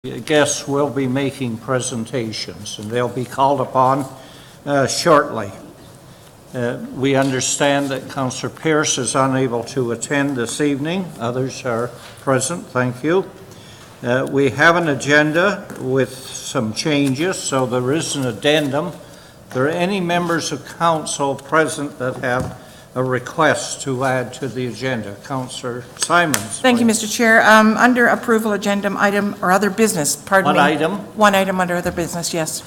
Guests will be making presentations, and they'll be called upon shortly. We understand that Councillor Pierce is unable to attend this evening. Others are present. Thank you. We have an agenda with some changes, so there is an addendum. Are there any members of council present that have a request to add to the agenda? Councillor Simons. Thank you, Mr. Chair. Under approval agenda item or other business, pardon me. What item? One item under other business, yes.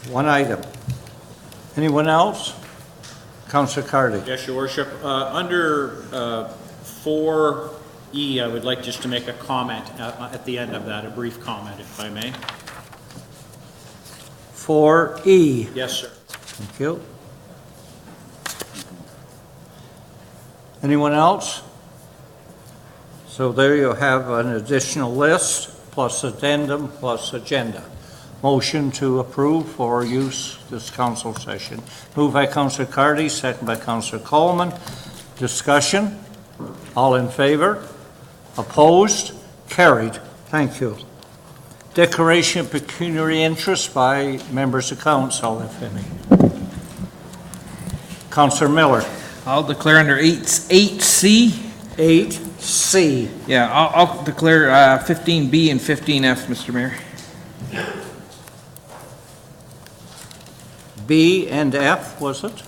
One item. Anyone else? Councillor Cardy. Yes, Your Worship. Under 4E, I would like just to make a comment at the end of that, a brief comment, if I may. 4E. Yes, sir. Thank you. Anyone else? So there you have an additional list, plus addendum, plus agenda. Motion to approve for use this council session. Moved by Councillor Cardy, second by Councillor Coleman. Discussion? All in favor? Opposed? Carried. Thank you. Declaration of pecuniary interest by members of council, if any. Councillor Miller. I'll declare under 8C. 8C. Yeah, I'll declare 15B and 15F, Mr. Mayor. B and F, was it?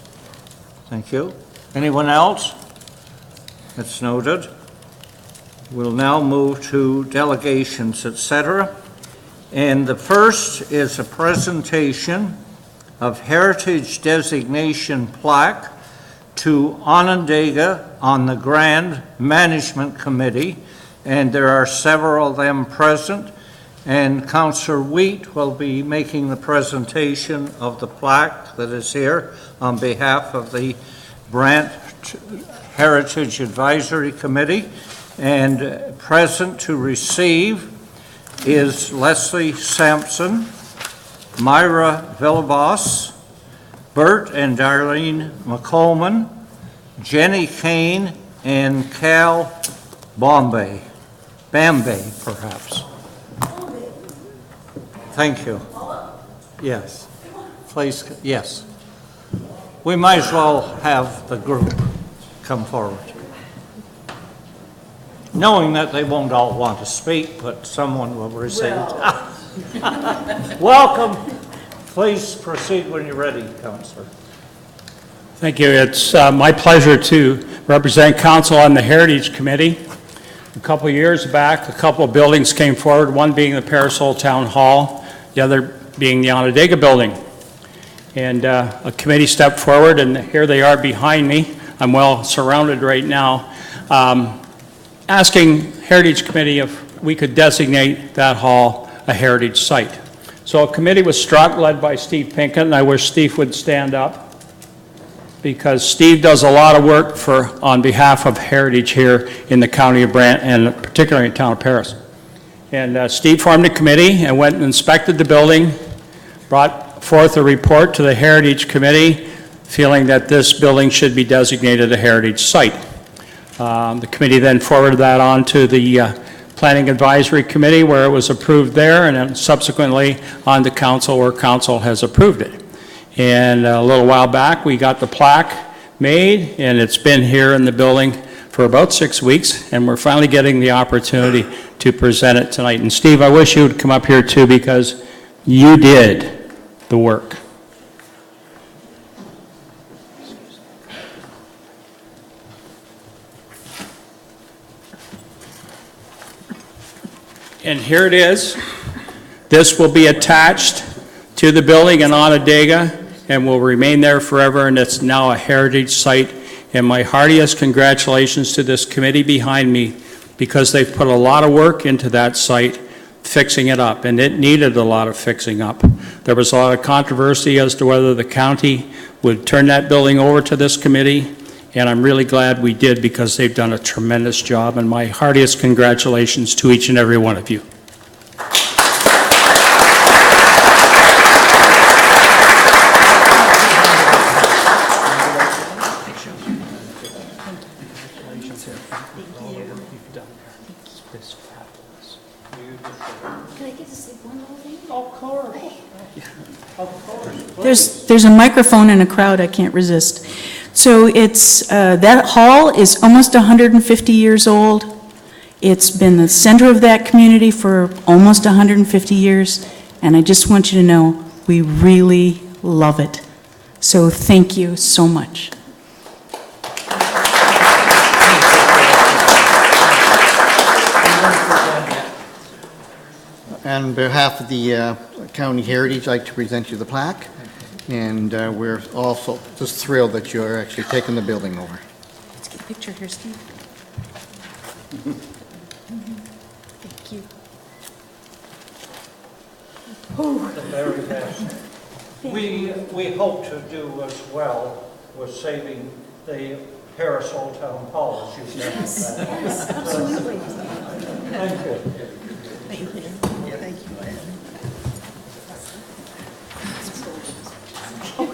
Thank you. Anyone else? That's noted. We'll now move to delegations, etc. And the first is a presentation of heritage designation plaque to Onondaga on the Grand Management Committee, and there are several of them present, and Councillor Wheat will be making the presentation of the plaque that is here on behalf of the Brant Heritage Advisory Committee, and present to receive is Leslie Sampson, Myra Villabos, Bert and Darlene McColman, Jenny Kane, and Cal Bombay, perhaps. Thank you. Yes. Please, yes. We might as well have the group come forward. Knowing that they won't all want to speak, but someone will receive. Welcome. Please proceed when you're ready, Councillor. Thank you. It's my pleasure to represent Council on the Heritage Committee. A couple of years back, a couple of buildings came forward, one being the Parasol Town Hall, the other being the Onondaga Building. And a committee stepped forward, and here they are behind me. I'm well surrounded right now. Asking Heritage Committee if we could designate that hall a heritage site. So a committee was struck, led by Steve Pinkett, and I wish Steve would stand up, because Steve does a lot of work on behalf of heritage here in the county of Brant, and particularly in the town of Paris. And Steve formed a committee and went and inspected the building, brought forth a report to the Heritage Committee, feeling that this building should be designated a heritage site. The committee then forwarded that on to the Planning Advisory Committee, where it was approved there, and then subsequently on to Council, where Council has approved it. And a little while back, we got the plaque made, and it's been here in the building for about 6 weeks, and we're finally getting the opportunity to present it tonight. And Steve, I wish you would come up here too, because you did the work. And here it is. This will be attached to the building in Onondaga and will remain there forever, and it's now a heritage site. And my heartiest congratulations to this committee behind me, because they've put a lot of work into that site, fixing it up, and it needed a lot of fixing up. There was a lot of controversy as to whether the county would turn that building over to this committee, and I'm really glad we did, because they've done a tremendous job, and my heartiest congratulations to each and every one of you. Thank you. Can I get to sleep one more thing? Of course. Of course. There's a microphone in a crowd I can't resist. So it's, that hall is almost 150 years old. It's been the center of that community for almost 150 years, and I just want you to know, we really love it. So thank you so much. On behalf of the County Heritage, I'd like to present you the plaque, and we're also just thrilled that you're actually taking the building over. Let's get a picture here, Steve. Thank you. The very best. We hope to do as well with saving the Paris Old Town Hall as you've done. Yes, absolutely. Thank you. Thank you. Thank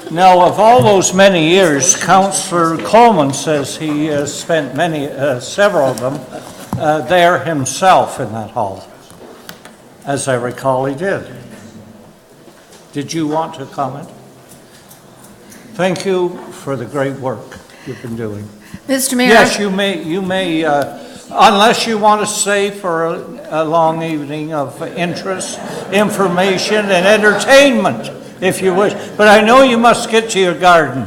you. Now, of all those many years, Councillor Coleman says he has spent several of them there himself in that hall. As I recall, he did. Did you want to comment? Thank you for the great work you've been doing. Mr. Mayor? Yes, you may, unless you want to stay for a long evening of interest, information, and entertainment, if you wish. But I know you must get to your garden.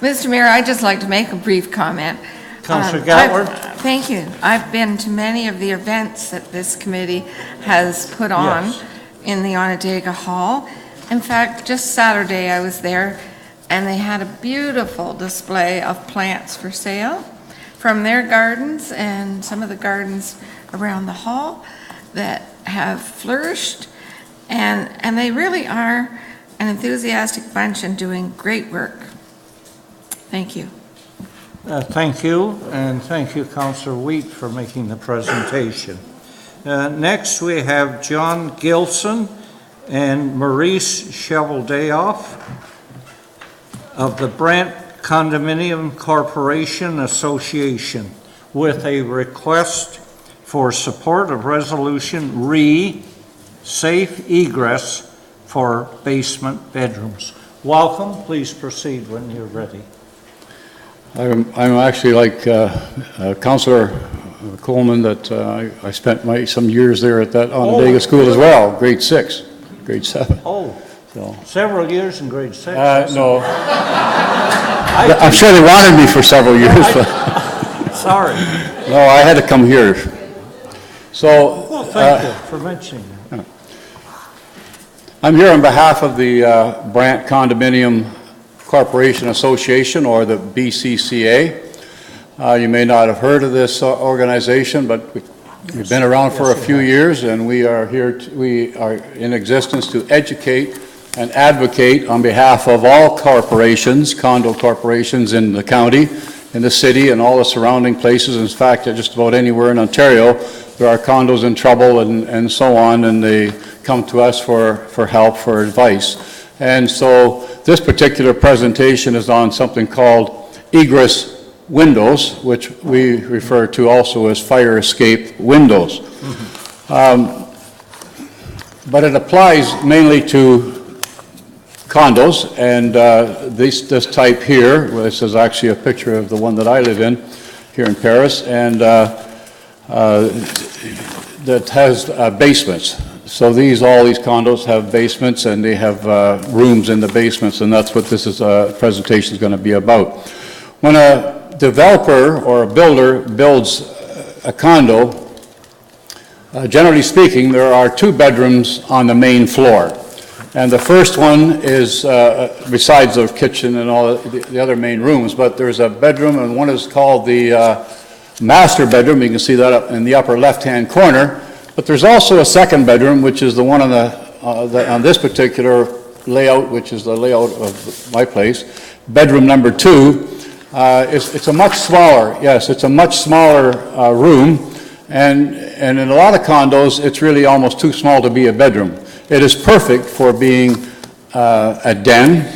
Mr. Mayor, I'd just like to make a brief comment. Councillor Gatward? Thank you. I've been to many of the events that this committee has put on Yes. in the Onondaga Hall. In fact, just Saturday I was there, and they had a beautiful display of plants for sale from their gardens and some of the gardens around the hall that have flourished. And they really are an enthusiastic bunch and doing great work. Thank you. Thank you, and thank you, Councillor Wheat, for making the presentation. Next, we have John Gilson and Maurice Cheveldayoff of the Brant Condominium Corporation Association with a request for support of resolution re safe egress for basement bedrooms. Welcome. Please proceed when you're ready. I'm actually like Councillor Coleman, that I spent some years there at that Onondaga School as well, grade 6, grade 7. Oh, So, several years in grade 6. no, I'm sure they wanted me for several years, but Sorry. no, I had to come here. So, Well, thank you for mentioning that. I'm here on behalf of the Brant Condominium Corporation Association, or the BCCA. You may not have heard of this organization, but we've been around for a few years, and we are here, we are in existence to educate and advocate on behalf of all corporations, condo corporations in the county, in the city, and all the surrounding places. In fact, just about anywhere in Ontario, there are condos in trouble and so on, and they come to us for help, for advice. And so this particular presentation is on something called egress windows, which we refer to also as fire escape windows. But it applies mainly to condos, and this type here, this is actually a picture of the one that I live in here in Paris, and that has basements. So all these condos have basements, and they have rooms in the basements, and that's what this presentation is going to be about. When a developer or a builder builds a condo, generally speaking, there are 2 bedrooms on the main floor. And the first one is, besides the kitchen and all the other main rooms, but there's a bedroom, and one is called the master bedroom. You can see that up in the upper left-hand corner. But there's also a second bedroom, which is the one on this particular layout, which is the layout of my place. Bedroom number 2. It's a much smaller, yes, it's a much smaller room, and in a lot of condos, it's really almost too small to be a bedroom. It is perfect for being a den,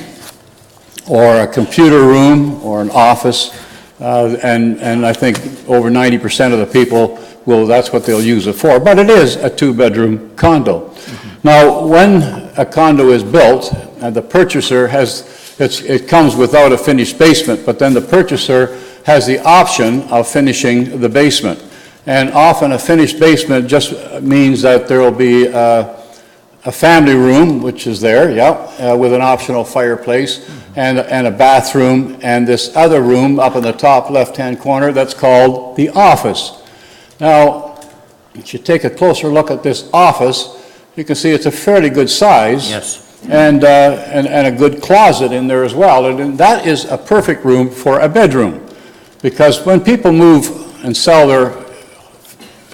or a computer room, or an office, and I think over 90% of the people that's what they'll use it for. But it is a two-bedroom condo. Now, when a condo is built, and the purchaser it comes without a finished basement, but then the purchaser has the option of finishing the basement. And often a finished basement just means that there will be a family room, which is there, with an optional fireplace, and a bathroom, and this other room up in the top left-hand corner that's called the office. Now, if you take a closer look at this office, you can see it's a fairly good size. Yes. And a good closet in there as well. And that is a perfect room for a bedroom. Because when people move and sell their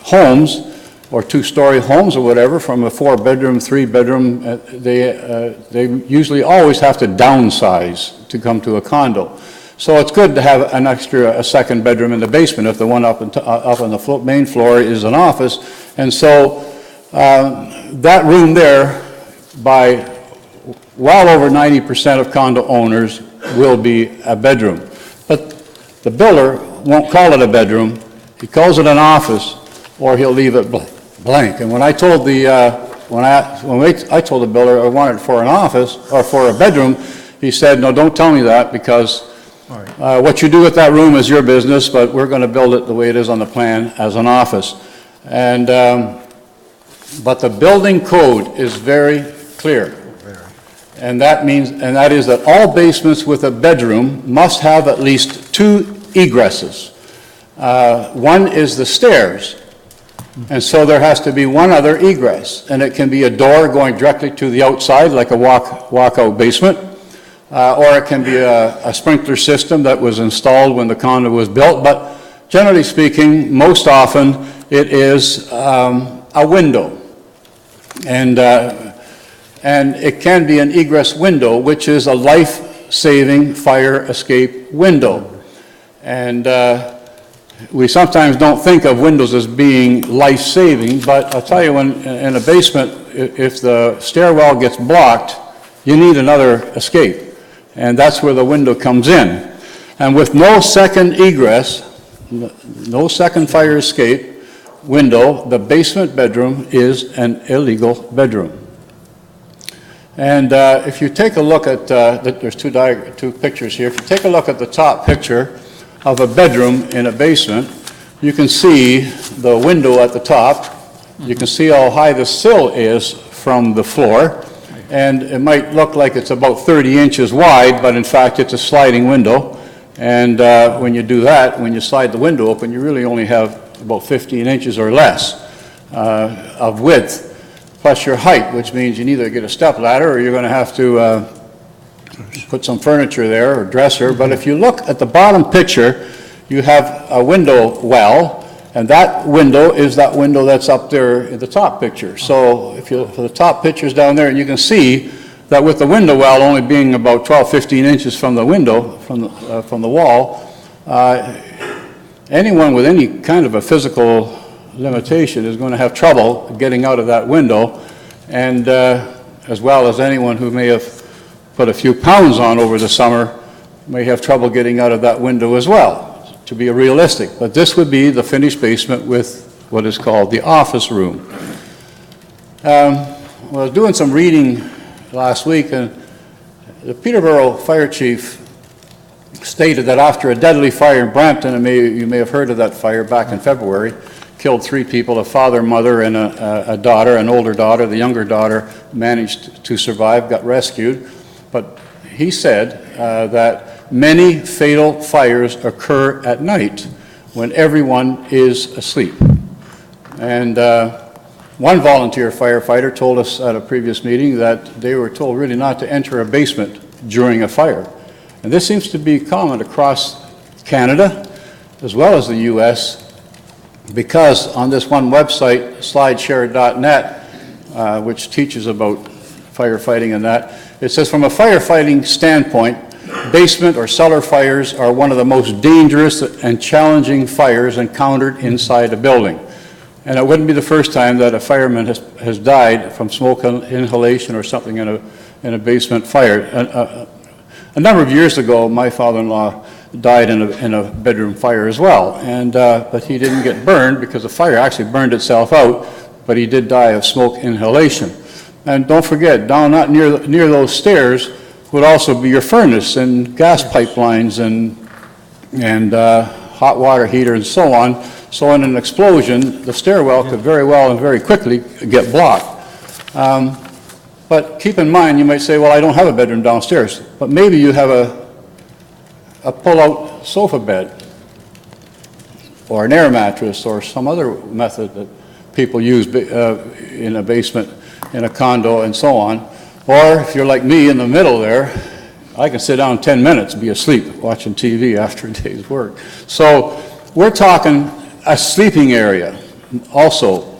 homes, or two-story homes or whatever, from a 4-bedroom, 3-bedroom, they usually always have to downsize to come to a condo. So it's good to have a second bedroom in the basement if the one up on the main floor is an office. And so that room there, by well over 90% of condo owners, will be a bedroom. But the builder won't call it a bedroom. He calls it an office, or he'll leave it blank. And when I told I told the builder I wanted it for an office or for a bedroom, he said, "No, don't tell me that, because what you do with that room is your business, but we're going to build it the way it is on the plan as an office." And but the building code is very clear. And that is that all basements with a bedroom must have at least 2 egresses. One is the stairs, and so there has to be one other egress, and it can be a door going directly to the outside, like a walkout basement, or it can be a sprinkler system that was installed when the condo was built. But generally speaking, most often it is a window, and it can be an egress window, which is a life-saving fire escape window. And we sometimes don't think of windows as being life-saving, but I'll tell you, in a basement, if the stairwell gets blocked, you need another escape. And that's where the window comes in. And with no second egress, no second fire escape window, the basement bedroom is an illegal bedroom. And if you take a look at, there's two pictures here. If you take a look at the top picture of a bedroom in a basement, you can see the window at the top. You can see how high the sill is from the floor. And it might look like it's about 30 inches wide, but in fact it's a sliding window. And when you do that, when you slide the window open, you really only have about 15 inches or less of width, plus your height, which means you either get a step ladder or you're going to have to put some furniture there or dresser. But if you look at the bottom picture, you have a window well, and that window is that window that's up there in the top picture. So if you look for the top pictures down there, and you can see that with the window well only being about 12-15 inches from the window, from the wall, anyone with any kind of a physical limitation is going to have trouble getting out of that window, and as well as anyone who may have put a few pounds on over the summer may have trouble getting out of that window as well, to be realistic. But this would be the finished basement with what is called the office room. I was doing some reading last week, and the Peterborough fire chief stated that after a deadly fire in Brampton, and you may have heard of that fire back in February, killed 3 people, a father, mother, and a daughter, an older daughter. The younger daughter managed to survive, got rescued. But he said that many fatal fires occur at night when everyone is asleep. And one volunteer firefighter told us at a previous meeting that they were told really not to enter a basement during a fire. And this seems to be common across Canada as well as the U.S., because on this one website, slideshare.net, which teaches about firefighting and that, it says from a firefighting standpoint, basement or cellar fires are one of the most dangerous and challenging fires encountered inside a building. And it wouldn't be the first time that a fireman has died from smoke inhalation or something in a basement fire. A number of years ago, my father-in-law died in a bedroom fire as well. And, but he didn't get burned because the fire actually burned itself out, but he did die of smoke inhalation. And don't forget, down not near those stairs would also be your furnace and gas pipelines and hot water heater and so on. So in an explosion, the stairwell could very well and very quickly get blocked. But keep in mind, you might say, well, I don't have a bedroom downstairs. But maybe you have a pull-out sofa bed or an air mattress or some other method that people use in a basement, in a condo, and so on. Or if you're like me in the middle there, I can sit down 10 minutes and be asleep watching TV after a day's work. So we're talking a sleeping area also,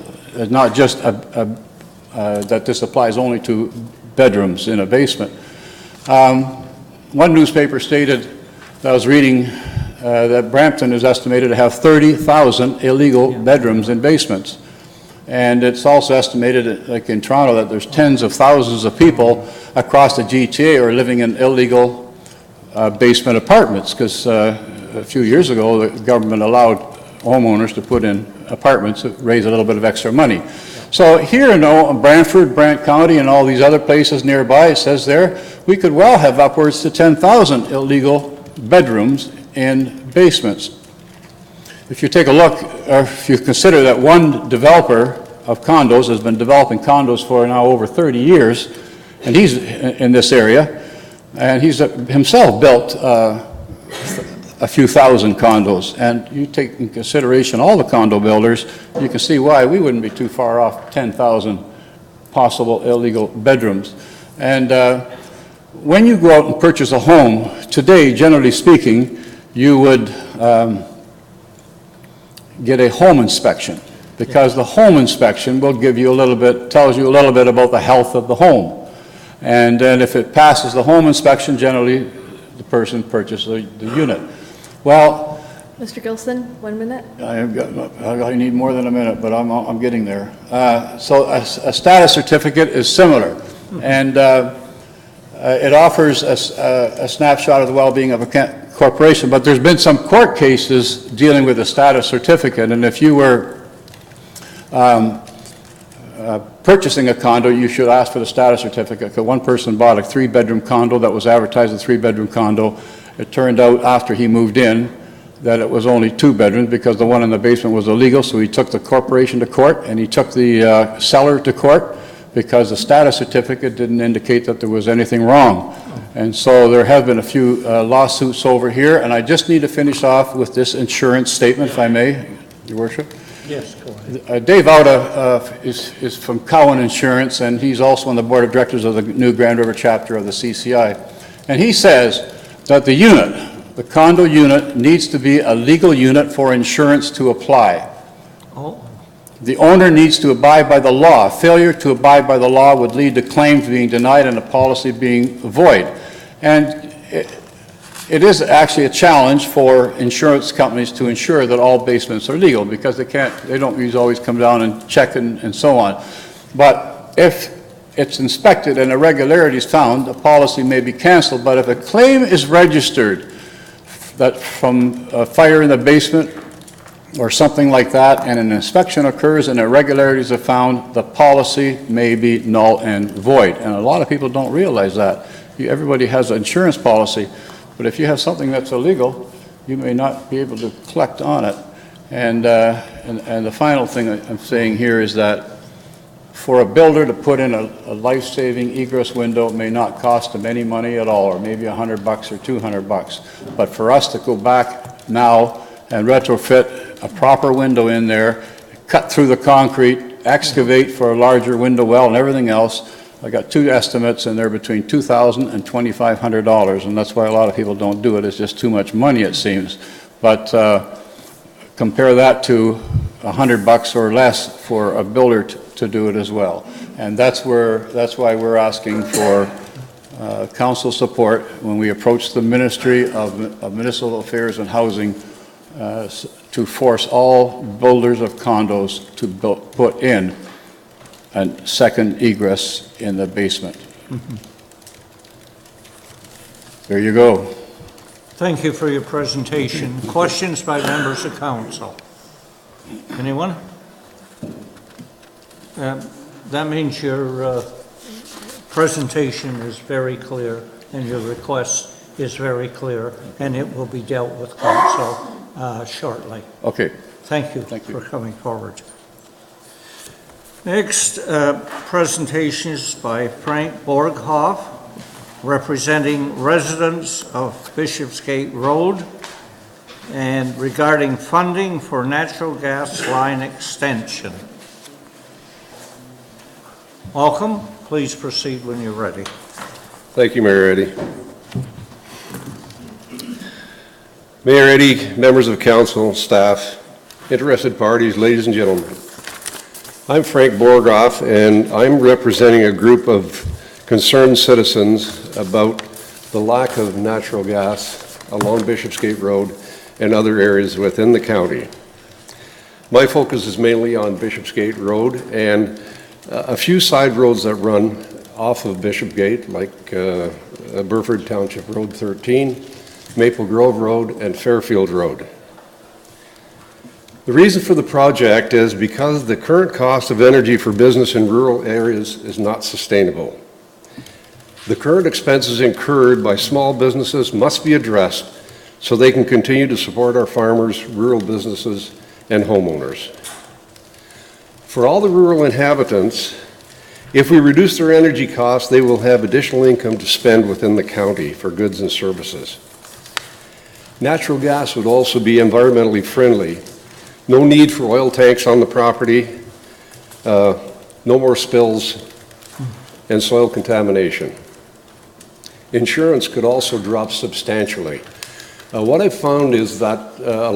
not just that this applies only to bedrooms in a basement. One newspaper stated that I was reading that Brampton is estimated to have 30,000 illegal bedrooms in basements. And it's also estimated, like in Toronto, that there's tens of thousands of people across the GTA who are living in illegal basement apartments, because a few years ago, the government allowed homeowners to put in apartments to raise a little bit of extra money. So here, Brantford, Brant County, and all these other places nearby, it says there, we could well have upwards to 10,000 illegal bedrooms in basements. If you take a look, or if you consider that one developer of condos has been developing condos for now over 30 years, and he's in this area, and he's himself built a few thousand condos, and you take in consideration all the condo builders, you can see why we wouldn't be too far off 10,000 possible illegal bedrooms. And when you go out and purchase a home, today, generally speaking, you would get a home inspection, because the home inspection will give you a little bit, tells you a little bit about the health of the home. And then if it passes the home inspection, generally the person purchases the unit. Well, Mr. Gilson, 1 minute. I need more than a minute, but I'm getting there. So a status certificate is similar, and it offers a snapshot of the well-being of a corporation, but there's been some court cases dealing with a status certificate, and if you were purchasing a condo, you should ask for the status certificate. Because one person bought a 3-bedroom condo that was advertised as a 3-bedroom condo. It turned out after he moved in that it was only 2 bedrooms because the one in the basement was illegal, so he took the corporation to court and he took the seller to court because the status certificate didn't indicate that there was anything wrong. And so there have been a few lawsuits over here, and I just need to finish off with this insurance statement, if I may, Your Worship. Yes, go ahead. Dave Auda is from Cowan Insurance, and he's also on the board of directors of the new Grand River chapter of the CCI. And he says that the unit, the condo unit, needs to be a legal unit for insurance to apply. Oh. The owner needs to abide by the law. Failure to abide by the law would lead to claims being denied and a policy being void. And it is actually a challenge for insurance companies to ensure that all basements are legal, because they don't always come down and check and so on. But if it's inspected and irregularities found, the policy may be canceled. But if a claim is registered that from a fire in the basement or something like that, and an inspection occurs and irregularities are found, the policy may be null and void. And a lot of people don't realize that. Everybody has an insurance policy, but if you have something that's illegal, you may not be able to collect on it. And the final thing I'm saying here is that for a builder to put in a life-saving egress window may not cost them any money at all, or maybe $100 or $200. But for us to go back now and retrofit a proper window in there, cut through the concrete, excavate for a larger window well and everything else, I got 2 estimates, and they're between $2,000 and $2,500, and that's why a lot of people don't do it. It's just too much money, it seems. But compare that to $100 or less for a builder to do it as well. And that's why we're asking for council support when we approach the Ministry of Municipal Affairs and Housing to force all builders of condos to put in a second egress in the basement. There you go. Thank you for your presentation. Questions by members of council? Anyone? That means your presentation is very clear and your request is very clear, and it will be dealt with council shortly. Okay. Thank you Thank you. for coming forward. Next, presentation is by Frank Borghoff, representing residents of Bishopsgate Road, and regarding funding for natural gas line extension. Welcome. Please proceed when you're ready. Thank you, Mayor Eddy. Mayor Eddy, members of council, staff, interested parties, ladies and gentlemen. I'm Frank Borghoff, and I'm representing a group of concerned citizens about the lack of natural gas along Bishopsgate Road and other areas within the county. My focus is mainly on Bishopsgate Road and a few side roads that run off of Bishopsgate, like Burford Township Road 13, Maple Grove Road, and Fairfield Road. The reason for the project is because the current cost of energy for business in rural areas is not sustainable. The current expenses incurred by small businesses must be addressed so they can continue to support our farmers, rural businesses, and homeowners. For all the rural inhabitants, if we reduce their energy costs, they will have additional income to spend within the county for goods and services. Natural gas would also be environmentally friendly. No need for oil tanks on the property, no more spills, and soil contamination. Insurance could also drop substantially. What I've found is that a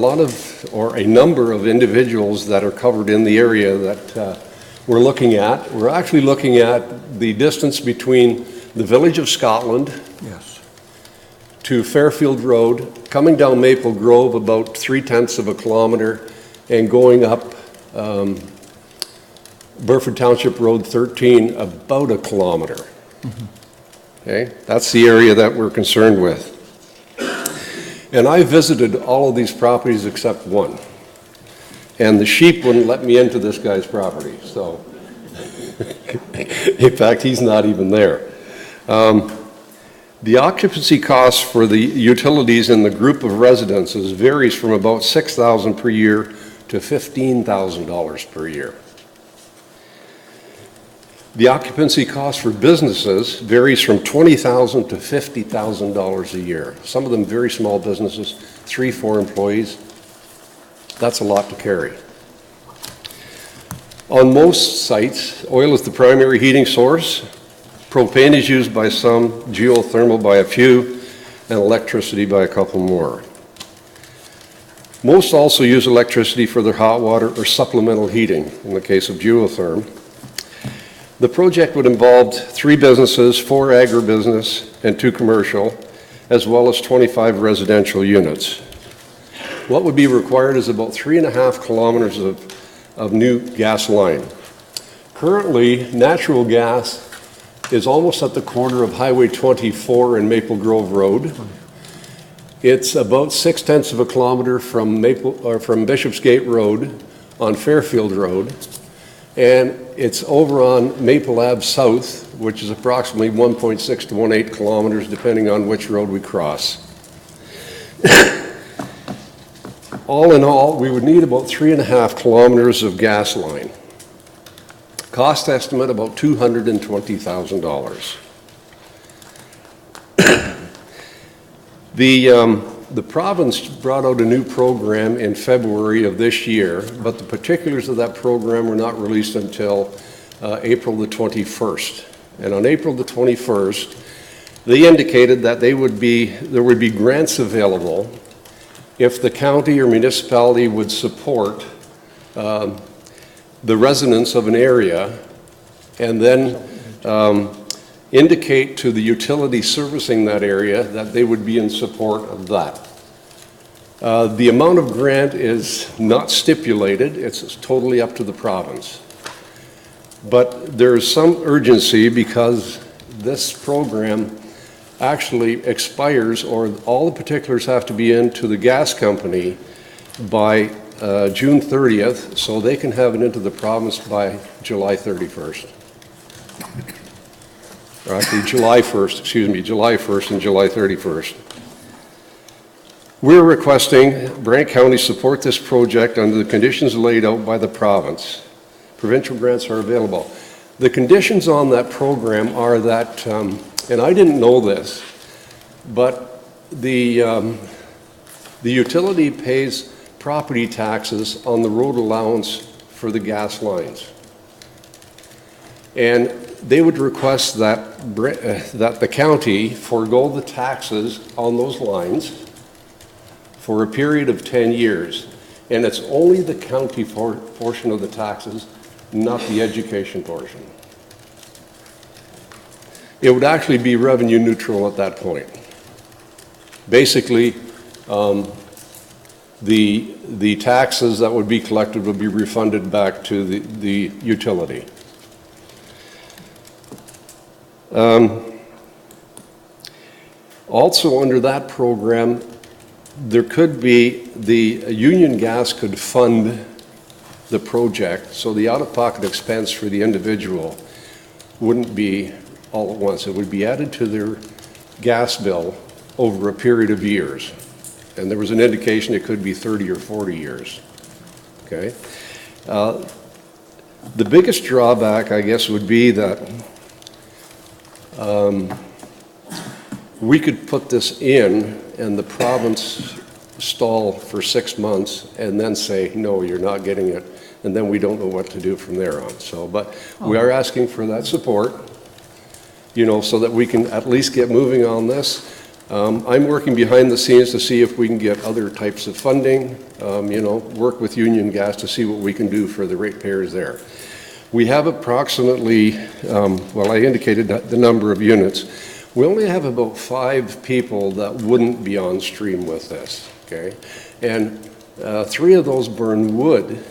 number of individuals that are covered in the area that we're actually looking at the distance between the village of Scotland to Fairfield Road, coming down Maple Grove about 0.3 of a kilometer, and going up Burford Township Road 13 about a kilometer. Okay, that's the area that we're concerned with. And I visited all of these properties except one. And the sheep wouldn't let me into this guy's property, so. In fact, he's not even there. The occupancy cost for the utilities in the group of residences varies from about $6,000 per year to $15,000 per year. The occupancy cost for businesses varies from $20,000 to $50,000 a year. Some of them very small businesses, 3-4 employees. That's a lot to carry. On most sites, oil is the primary heating source. Propane is used by some, geothermal by a few, and electricity by a couple more. Most also use electricity for their hot water or supplemental heating in the case of geotherm. The project would involve 3 businesses, 4 agribusiness, and 2 commercial, as well as 25 residential units. What would be required is about 3.5 kilometers of new gas line. Currently, natural gas is almost at the corner of Highway 24 and Maple Grove Road. It's about 0.6 of a kilometer from Bishopsgate Road on Fairfield Road, and it's over on Maple Ave South, which is approximately 1.6 to 1.8 kilometers, depending on which road we cross. All in all, we would need about 3.5 kilometers of gas line. Cost estimate about $220,000. The province brought out a new program in February of this year, but the particulars of that program were not released until April the 21st. And on April the 21st, they indicated that there would be grants available if the county or municipality would support the residents of an area and then indicate to the utility servicing that area that they would be in support of that. The amount of grant is not stipulated. It's totally up to the province. But there's some urgency because this program actually expires, or all the particulars have to be into the gas company by June 30th, so they can have it into the province by July 31st. Or actually, July 1st, excuse me, July 1st and July 31st. We're requesting Brant County support this project under the conditions laid out by the province. Provincial grants are available. The conditions on that program are that, and I didn't know this, but the utility pays property taxes on the road allowance for the gas lines. And they would request that, that the county forego the taxes on those lines for a period of 10 years. And it's only the county portion of the taxes, not the education portion. It would actually be revenue neutral at that point. Basically, the taxes that would be collected would be refunded back to the utility. Also under that program, there could be, the Union Gas could fund the project, so the out-of-pocket expense for the individual wouldn't be all at once. It would be added to their gas bill over a period of years. And there was an indication it could be 30 or 40 years. Okay? The biggest drawback, I guess, would be that we could put this in and the province stall for 6 months and then say, no, you're not getting it, and then we don't know what to do from there on. So, but we are asking for that support, you know, so that we can at least get moving on this. I'm working behind the scenes to see if we can get other types of funding, you know, work with Union Gas to see what we can do for the ratepayers there. We have approximately, well, I indicated the number of units. We only have about 5 people that wouldn't be on stream with this, okay? And 3 of those burn wood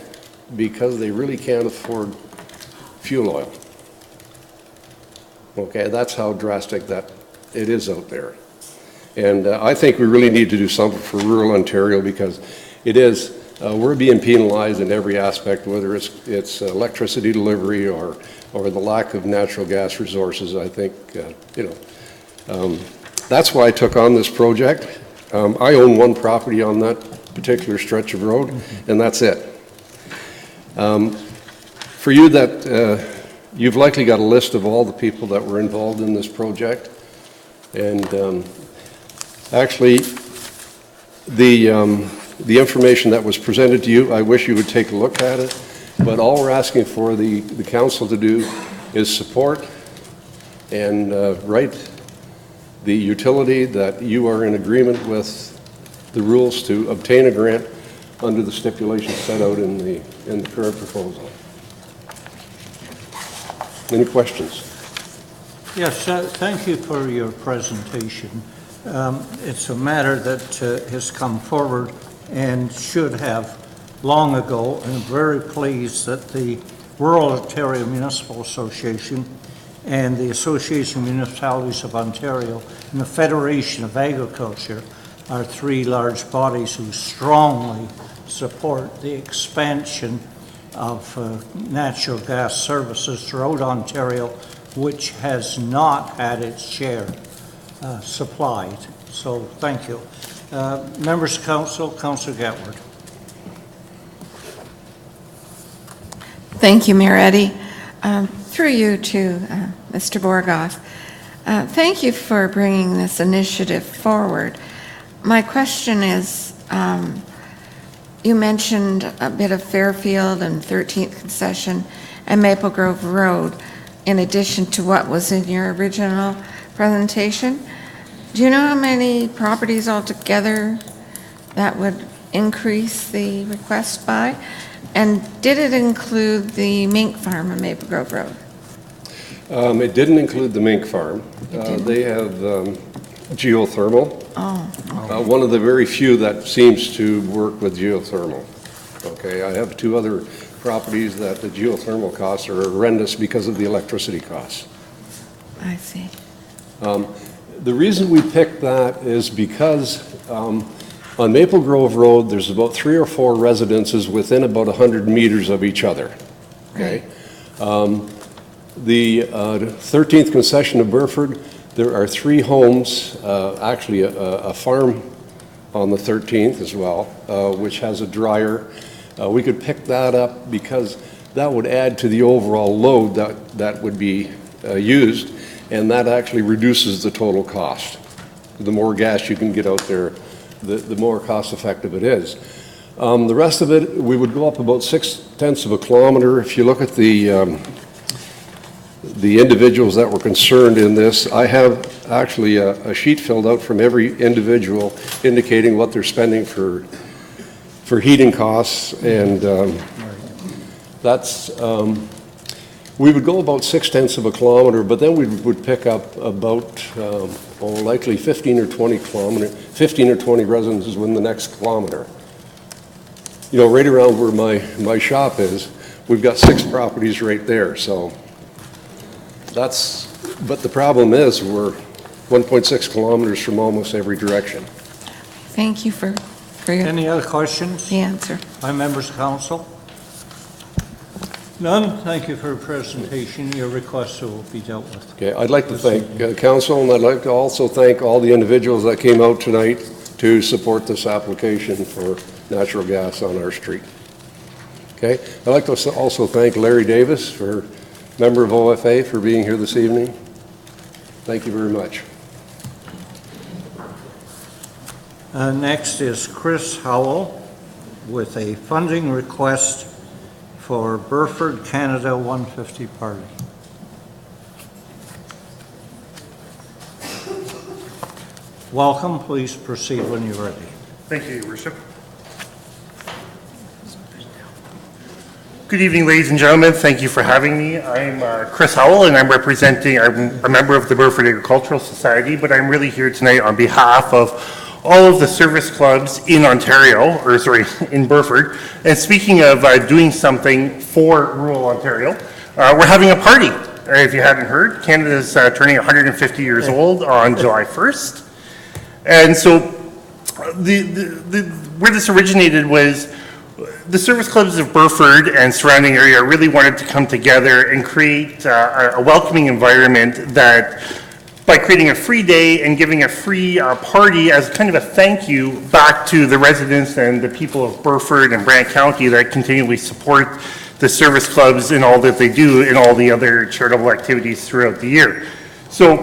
because they really can't afford fuel oil. Okay, that's how drastic that it is out there. And I think we really need to do something for rural Ontario because it is, we're being penalized in every aspect, whether it's electricity delivery or the lack of natural gas resources. I think, you know, that's why I took on this project. I own 1 property on that particular stretch of road, and that's it. For you that, you've likely got a list of all the people that were involved in this project. And actually, the information that was presented to you, I wish you would take a look at it. But all we're asking for the council to do is support and write the utility that you are in agreement with the rules to obtain a grant under the stipulations set out in the current proposal. Any questions? Yes, thank you for your presentation. It's a matter that has come forward and should have long ago, and I'm very pleased that the Rural Ontario Municipal Association and the Association of Municipalities of Ontario and the Federation of Agriculture are 3 large bodies who strongly support the expansion of natural gas services throughout Ontario, which has not had its share supplied. So thank you. Members of Council, Councillor Gatward. Thank you, Mayor Eddy. Through you to Mr. Borgoff. Thank you for bringing this initiative forward. My question is, you mentioned a bit of Fairfield and 13th Concession and Maple Grove Road in addition to what was in your original presentation. Do you know how many properties altogether that would increase the request by? And did it include the mink farm on Maple Grove Road? It didn't include the mink farm. They have geothermal. Oh. One of the very few that seems to work with geothermal. Okay, I have 2 other properties that the geothermal costs are horrendous because of the electricity costs. I see. The reason we picked that is because on Maple Grove Road, there's about 3 or 4 residences within about 100 meters of each other, okay? The 13th concession of Burford, there are 3 homes, actually a farm on the 13th as well, which has a dryer. We could pick that up because that would add to the overall load that would be used, and that actually reduces the total cost. The more gas you can get out there, the more cost-effective it is. The rest of it, we would go up about 0.6 of a kilometer. If you look at the individuals that were concerned in this, I have actually a sheet filled out from every individual indicating what they're spending for heating costs, and that's, we would go about 0.6 of a kilometer, but then we would pick up about, likely 15 or 20 residences within the next kilometer. You know, right around where my shop is, we've got 6 properties right there, so that's, but the problem is we're 1.6 kilometers from almost every direction. Thank you for your Any other questions the answer. by members of council? None? Thank you for your presentation. Your requests will be dealt with. Okay, I'd like to thank council, and I'd like to also thank all the individuals that came out tonight to support this application for natural gas on our street. Okay, I'd like to also thank Larry Davis, member of OFA, for being here this evening. Thank you very much. Next is Chris Howell with a funding request for Burford Canada 150 party. Welcome. Please proceed when you're ready. Thank you, Your Worship. Good evening, ladies and gentlemen. Thank you for having me. I'm Chris Howell, and I'm a member of the Burford Agricultural Society, but I'm really here tonight on behalf of all of the service clubs in Ontario, in Burford. And speaking of doing something for rural Ontario, we're having a party. If you hadn't heard, Canada's turning 150 years old on July 1st. And so where this originated was the service clubs of Burford and surrounding area really wanted to come together and create a welcoming environment that, by creating a free day and giving a free party as kind of a thank you back to the residents and the people of Burford and Brant County that continually support the service clubs in all that they do and all the other charitable activities throughout the year. So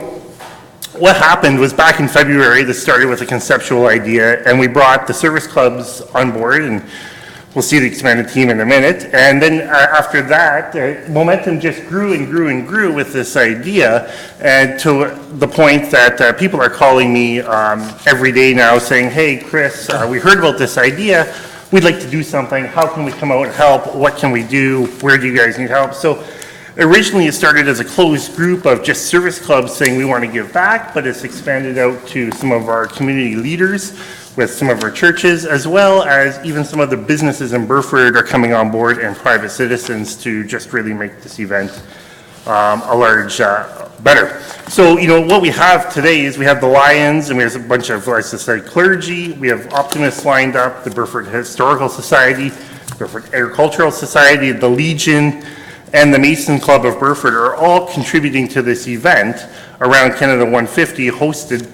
what happened was back in February, this started with a conceptual idea, and we brought the service clubs on board, and we'll see the expanded team in a minute. And then after that, momentum just grew and grew and grew with this idea, and to the point that people are calling me every day now saying, hey, Chris, we heard about this idea. We'd like to do something. How can we come out and help? What can we do? Where do you guys need help? So originally it started as a closed group of just service clubs saying we want to give back, but it's expanded out to some of our community leaders with some of our churches, as well as even some of the businesses in Burford are coming on board, and private citizens, to just really make this event a large better. So, you know, what we have today is we have the Lions, and we have a bunch of, as I said, clergy. We have optimists lined up, the Burford Historical Society, Burford Agricultural Society, the Legion, and the Mason Club of Burford are all contributing to this event around Canada 150 hosted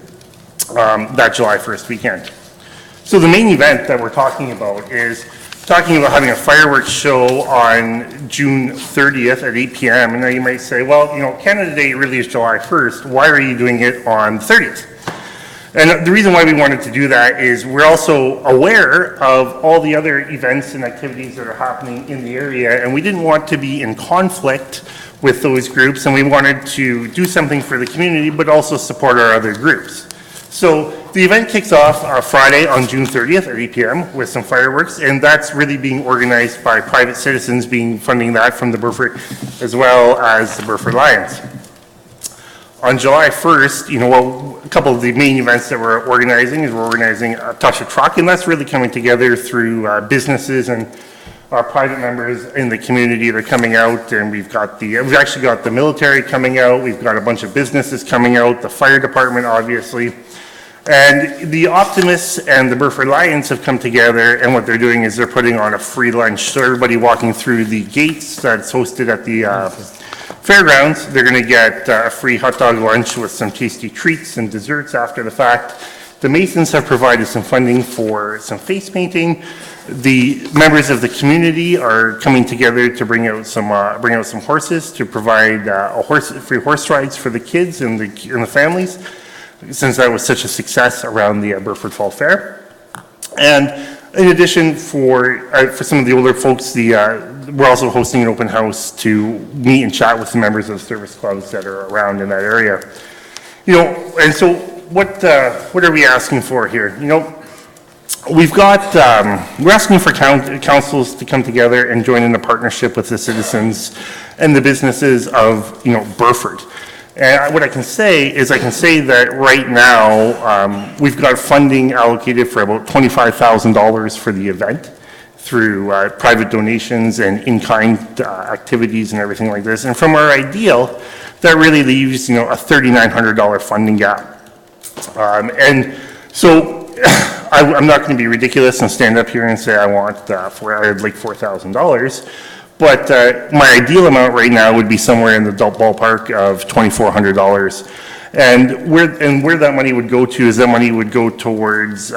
that July 1st weekend. So the main event that we're talking about is talking about having a fireworks show on June 30th at 8 p.m. And now you might say, well, you know, Canada Day really is July 1st. Why are you doing it on the 30th? And the reason why we wanted to do that is we're also aware of all the other events and activities that are happening in the area, and we didn't want to be in conflict with those groups, and we wanted to do something for the community, but also support our other groups. So the event kicks off Friday on June 30th at 8 p.m. with some fireworks, and that's really being organized by private citizens funding that from the Burford, as well as the Burford Lions. On July 1st, you know, a couple of the main events that we're organizing is we're organizing a Touch a Truck, and that's really coming together through businesses and private members in the community that are coming out, and we've actually got the military coming out, we've got a bunch of businesses coming out, the fire department, obviously. And the Optimists and the Burford Lions have come together, and what they're doing is they're putting on a free lunch. So everybody walking through the gates that's hosted at the fairgrounds, they're going to get a free hot dog lunch with some tasty treats and desserts after the fact. The Masons have provided some funding for some face painting. The members of the community are coming together to bring out some horses to provide free horse rides for the kids and the families, since that was such a success around the Burford Fall Fair. And in addition, for some of the older folks, we're also hosting an open house to meet and chat with the members of the service clubs that are around in that area. And so what are we asking for here? We're asking for councils to come together and join in a partnership with the citizens and the businesses of, Burford. And what I can say is that right now, we've got funding allocated for about $25,000 for the event through private donations and in-kind activities and everything like this. And from our ideal, that really leaves, a $3,900 funding gap. And so I'm not going to be ridiculous and stand up here and say I'd like $4,000. But my ideal amount right now would be somewhere in the ballpark of $2,400. And where that money would go to is that money would go towards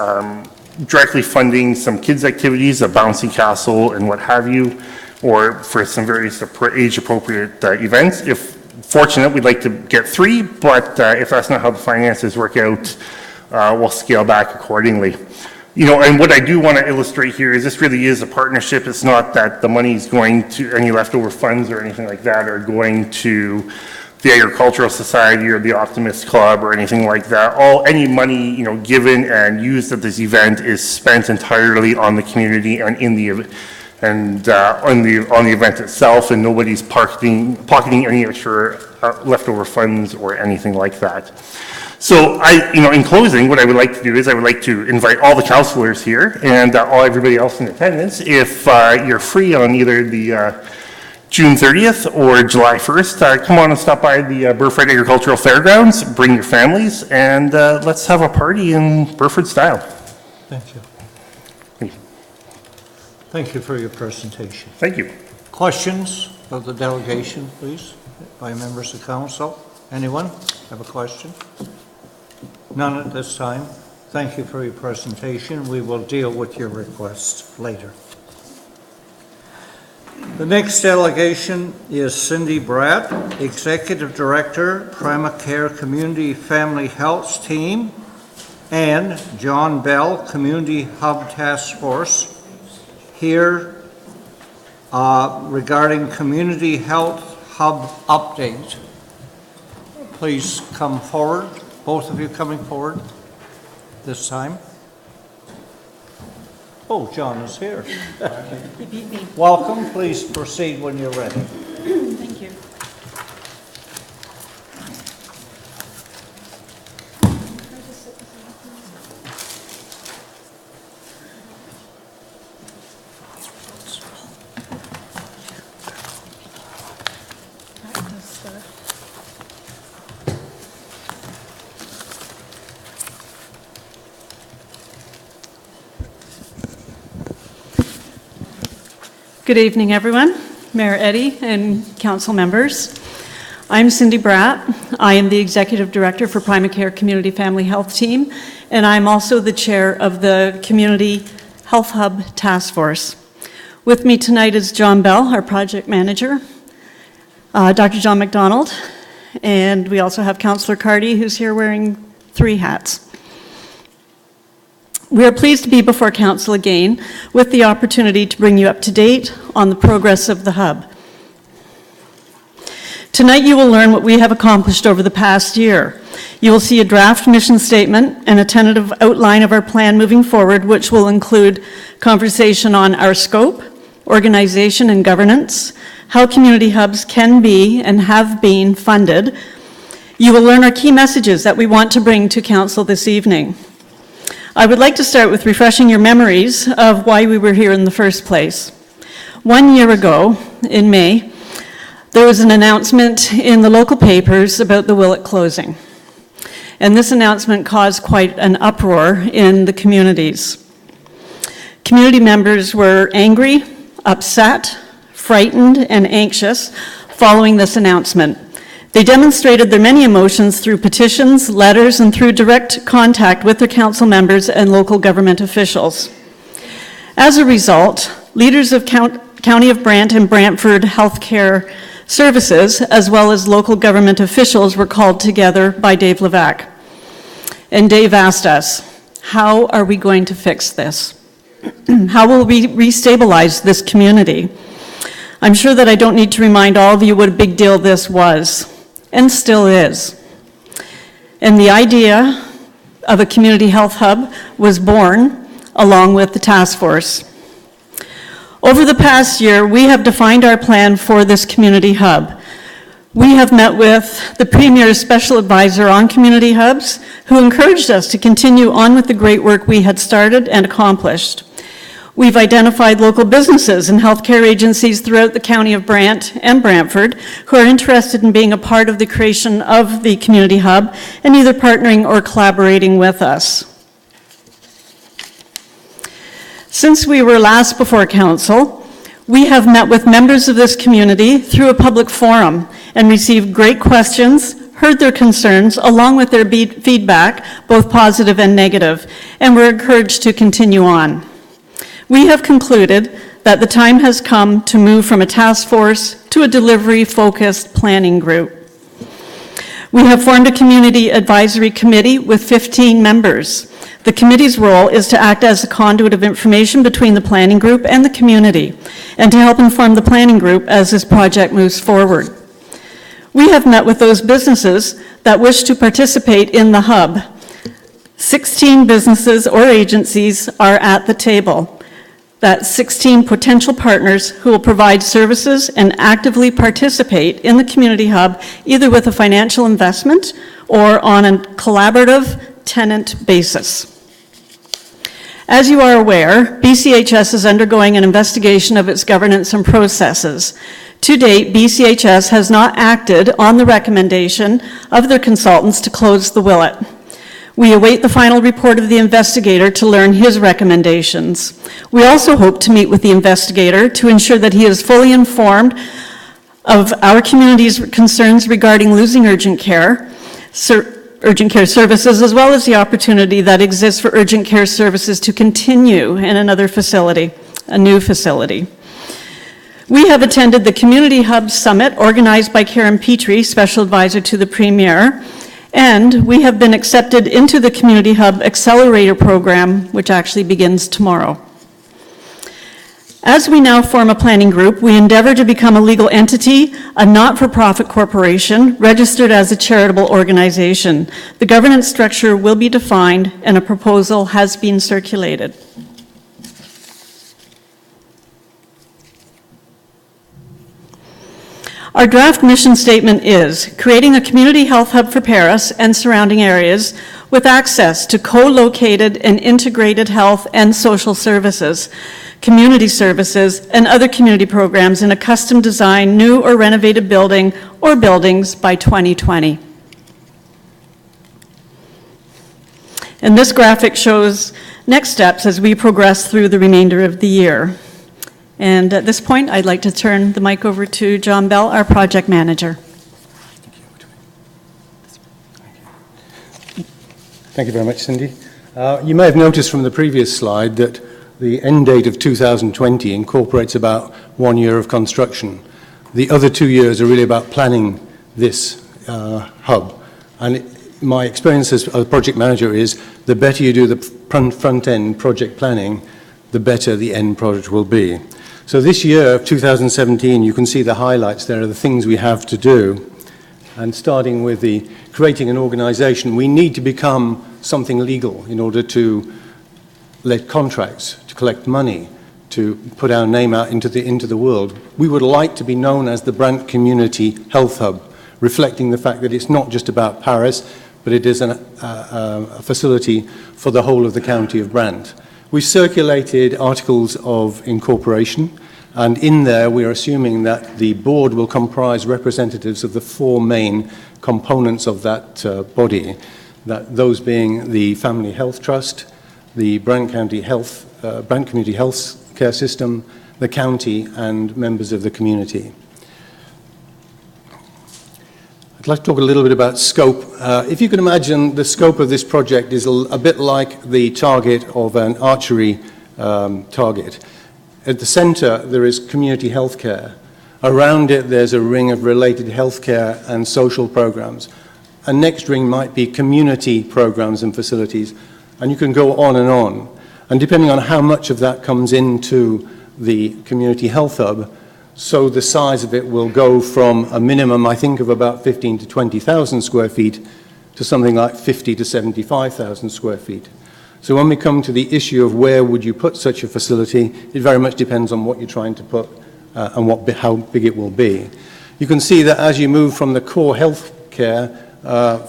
directly funding some kids' activities, a bouncy castle and what have you, or for some various age-appropriate events. If fortunate, we'd like to get 3, but if that's not how the finances work out, we'll scale back accordingly. And what I do want to illustrate here is this really is a partnership. It's not that the money is going to, any leftover funds or anything like that are going to the Agricultural Society or the Optimist Club or anything like that. Any money, given and used at this event is spent entirely on the community and on the event itself, and nobody's pocketing any extra leftover funds or anything like that. So in closing, what I would like to do is I would like to invite all the councillors here and everybody else in attendance, if you're free on either the June 30th or July 1st, come on and stop by the Burford Agricultural Fairgrounds, bring your families, and let's have a party in Burford style. Thank you. Thank you for your presentation. Thank you. Questions of the delegation, please, by members of council? Anyone have a question? None at this time. Thank you for your presentation. We will deal with your request later. The next delegation is Cindy Brant, Executive Director, Primacare Community Family Health Team, and John Bell, Community Hub Task Force, here regarding Community Health Hub update. Please come forward. Both of you coming forward this time. Oh, John is here. Welcome. Please proceed when you're ready. Thank you. Good evening, everyone, Mayor Eddy and council members. I'm Cindy Brant. I am the Executive Director for Primacare Community Family Health Team, and I'm also the Chair of the Community Health Hub Task Force. With me tonight is John Bell, our Project Manager, Dr. John McDonald, and we also have Councillor Cardy, who's here wearing 3 hats. We are pleased to be before Council again with the opportunity to bring you up to date on the progress of the Hub. Tonight you will learn what we have accomplished over the past year. You will see a draft mission statement and a tentative outline of our plan moving forward, which will include conversation on our scope, organization and governance, how community hubs can be and have been funded. You will learn our key messages that we want to bring to Council this evening. I would like to start with refreshing your memories of why we were here in the first place. 1 year ago, in May, there was an announcement in the local papers about the Willet closing. And this announcement caused quite an uproar in the communities. Community members were angry, upset, frightened, and anxious following this announcement. They demonstrated their many emotions through petitions, letters, and through direct contact with their council members and local government officials. As a result, leaders of County of Brant and Brantford Healthcare Services, as well as local government officials, were called together by Dave Levac. And Dave asked us, how are we going to fix this? How will we restabilize this community? I'm sure that I don't need to remind all of you what a big deal this was, and still is. And the idea of a community health hub was born along with the task force. Over the past year, we have defined our plan for this community hub. We have met with the Premier's Special Advisor on Community Hubs, who encouraged us to continue on with the great work we had started and accomplished. We've identified local businesses and healthcare agencies throughout the County of Brant and Brantford who are interested in being a part of the creation of the community hub and either partnering or collaborating with us. Since we were last before Council, we have met with members of this community through a public forum and received great questions, heard their concerns, along with their feedback, both positive and negative, and we're encouraged to continue on. We have concluded that the time has come to move from a task force to a delivery-focused planning group. We have formed a community advisory committee with 15 members. The committee's role is to act as a conduit of information between the planning group and the community, and to help inform the planning group as this project moves forward. We have met with those businesses that wish to participate in the hub. 16 businesses or agencies are at the table. That's 16 potential partners who will provide services and actively participate in the community hub, either with a financial investment or on a collaborative tenant basis. As you are aware, BCHS is undergoing an investigation of its governance and processes. To date, BCHS has not acted on the recommendation of their consultants to close the Willet. We await the final report of the investigator to learn his recommendations. We also hope to meet with the investigator to ensure that he is fully informed of our community's concerns regarding losing urgent care services, as well as the opportunity that exists for urgent care services to continue in another facility, a new facility. We have attended the Community Hub Summit organized by Karen Petrie, Special Advisor to the Premier, and we have been accepted into the Community Hub Accelerator Program, which actually begins tomorrow. As we now form a planning group, we endeavor to become a legal entity, a not-for-profit corporation, registered as a charitable organization. The governance structure will be defined, and a proposal has been circulated. Our draft mission statement is creating a community health hub for Paris and surrounding areas with access to co-located and integrated health and social services, community services, and other community programs in a custom-designed new or renovated building or buildings by 2020. And this graphic shows next steps as we progress through the remainder of the year. And at this point, I'd like to turn the mic over to John Bell, our project manager. Thank you very much, Cindy. You may have noticed from the previous slide that the end date of 2020 incorporates about 1 year of construction. The other 2 years are really about planning this hub. And my experience as a project manager is the better you do the front-end project planning, the better the end product will be. So this year of 2017, you can see the highlights there are the things we have to do. And starting with the creating an organization, we need to become something legal in order to let contracts, to collect money, to put our name out into the world. We would like to be known as the Brant Community Health Hub, reflecting the fact that it's not just about Paris, but it is a facility for the whole of the county of Brant. We circulated articles of incorporation, And in there, we are assuming that the board will comprise representatives of the four main components of that body, those being the Family Health Trust, the Brant Community Health Care System, the county, and members of the community. I'd like to talk a little bit about scope. If you can imagine, the scope of this project is a bit like the target of an archery target. At the center, there is community health care. Around it, there's a ring of related healthcare and social programs. A next ring might be community programs and facilities, and you can go on. And depending on how much of that comes into the community health hub, so the size of it will go from a minimum, I think, of about 15 to 20,000 square feet to something like 50 to 75,000 square feet. So when we come to the issue of where would you put such a facility, it very much depends on what you're trying to put and how big it will be. You can see that as you move from the core health care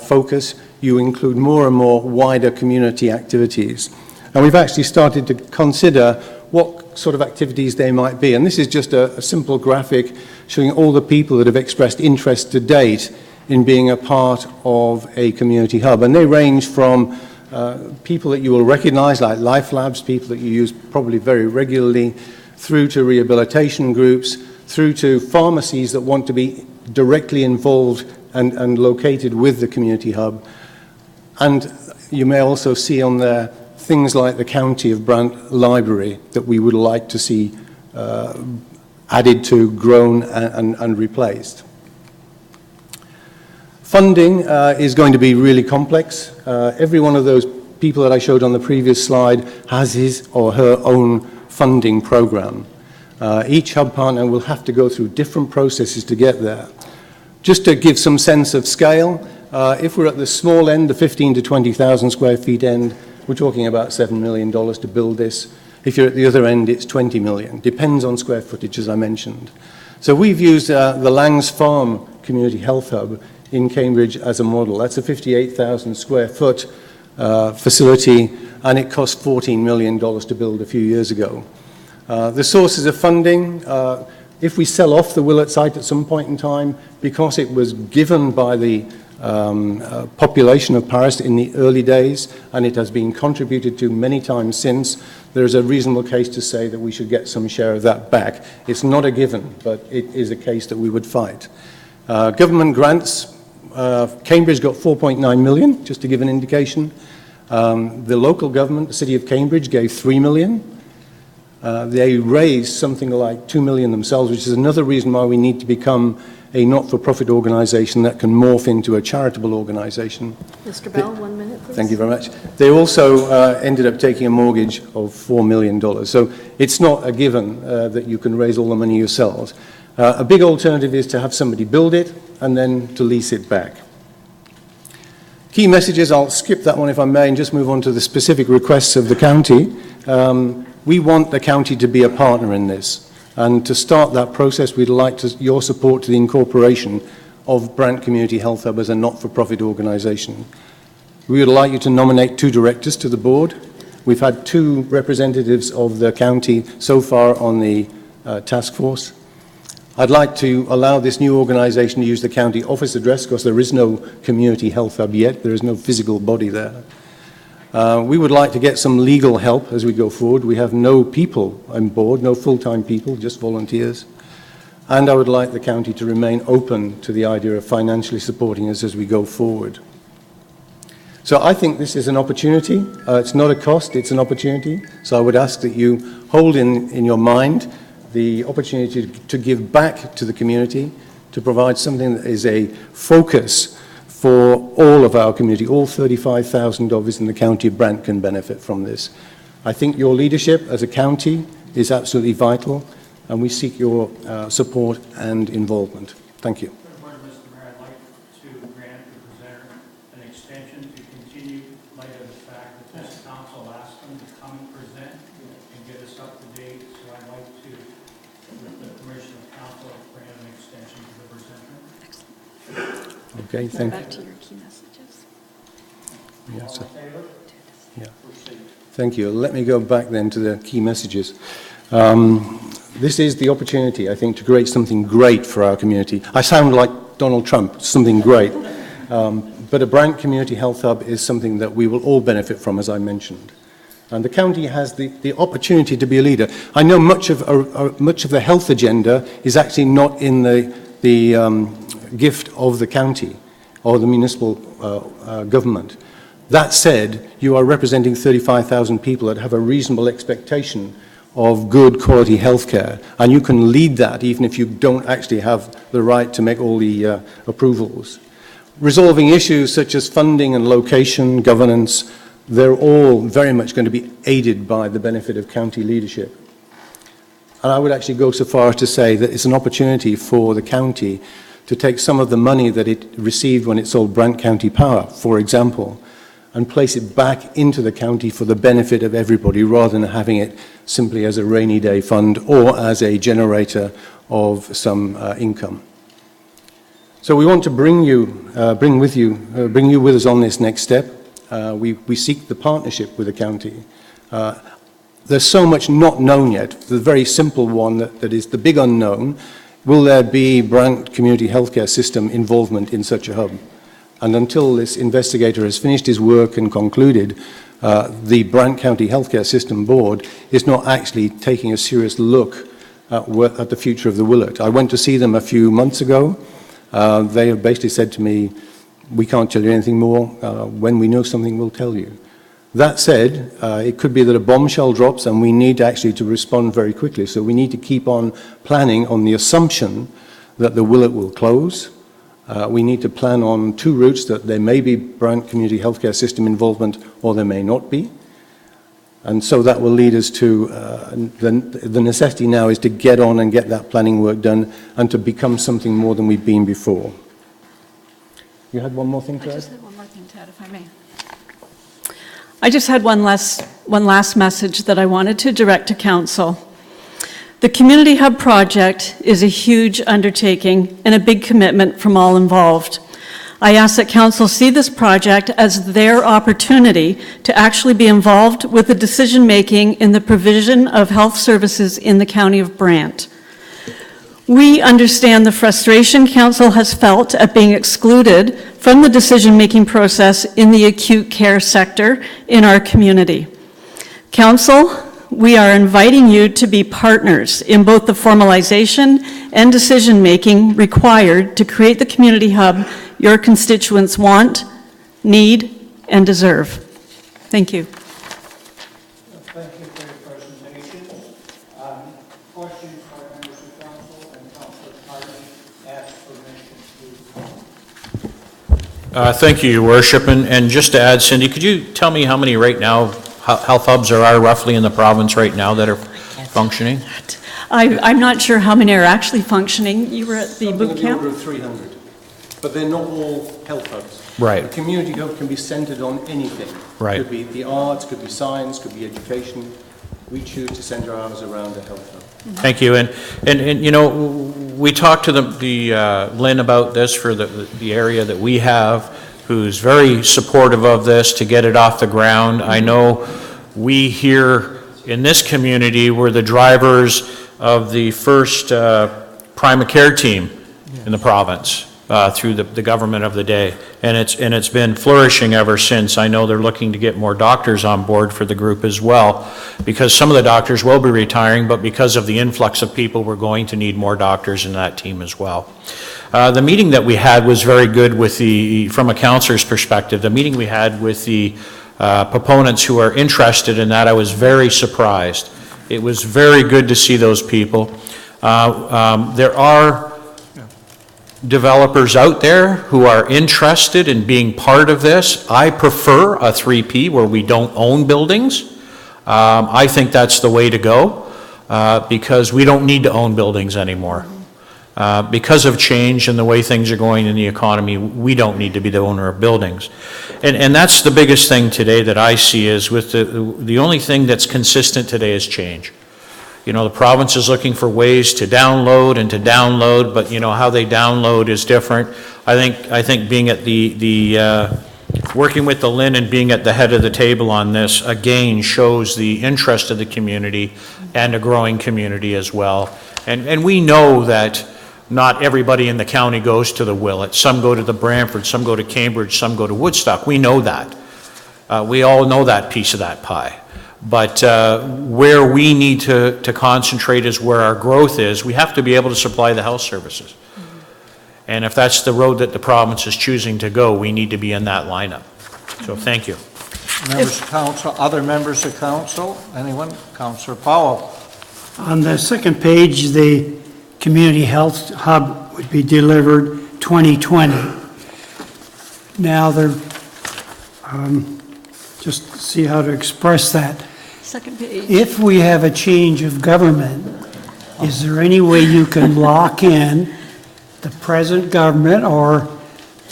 focus, you include more and more wider community activities. And we've actually started to consider what sort of activities they might be. And this is just a simple graphic showing all the people that have expressed interest to date in being a part of a community hub. And they range from people that you will recognize, like Life Labs, people that you use probably very regularly, through to rehabilitation groups, through to pharmacies that want to be directly involved and located with the community hub. And you may also see on there things like the County of Brant Library that we would like to see added to, grown and replaced. Funding is going to be really complex. Every one of those people that I showed on the previous slide has his or her own funding program. Each hub partner will have to go through different processes to get there. Just to give some sense of scale, if we're at the small end, the 15 to 20,000 square feet end, we're talking about $7 million to build this. If you're at the other end, it's 20 million. Depends on square footage, as I mentioned. So we've used the Langs Farm Community Health Hub in Cambridge as a model. That's a 58,000 square foot facility, and it cost $14 million to build a few years ago. The sources of funding, if we sell off the Willett site at some point in time, because it was given by the population of Paris in the early days, and it has been contributed to many times since, there's a reasonable case to say that we should get some share of that back. It's not a given, but it is a case that we would fight. Government grants, Cambridge got 4.9 million, just to give an indication. The local government, the City of Cambridge, gave 3 million. They raised something like 2 million themselves, which is another reason why we need to become a not-for-profit organisation that can morph into a charitable organisation. Mr. Bell, 1 minute, please. Thank you very much. They also ended up taking a mortgage of $4 million. So it's not a given that you can raise all the money yourselves. A big alternative is to have somebody build it and then to lease it back. Key messages, I'll skip that one if I may and just move on to the specific requests of the county. We want the county to be a partner in this. And to start that process, we'd like your support to the incorporation of Brant Community Health Hub as a not-for-profit organisation. We would like you to nominate 2 directors to the board. We've had 2 representatives of the county so far on the task force. I'd like to allow this new organisation to use the county office address because there is no community health hub yet. There is no physical body there. We would like to get some legal help as we go forward. We have no people on board, no full-time people, just volunteers. And I would like the county to remain open to the idea of financially supporting us as we go forward. So I think this is an opportunity. It's not a cost, it's an opportunity. So I would ask that you hold in your mind the opportunity to give back to the community, to provide something that is a focus for all of our community. All 35,000 of us in the county of Brant can benefit from this. I think your leadership as a county is absolutely vital, and we seek your support and involvement. Thank you. Mr. Mayor, I'd like to grant the presenter an extension to continue in light of the fact that this council asked them to come and present and get us up to date. So I'd like to, with the permission of council, grant an extension to the presenter. Okay, thank you. Back to your key messages. Yes, sir. Yeah. Thank you. Let me go back then to the key messages. This is the opportunity, I think, to create something great for our community. I sound like Donald Trump, something great. But a Brant Community Health Hub is something that we will all benefit from, as I mentioned. And the county has the opportunity to be a leader. I know much of the health agenda is actually not in the gift of the county or the municipal government. That said, you are representing 35,000 people that have a reasonable expectation of good quality healthcare, and you can lead that even if you don't actually have the right to make all the approvals. Resolving issues such as funding and location, governance, they're all very much going to be aided by the benefit of county leadership. And I would actually go so far as to say that it's an opportunity for the county to take some of the money that it received when it sold Brant County Power, for example, and place it back into the county for the benefit of everybody, rather than having it simply as a rainy day fund or as a generator of some income. So we want to bring you with us on this next step. We seek the partnership with the county. There's so much not known yet. The very simple one that is the big unknown: will there be Brant Community Healthcare System involvement in such a hub? And until this investigator has finished his work and concluded, the Brant County Healthcare System Board is not actually taking a serious look at the future of the Willett. I went to see them a few months ago. They have basically said to me, we can't tell you anything more. When we know something, we'll tell you. That said, it could be that a bombshell drops and we need actually to respond very quickly. So we need to keep on planning on the assumption that the Willett will close. We need to plan on two routes, that there may be Brant Community Healthcare System involvement or there may not be. And so that will lead us to the necessity now is to get on and get that planning work done and to become something more than we've been before. You had one more thing to add? I just had one more thing to add, if I may. I just had one last message that I wanted to direct to council. The Community Hub project is a huge undertaking and a big commitment from all involved. I ask that council see this project as their opportunity to actually be involved with the decision-making in the provision of health services in the County of Brant. We understand the frustration council has felt at being excluded from the decision-making process in the acute care sector in our community. Council, we are inviting you to be partners in both the formalization and decision-making required to create the community hub your constituents want, need, and deserve. Thank you. Thank you for your presentation. Questions for members of council, and Councillor Carney asks permission to. Thank you, Your Worship. And just to add, Cindy, could you tell me how many right now health hubs there are roughly in the province right now that are functioning? I'm not sure how many are actually functioning. You were at the boot camp? Something in the order of 300. But they're not all health hubs. Right. A community hub can be centered on anything. Right. Could be the arts, could be science, could be education. We choose to center ours around a health hub. Thank you. And you know, we talked to Lynn about this for the area that we have, who's very supportive of this to get it off the ground. I know we here in this community were the drivers of the first Primacare team in the province. Through the government of the day, and it's been flourishing ever since. I know they're looking to get more doctors on board for the group as well, because some of the doctors will be retiring, but because of the influx of people, we're going to need more doctors in that team as well. The meeting that we had was very good from a counselor's perspective. The meeting we had with the proponents who are interested in that, I was very surprised. It was very good to see those people. There are developers out there who are interested in being part of this. I prefer a 3P where we don't own buildings. I think that's the way to go because we don't need to own buildings anymore. Because of change and the way things are going in the economy, we don't need to be the owner of buildings. And that's the biggest thing today that I see is with the only thing that's consistent today is change. You know, the province is looking for ways to download, but you know, how they download is different. I think being at the working with the Lynn and being at the head of the table on this, again, shows the interest of the community and a growing community as well. And we know that not everybody in the county goes to the Willett. Some go to the Brantford, some go to Cambridge, some go to Woodstock. We know that. We all know that piece of that pie. But where we need to concentrate is where our growth is. We have to be able to supply the health services. And if that's the road that the province is choosing to go, we need to be in that lineup. So thank you. Members of council, other members of council, anyone? Councillor Powell. On the second page, the community health hub would be delivered 2020. Now they're, just to see how to express that. Second page. If we have a change of government, is there any way you can lock in the present government or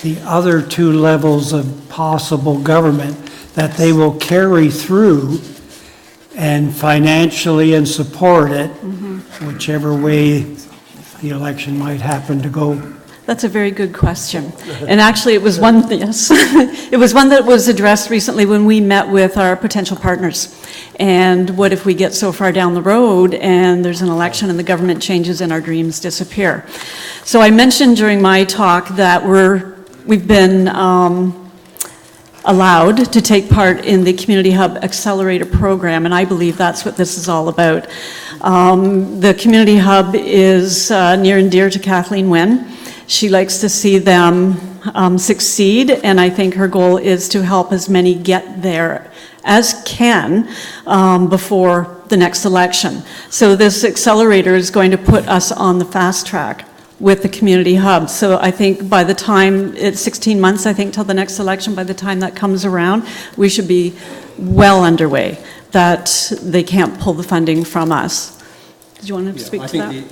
the other two levels of possible government that they will carry through and financially and support it, whichever way the election might happen to go? That's a very good question. And actually, it was one, yes, it was one that was addressed recently when we met with our potential partners. And what if we get so far down the road and there's an election and the government changes and our dreams disappear? So I mentioned during my talk that we've been allowed to take part in the Community Hub Accelerator program, and I believe that's what this is all about. The Community Hub is near and dear to Kathleen Wynne. She likes to see them succeed, and I think her goal is to help as many get there as can before the next election. So this accelerator is going to put us on the fast track with the community hub. So I think by the time, it's 16 months, I think, till the next election, by the time that comes around, we should be well underway, that they can't pull the funding from us. Did you want to speak to that?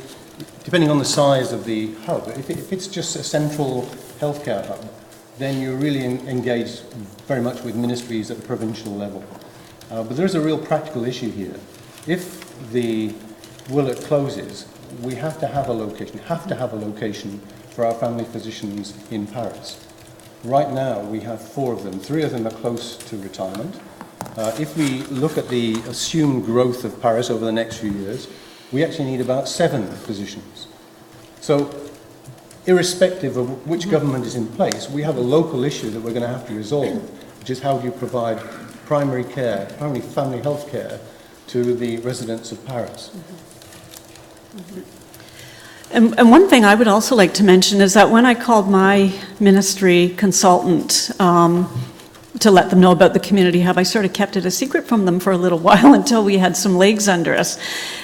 Depending on the size of the hub, if it's just a central healthcare hub, then you're really engaged very much with ministries at the provincial level. But there is a real practical issue here. If the Willett closes, we have to have a location for our family physicians in Paris. Right now, we have 4 of them. 3 of them are close to retirement. If we look at the assumed growth of Paris over the next few years, we actually need about 7 physicians. So, irrespective of which government is in place, we have a local issue that we're going to have to resolve, which is how do you provide primary care, primary family health care to the residents of Paris. And one thing I would also like to mention is that when I called my ministry consultant to let them know about the community hub, I sort of kept it a secret from them for a little while until we had some legs under us.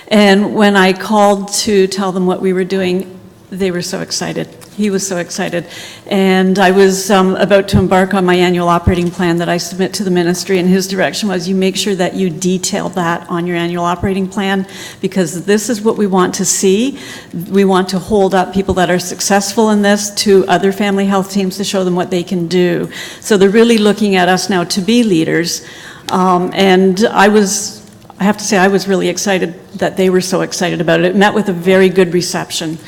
And when I called to tell them what we were doing, they were so excited. He was so excited. And I was about to embark on my annual operating plan that I submit to the ministry, and his direction was, you make sure that you detail that on your annual operating plan, because this is what we want to see. We want to hold up people that are successful in this to other family health teams to show them what they can do. So they're really looking at us now to be leaders. And I have to say, I was really excited that they were so excited about it. It met with a very good reception.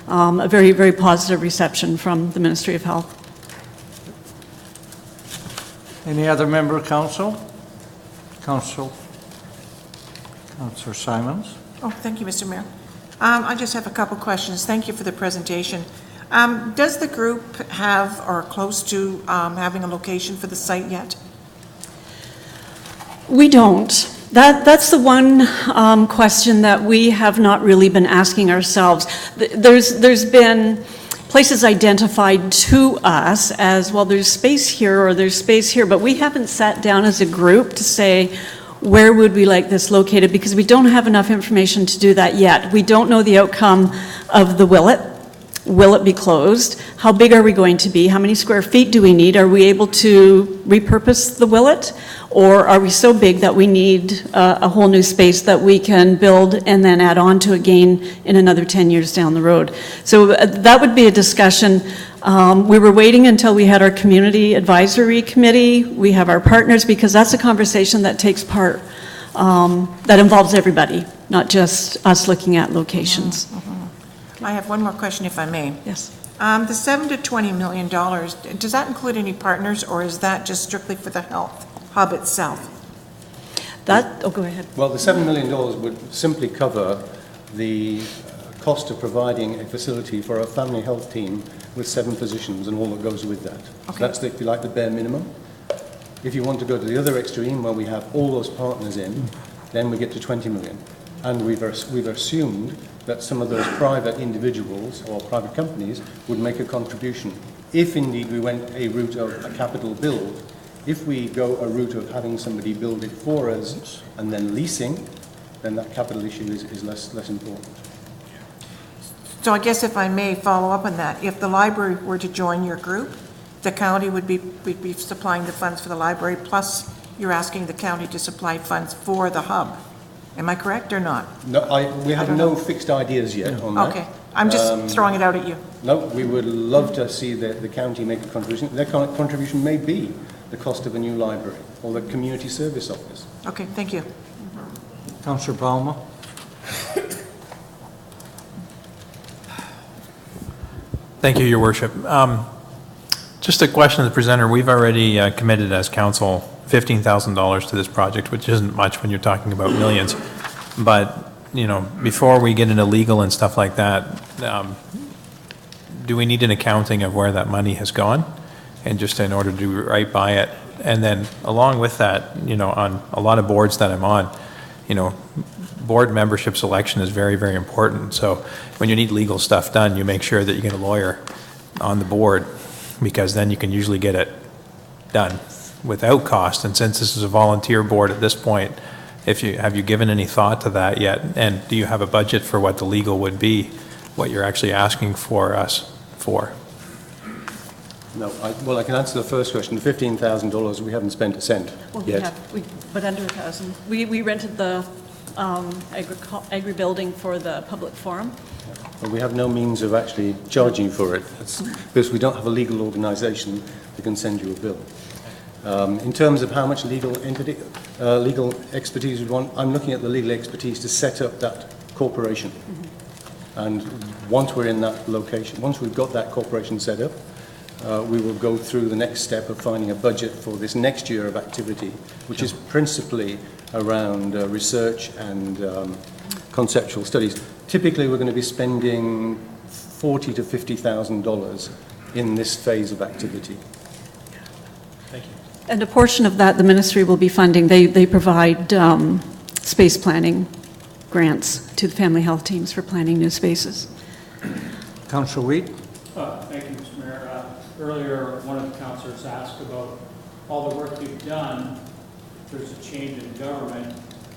A very, very positive reception from the Ministry of Health. Any other member of council? Councillor Simons? Oh, thank you, Mr. Mayor. I just have a couple questions. Thank you for the presentation. Does the group have or close to having a location for the site yet? We don't. That's the one question that we have not really been asking ourselves. There's been places identified to us as, well, there's space here or there's space here, but we haven't sat down as a group to say, where would we like this located? Because we don't have enough information to do that yet. We don't know the outcome of the Willett. Will it be closed? How big are we going to be? How many square feet do we need? Are we able to repurpose the Willett? Or are we so big that we need a whole new space that we can build and then add on to again in another 10 years down the road? So that would be a discussion. We were waiting until we had our community advisory committee. We have our partners, because that's a conversation that takes part, that involves everybody, not just us looking at locations. I have one more question, if I may. Yes. The $7 to $20 million, does that include any partners, or is that just strictly for the health hub itself? Go ahead. Well, the $7 million would simply cover the cost of providing a facility for a family health team with 7 physicians and all that goes with that. Okay. That's, if you like, the bare minimum. If you want to go to the other extreme, where we have all those partners in, then we get to 20 million. And we've assumed that some of those private individuals or private companies would make a contribution. If indeed we went a route of a capital build, if we go a route of having somebody build it for us and then leasing, then that capital issue is less important. So I guess if I may follow up on that, if the library were to join your group, the county would be supplying the funds for the library, plus you're asking the county to supply funds for the hub. Am I correct or not? No, we have no fixed ideas yet on that. Okay, I'm just throwing it out at you. No, we would love to see the county make a contribution. Their contribution may be the cost of a new library or the community service office. Okay, thank you. Councillor Palmer? Thank you, Your Worship. Just a question to the presenter. We've already committed as council $15,000 to this project, which isn't much when you're talking about millions. But, you know, before we get into legal and stuff like that, do we need an accounting of where that money has gone? And just in order to do right by it. And then along with that, you know, on a lot of boards that I'm on, you know, board membership selection is very, very important. So when you need legal stuff done, you make sure that you get a lawyer on the board, because then you can usually get it done without cost. And since this is a volunteer board at this point, have you given any thought to that yet? And do you have a budget for what the legal would be, what you're actually asking for us for? No, well, I can answer the first question. The $15,000, we haven't spent a cent yet. But under 1,000. We rented the agri-building for the public forum. But we have no means of actually charging for it. Because we don't have a legal organisation that can send you a bill. In terms of how much legal expertise we want, I'm looking at the legal expertise to set up that corporation. And once we're in that location, once we've got that corporation set up, we will go through the next step of finding a budget for this next year of activity, which is principally around research and conceptual studies. Typically, we're going to be spending $40,000 to $50,000 in this phase of activity. Thank you. And a portion of that the ministry will be funding. They provide space planning grants to the family health teams for planning new spaces. Councillor Weed? Thank you, Mr. Mayor. Earlier, one of the councillors asked about all the work you've done. If there's a change in government,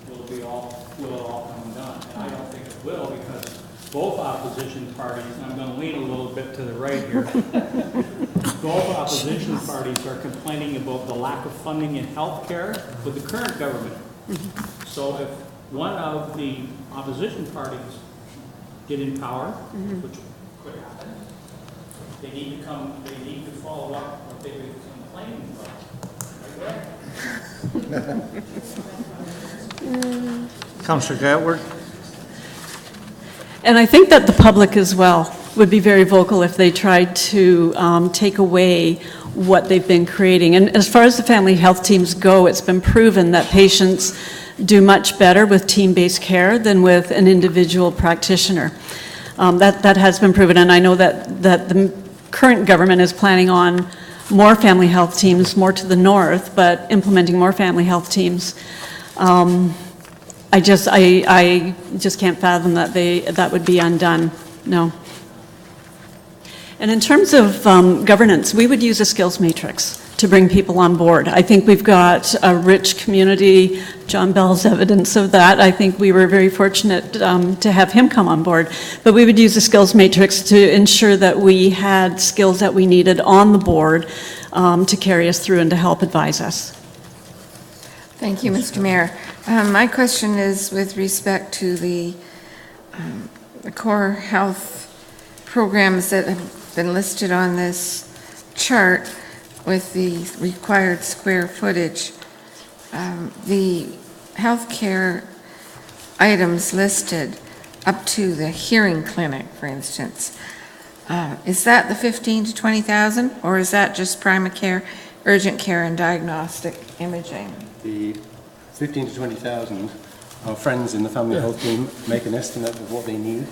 will it all come undone? And I don't think it will, because both opposition parties, and I'm going to lean a little bit to the right here, both opposition parties are complaining about the lack of funding in health care with the current government. So if one of the opposition parties get in power, which could happen, they need to follow up what they've been complaining about. Councillor Gatward? And I think that the public as well would be very vocal if they tried to take away what they've been creating. And as far as the family health teams go, it's been proven that patients do much better with team-based care than with an individual practitioner. That has been proven, and I know that the current government is planning on more family health teams, more to the north, but implementing more family health teams. I just can't fathom that that would be undone. No. And in terms of governance, we would use a skills matrix to bring people on board. I think we've got a rich community. John Bell's evidence of that. I think we were very fortunate to have him come on board. But we would use a skills matrix to ensure that we had skills that we needed on the board to carry us through and to help advise us. Thank you, Mr. Mayor. My question is with respect to the core health programs that have been listed on this chart with the required square footage. The healthcare items listed up to the hearing clinic, for instance, Is that the 15 to 20,000, or is that just primary care, urgent care, and diagnostic imaging? The 15 to 20,000, our friends in the family health team make an estimate of what they need,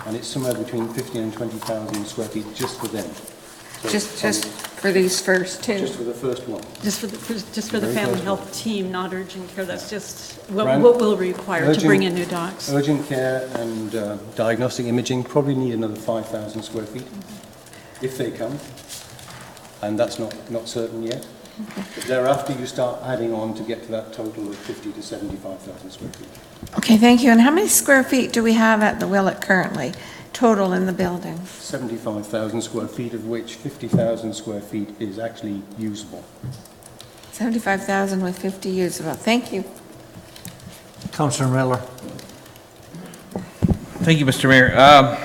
and it's somewhere between 15 and 20,000 square feet just for them. So Just for these first two? just for the first one. Just for the Very family first health team, not urgent care, that's just what Brant, we'll require to urgent- bring in new docs. Urgent care and diagnostic imaging probably need another 5,000 square feet, if they come, and that's not certain yet. But thereafter, you start adding on to get to that total of 50 to 75,000 square feet. Okay, thank you. And how many square feet do we have at the Willett currently, total in the building? 75,000 square feet, of which 50,000 square feet is actually usable. 75,000 with 50 usable. Thank you. Councillor Miller. Thank you, Mr. Mayor.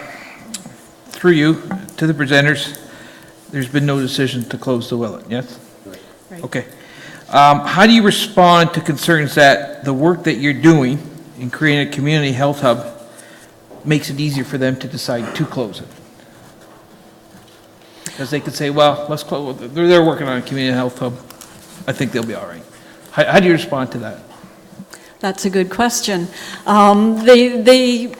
Through you, to the presenters, there's been no decision to close the Willett, yes? Right. Okay. How do you respond to concerns that the work that you're doing in creating a community health hub makes it easier for them to decide to close it? Because they could say, well, let's close, they're working on a community health hub, I think they'll be all right. How do you respond to that? That's a good question. They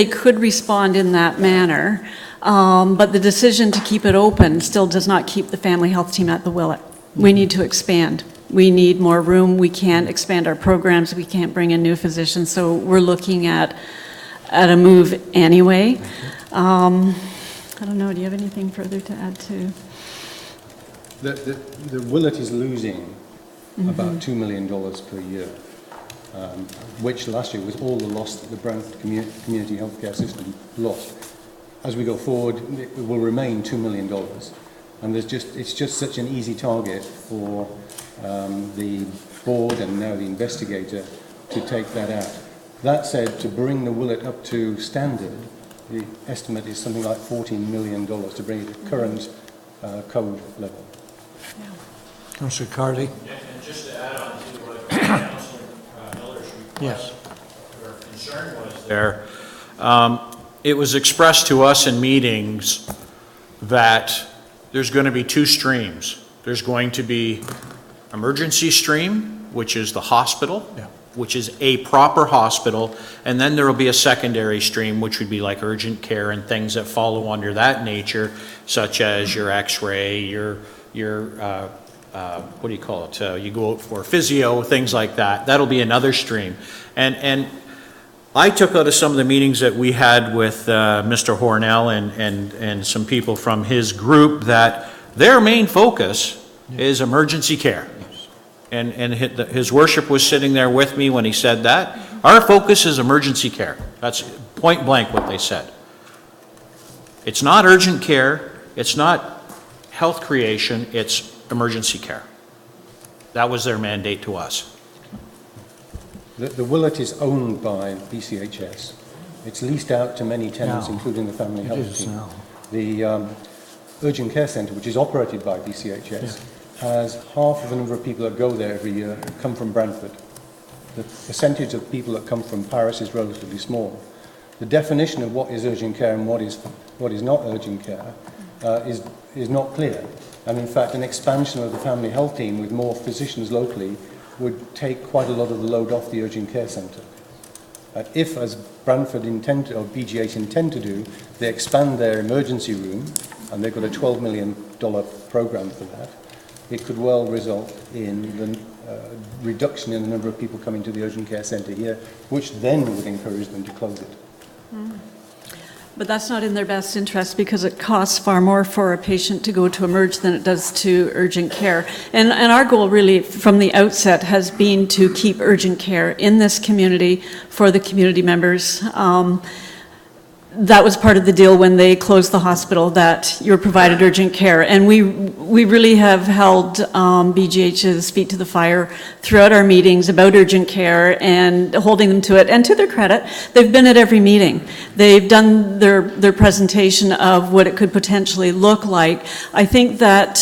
could respond in that manner, but the decision to keep it open still does not keep the family health team at the Willett. We need to expand. We need more room. We can't expand our programs. We can't bring in new physicians. So we're looking at a move anyway. I don't know. Do you have anything further to add to? The Willett is losing about $2 million per year, which last year was all the loss that the Brant community healthcare system lost. As we go forward, it will remain $2 million. And it's just such an easy target for the board and now the investigator to take that out. That said, to bring the Willett up to standard, the estimate is something like $14 million to bring it to current code level. Councillor Carley. And just to add on to what Councillor Miller's request, Yes. or concern was there, it was expressed to us in meetings that there's going to be two streams. There's going to be emergency stream, which is the hospital, which is a proper hospital, and then there will be a secondary stream, which would be like urgent care and things that follow under that nature, such as your x-ray, your what do you call it? You go out for physio, things like that. That'll be another stream. And I took out of some of the meetings that we had with Mr. Hornell and some people from his group that their main focus is emergency care. And his worship was sitting there with me when he said that. Our focus is emergency care. That's point blank what they said. It's not urgent care. It's not health creation. It's emergency care. That was their mandate to us. The Willett is owned by BCHS. It's leased out to many tenants, Now. including the family It health is team. now. The urgent care centre, which is operated by BCHS, has half of the number of people that go there every year come from Brantford. The percentage of people that come from Paris is relatively small. The definition of what is urgent care and what is not urgent care is not clear. And in fact, an expansion of the family health team with more physicians locally would take quite a lot of the load off the urgent care centre. If, as Brantford intend, or BGH intend to do, they expand their emergency room, and they've got a $12 million programme for that, it could well result in the reduction in the number of people coming to the urgent care centre here, which then would encourage them to close it. But that's not in their best interest because it costs far more for a patient to go to emerge than it does to urgent care. And our goal really from the outset has been to keep urgent care in this community for the community members. That was part of the deal when they closed the hospital, that you're provided urgent care. And we really have held BGH's feet to the fire throughout our meetings about urgent care and holding them to it. And to their credit, they've been at every meeting. They've done their presentation of what it could potentially look like. I think that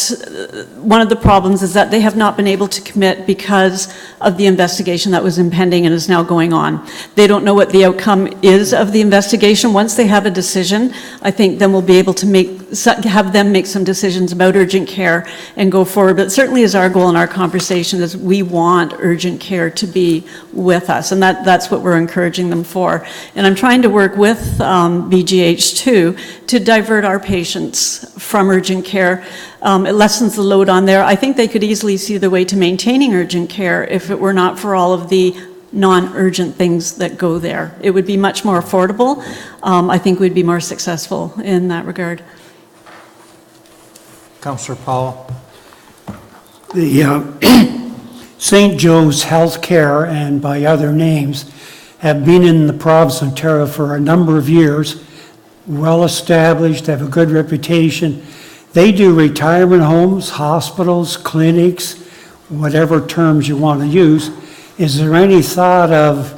one of the problems is that they have not been able to commit because of the investigation that was impending and is now going on. They don't know what the outcome is of the investigation. Once they they have a decision, I think then we'll be able to have them make some decisions about urgent care and go forward. But certainly is our goal in our conversation is we want urgent care to be with us, and that's what we're encouraging them for. And I'm trying to work with BGH too to divert our patients from urgent care. It lessens the load on there. I think they could easily see the way to maintaining urgent care if it were not for all of the non-urgent things that go there. It would be much more affordable. I think we'd be more successful in that regard. Councillor Powell. The St. Joe's Healthcare and by other names have been in the province of Ontario for a number of years, well-established, have a good reputation. They do retirement homes, hospitals, clinics, whatever terms you want to use. Is there any thought of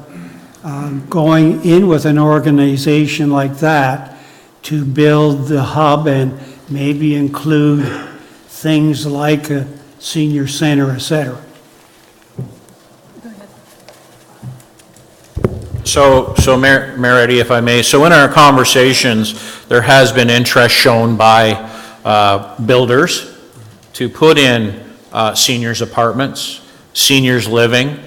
going in with an organization like that to build the hub and maybe include things like a senior center, et cetera? So Mayor Eddy, if I may, so in our conversations, there has been interest shown by builders to put in seniors apartments, seniors living,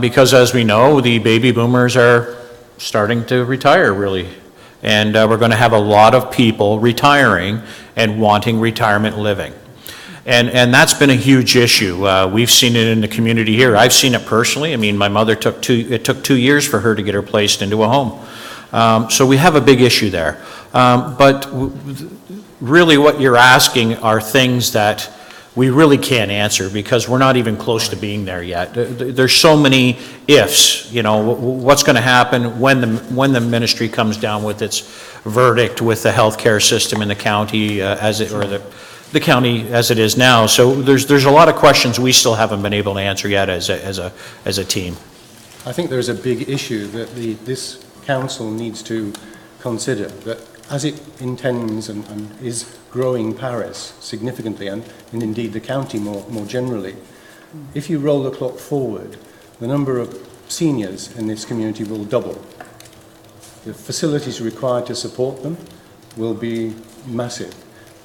because as we know, the baby boomers are starting to retire, really. And we're going to have a lot of people retiring and wanting retirement living. And that's been a huge issue. We've seen it in the community here. I've seen it personally. I mean, my mother took 2 years for her to get her placed into a home. So we have a big issue there. But really what you're asking are things that we really can't answer because we're not even close to being there yet. There's so many ifs, you know, what's going to happen when the ministry comes down with its verdict with the healthcare system in the county the county as it is now. So there's a lot of questions we still haven't been able to answer yet as a team. I think there is a big issue that this council needs to consider, that as it intends and is growing Paris significantly, and indeed the county more generally, if you roll the clock forward, the number of seniors in this community will double. The facilities required to support them will be massive.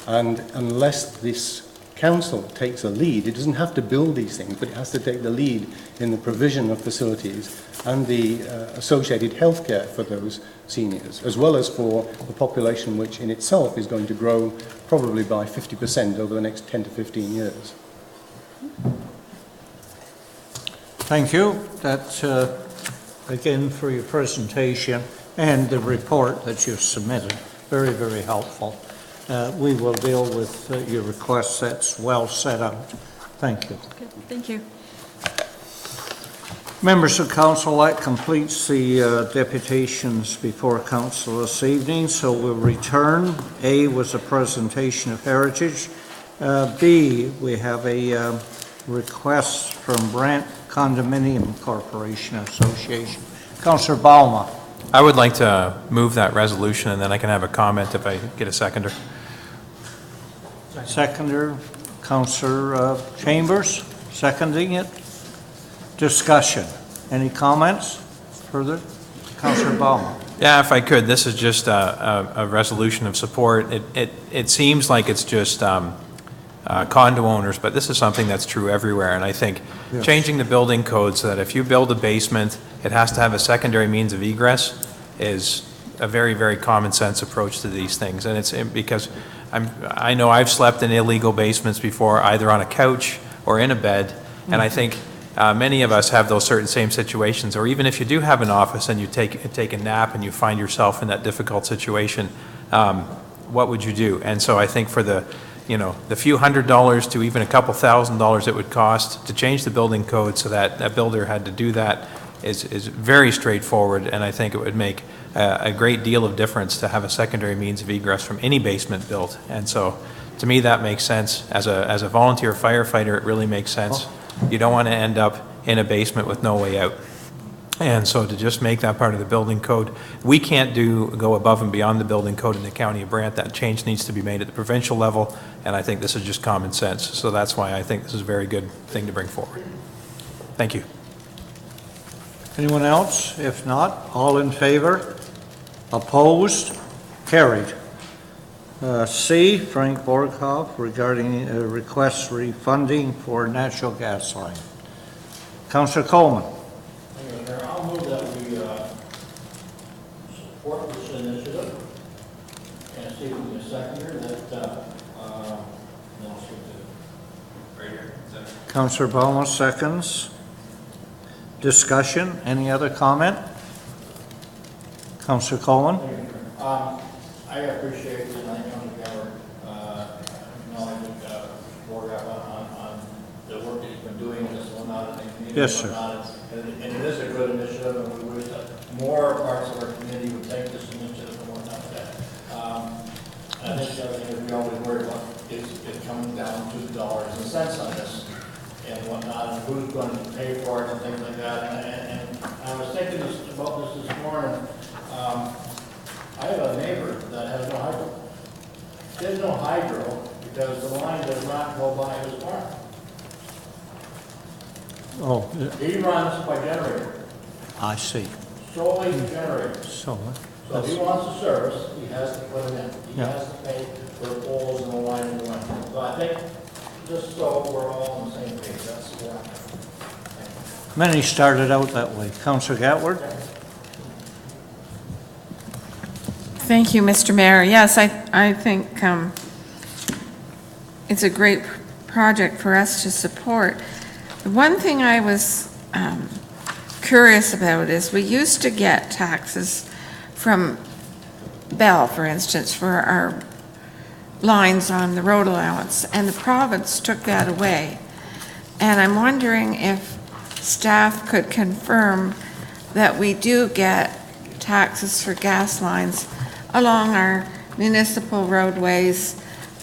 And unless this council takes a lead, it doesn't have to build these things, but it has to take the lead in the provision of facilities and the associated healthcare for those seniors, as well as for the population which in itself is going to grow probably by 50% over the next 10 to 15 years. Thank you. That's again for your presentation and the report that you've submitted. Very, very helpful. We will deal with your requests. That's well set out. Thank you. Okay, thank you. Members of council, that completes the deputations before council this evening, so we'll return. A was a presentation of heritage. B, we have a request from Brant Condominium Corporation Association. Councillor Balma. I would like to move that resolution, and then I can have a comment if I get a seconder. Seconder, Councillor Chambers, seconding it. Discussion. Any comments further? Councillor Bauman. Yeah, if I could, this is just a resolution of support. It seems like it's just condo owners, but this is something that's true everywhere. And I think changing the building code so that if you build a basement, it has to have a secondary means of egress is a very, very common sense approach to these things. And it's because I know I've slept in illegal basements before, either on a couch or in a bed, and I think many of us have those certain same situations. Or even if you do have an office and you take a nap and you find yourself in that difficult situation, what would you do? And so I think for the few $100s to even a couple $1,000s it would cost to change the building code so that a builder had to do that is very straightforward, and I think it would make a great deal of difference to have a secondary means of egress from any basement built. And so to me that makes sense. As a volunteer firefighter, it really makes sense. You don't want to end up in a basement with no way out. And so to just make that part of the building code, we can't go above and beyond the building code in the County of Brant. That change needs to be made at the provincial level, and I think this is just common sense. So that's why I think this is a very good thing to bring forward. Thank you. Anyone else? If not, all in favor? Opposed? Carried. C, Frank Borghoff, regarding a request refunding for natural gas line. Councillor Coleman. I'll move that we support this initiative and see if we can second that, right here. Councillor Bowman seconds. Discussion, any other comment? Councillor Coleman? I appreciate the night coming together, acknowledging Borghoff on the work that he's been doing with this one out in the community. Yes, sir. And it is a good initiative, and we wish that more parts of our community would take this initiative and whatnot. I think the other thing that we always worry about is it comes down to dollars and cents on this and whatnot, and who's going to pay for it and things like that. And I was thinking about this morning. I have a neighbor that has no hydro. There's no hydro because the line does not go by his farm. Oh, He runs by generator, I see. solely generator. So, So if he wants a service, he has to put it in. He Yeah. has to pay for the poles and the line and the line. So I think, just so we're all on the same page, that's the way. many started out that way. Councillor Gatward? Thank you, Mr. Mayor. Yes, I think it's a great project for us to support. The one thing I was curious about is we used to get taxes from Bell, for instance, for our lines on the road allowance, and the province took that away. And I'm wondering if staff could confirm that we do get taxes for gas lines along our municipal roadways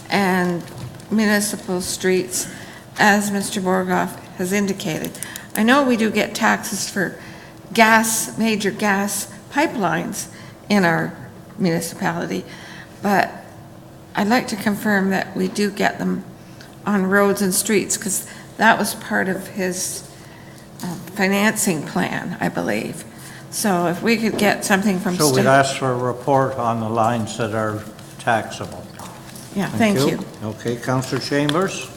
and municipal streets, as Mr. Borghoff has indicated. I know we do get taxes for gas, major gas pipelines in our municipality, but I'd like to confirm that we do get them on roads and streets, because that was part of his financing plan, I believe. So if we could get something from So we'd state. ask for a report on the lines that are taxable. Yeah, thank you. Okay, Councillor Chambers?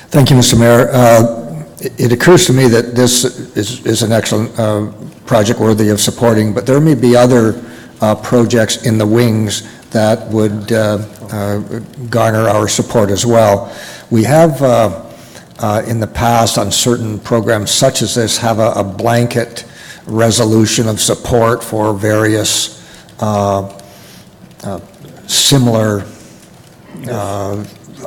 Thank you, Mr. Mayor. It occurs to me that this is an excellent project worthy of supporting, but there may be other projects in the wings that would garner our support as well. We have in the past on certain programs such as this have a blanket resolution of support for various similar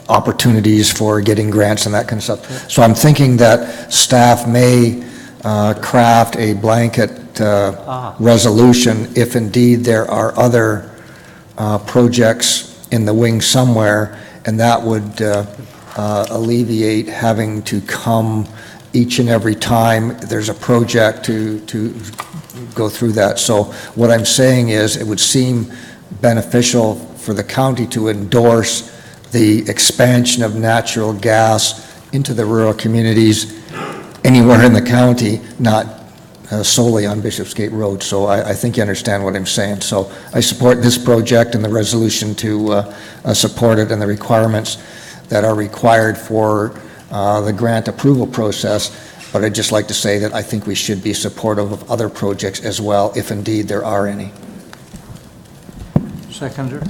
opportunities for getting grants and that kind of stuff. So I'm thinking that staff may craft a blanket resolution if indeed there are other projects in the wing somewhere, and that would alleviate having to come each and every time there's a project to go through that. So what I'm saying is it would seem beneficial for the county to endorse the expansion of natural gas into the rural communities anywhere in the county, not solely on Bishopsgate Road. So I think you understand what I'm saying. So I support this project and the resolution to support it and the requirements that are required for the grant approval process. But I'd just like to say that I think we should be supportive of other projects as well, if indeed there are any. Seconder?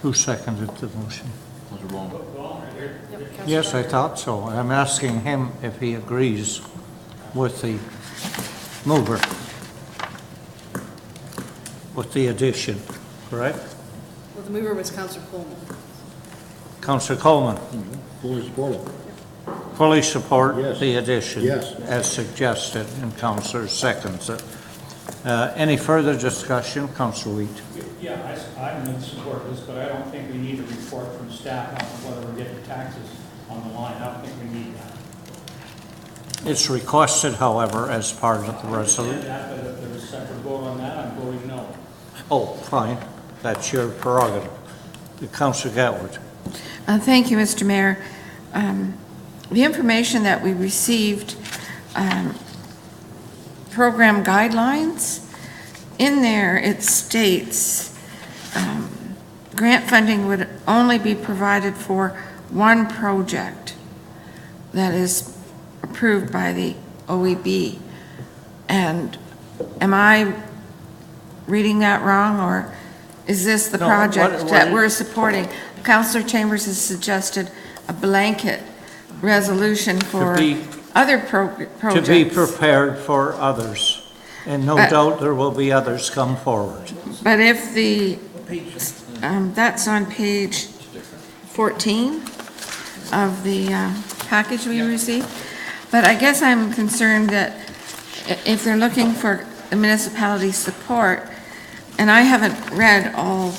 Who seconded the motion? Yes, I thought so. I'm asking him if he agrees with the mover, with the addition, correct? Well, the mover was Councillor Coleman. Councillor Coleman? Fully supported. Fully support Yes. the addition? Yes. As suggested, and Councillor seconds it. Any further discussion? Councillor Wheat? Yeah, I'm in support of this, but I don't think we need a report from staff on whether we're getting taxes on the line. I don't think we need that. It's requested, however, as part of the resolution. That, but if there's a separate vote on that, I'm voting no. Oh, fine. That's your prerogative. Councillor Gatwood. Thank you, Mr. Mayor. The information that we received program guidelines, in there it states grant funding would only be provided for one project that is approved by the OEB. And am I reading that wrong, or is this the No, project what that is- we're supporting? Councillor Chambers has suggested a blanket resolution for be- other To projects. be prepared for others, and no But- doubt there will be others come forward. But if that's on page 14 of the package we received. But I guess I'm concerned that if they're looking for the municipality support, and I haven't read all,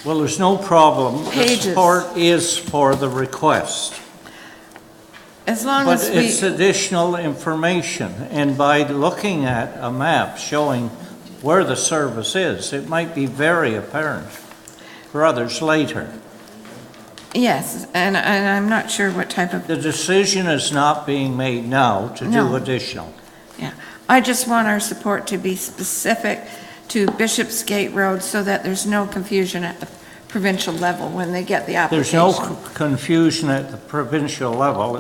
Well, there's no problem. The Pages. support is for the request. as long But as it's we, additional information, and by looking at a map showing where the service is, it might be very apparent for others later. yes, and I'm not sure what type of, The decision is not being made now to do No. additional. yeah. I just want our support to be specific to Bishopsgate Road so that there's no confusion at the provincial level when they get the There's application. no confusion at the provincial level.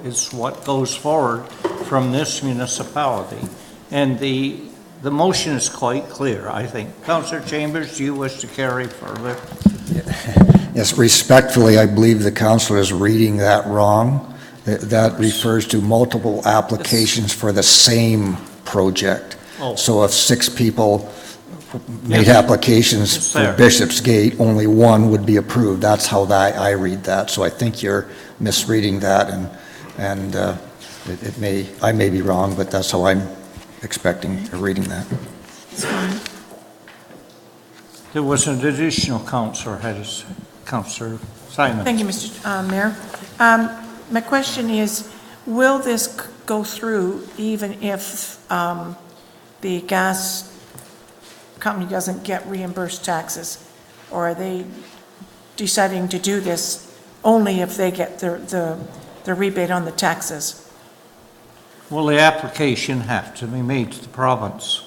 It's what goes forward from this municipality. And the motion is quite clear, I think. Councillor Chambers, do you wish to carry further? Yes, respectfully, I believe the councillor is reading that wrong. That refers to multiple applications for the same project. Oh. So if 6 people made Yes. applications It's for fair. Bishopsgate, only 1 would be approved. That's how I read that. So I think you're misreading that, and I may be wrong, but that's how I'm expecting or reading that. There was an additional councillor, Councillor Simon. Thank you, Mr. Mayor. My question is, will this go through even if the gas company doesn't get reimbursed taxes? Or are they deciding to do this only if they get the rebate on the taxes? Will the application have to be made to the province?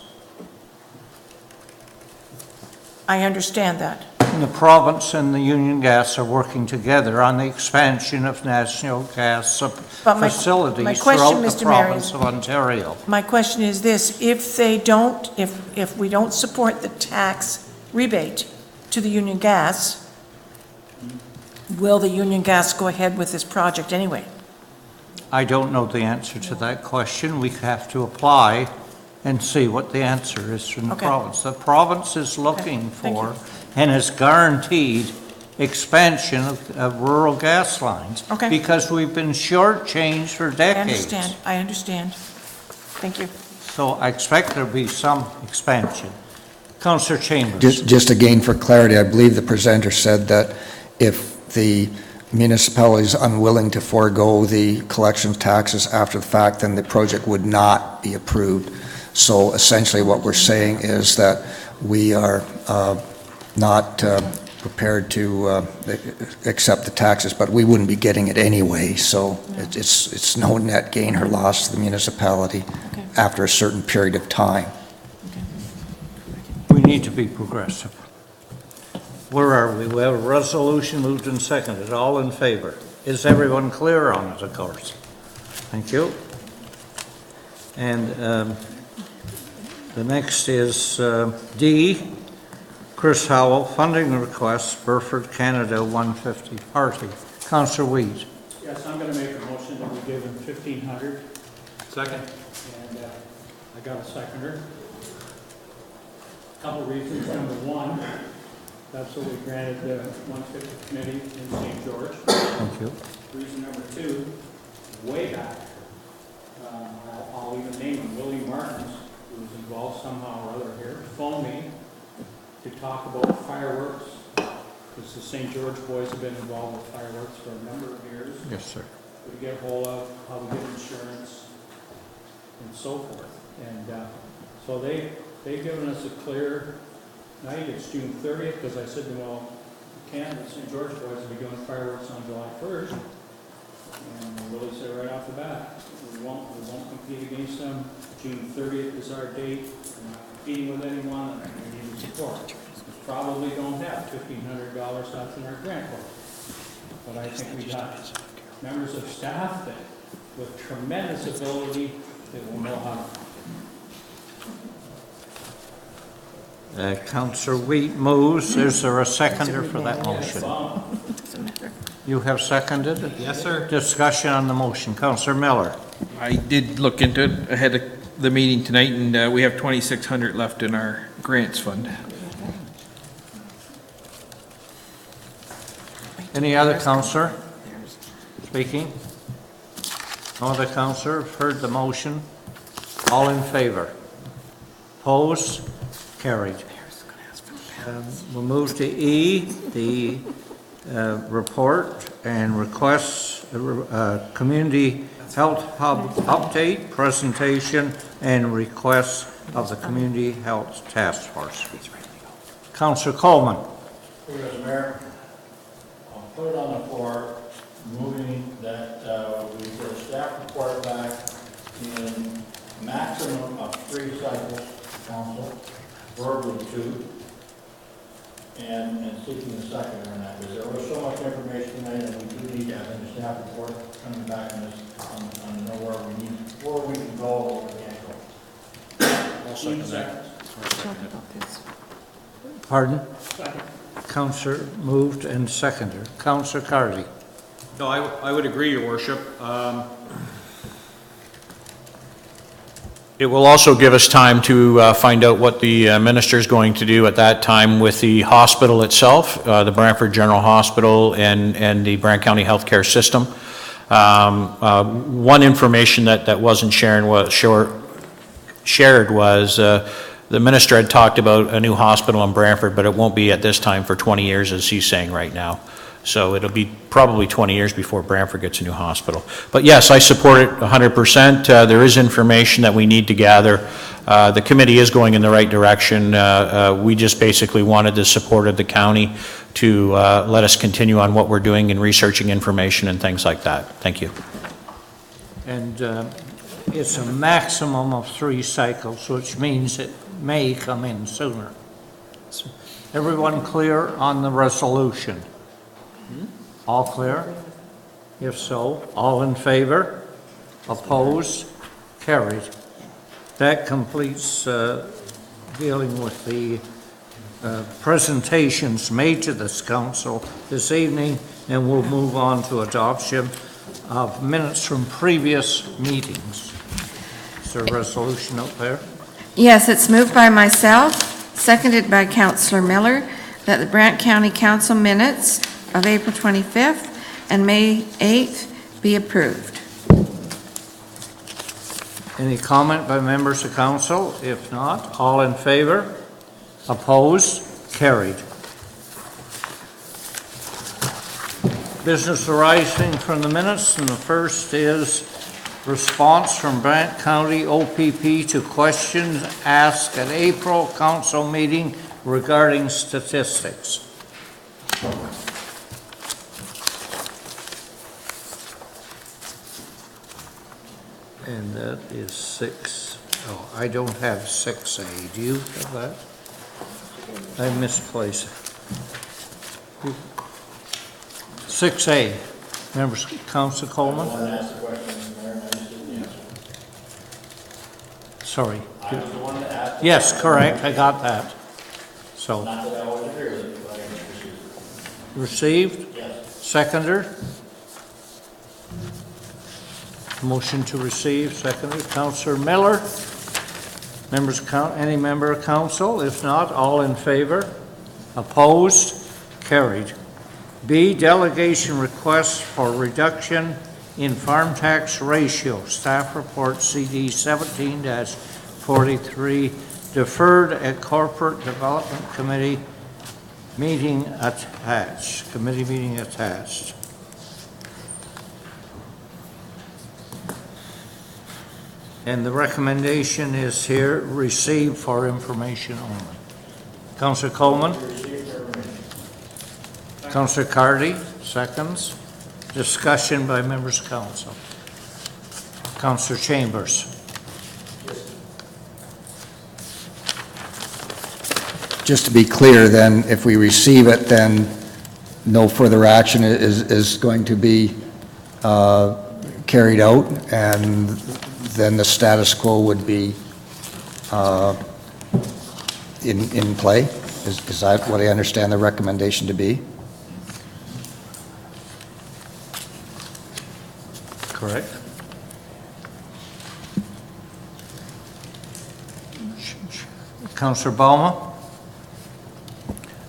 I understand that. And the province and the Union Gas are working together on the expansion of national gas But my facilities question, throughout the Mr. Mayor, province of Ontario. My question is this: if they don't, if we don't support the tax rebate to the Union Gas, will the Union Gas go ahead with this project anyway? I don't know the answer to that question. We have to apply and see what the answer is from the Okay. province. The province is looking Thank for and has guaranteed expansion of rural gas lines. Okay. Because we've been shortchanged for decades. I understand. Thank you. So I expect there'll be some expansion. Councillor Chambers. Just again for clarity, I believe the presenter said that if the municipality is unwilling to forego the collection of taxes after the fact, then the project would not be approved. So essentially what we're saying is that we are not prepared to accept the taxes, but we wouldn't be getting it anyway. So it's no net gain or loss to the municipality after a certain period of time. We need to be progressive. Where are we? We have a resolution moved and seconded. All in favor? Is everyone clear on it, of course? Thank you. And the next is D, Chris Howell, funding request, Burford, Canada, 150 party. Councillor Weed. Yes, I'm going to make a motion that we give them 1,500. Second. And I got a seconder. Couple reasons. Number one, that's what we granted the 150 committee in St. George. Thank you. Reason number two, way back, I'll even name him, Willie Martins, who was involved somehow or other here, phoned me to talk about fireworks, because the St. George boys have been involved with fireworks for a number of years. Yes, sir. We get a hold of, how we get insurance, and so forth. And so they've given us a clear night. It's June 30th, because I said to them, well, the St. George boys will be doing fireworks on July 1st. And we'll really say right off the bat, we won't compete against them. June 30th is our date. We're not competing with anyone, and we need support. We probably don't have $1,500 left in our grant book. But I think we got members of staff that, with tremendous ability, that will know how to. Councillor Wheat moves. Is there a seconder for that motion? You have seconded it? Yes, sir. Discussion on the motion. Councillor Miller. I did look into it ahead of the meeting tonight, and we have 2,600 left in our grants fund. Any other councillor speaking? No other councillor? Heard the motion? All in favor? Opposed? Carried. We'll move to E, the report and requests, community health hub update, presentation, and requests of the Community Health Task Force. Councillor Coleman. Mr. Mayor, I'll put it on the floor, moving that we get a staff report back in maximum of 3 cycles, council, verbally 2, and seeking a second on that, because there was so much information tonight, and we do need to have a staff report coming back on this, on know where we can go, where we can't go. I'll second that. Pardon? Councillor moved and seconded. Councillor Carty. No, I would agree, Your Worship. It will also give us time to find out what the minister is going to do at that time with the hospital itself, the Brantford General Hospital and the Brant County Healthcare System. One information that wasn't shared was the minister had talked about a new hospital in Brantford, but it won't be at this time for 20 years, as he's saying right now. So it'll be probably 20 years before Brantford gets a new hospital. But yes, I support it 100%. There is information that we need to gather. The committee is going in the right direction. We just basically wanted the support of the county to let us continue on what we're doing in researching information and things like that. Thank you. And it's a maximum of 3 cycles, which means it may come in sooner. Everyone clear on the resolution? All clear? If so, all in favor? Opposed? Carried. That completes dealing with the presentations made to this council this evening, and we'll move on to adoption of minutes from previous meetings. Is there a resolution up there? Yes, it's moved by myself, seconded by Councillor Miller, that the Brant County Council minutes of April 25th and May 8th be approved. Any comment by members of council? If not, all in favor? Opposed? Carried. Business arising from the minutes, and the first is response from Brant County OPP to questions asked at April council meeting regarding statistics. And that is 6. Oh, I don't have 6A. Do you have that? I misplaced it. 6A. Members, Council Coleman? Sorry. I was the one that asked. Yes, correct. I got that. So. Not that I wasn't here with it, but I Received? Yes. Seconder? Motion to receive, seconded. Councillor Miller. Members, any member of council? If not, all in favor? Opposed? Carried. B, delegation request for reduction in farm tax ratio. Staff report CD 17-43, deferred at Corporate Development Committee meeting attached. Committee meeting attached. And the recommendation is here, received for information only. Councillor Coleman? Councillor Carty, seconds. Discussion by members of council. Councillor Chambers. Just to be clear, then, if we receive it, then no further action is going to be carried out, and then the status quo would be in play? Is that what I understand the recommendation to be? Correct. Councillor Balma?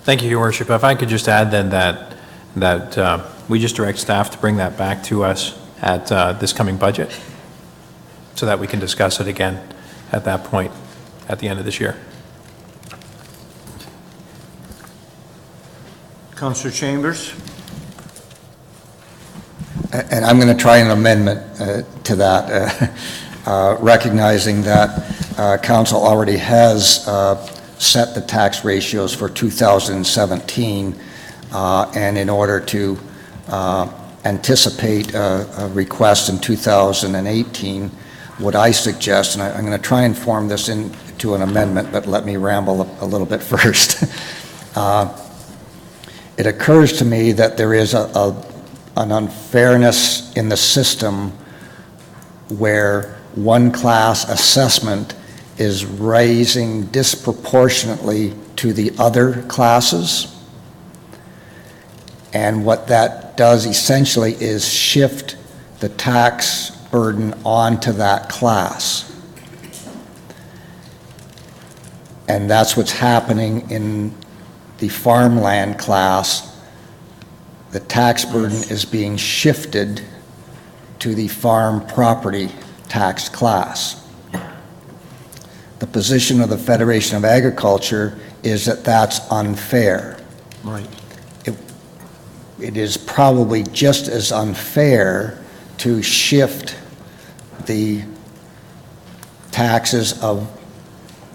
Thank you, Your Worship. If I could just add then that we just direct staff to bring that back to us at this coming budget so that we can discuss it again at that point at the end of this year. Councillor Chambers? And I'm going to try an amendment to that, recognizing that council already has set the tax ratios for 2017, and in order to anticipate a request in 2018, what I suggest, and I'm going to try and form this into an amendment, but let me ramble a little bit first. It occurs to me that there is an unfairness in the system where one class assessment is rising disproportionately to the other classes. And what that does essentially is shift the tax burden onto that class. And that's what's happening in the farmland class. The tax burden is being shifted to the farm property tax class. The position of the Federation of Agriculture is that that's unfair. Right. It is probably just as unfair to shift the taxes of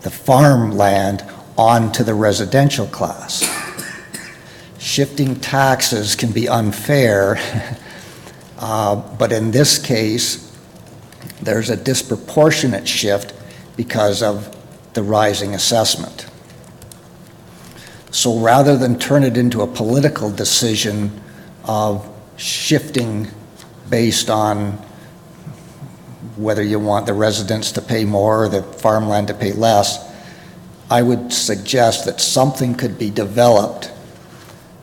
the farmland onto the residential class. Shifting taxes can be unfair, but in this case, there's a disproportionate shift because of the rising assessment. So rather than turn it into a political decision of shifting based on whether you want the residents to pay more or the farmland to pay less, I would suggest that something could be developed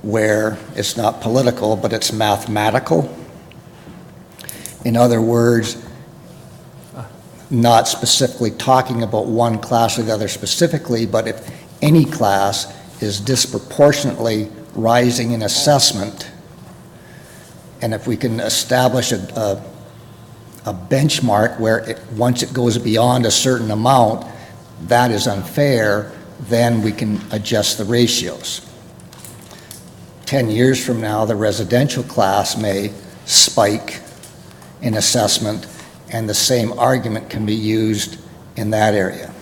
where it's not political, but it's mathematical. In other words, not specifically talking about one class or the other specifically, but if any class is disproportionately rising in assessment, and if we can establish a benchmark where once it goes beyond a certain amount, that is unfair, then we can adjust the ratios. 10 years from now, the residential class may spike in assessment, and the same argument can be used in that area.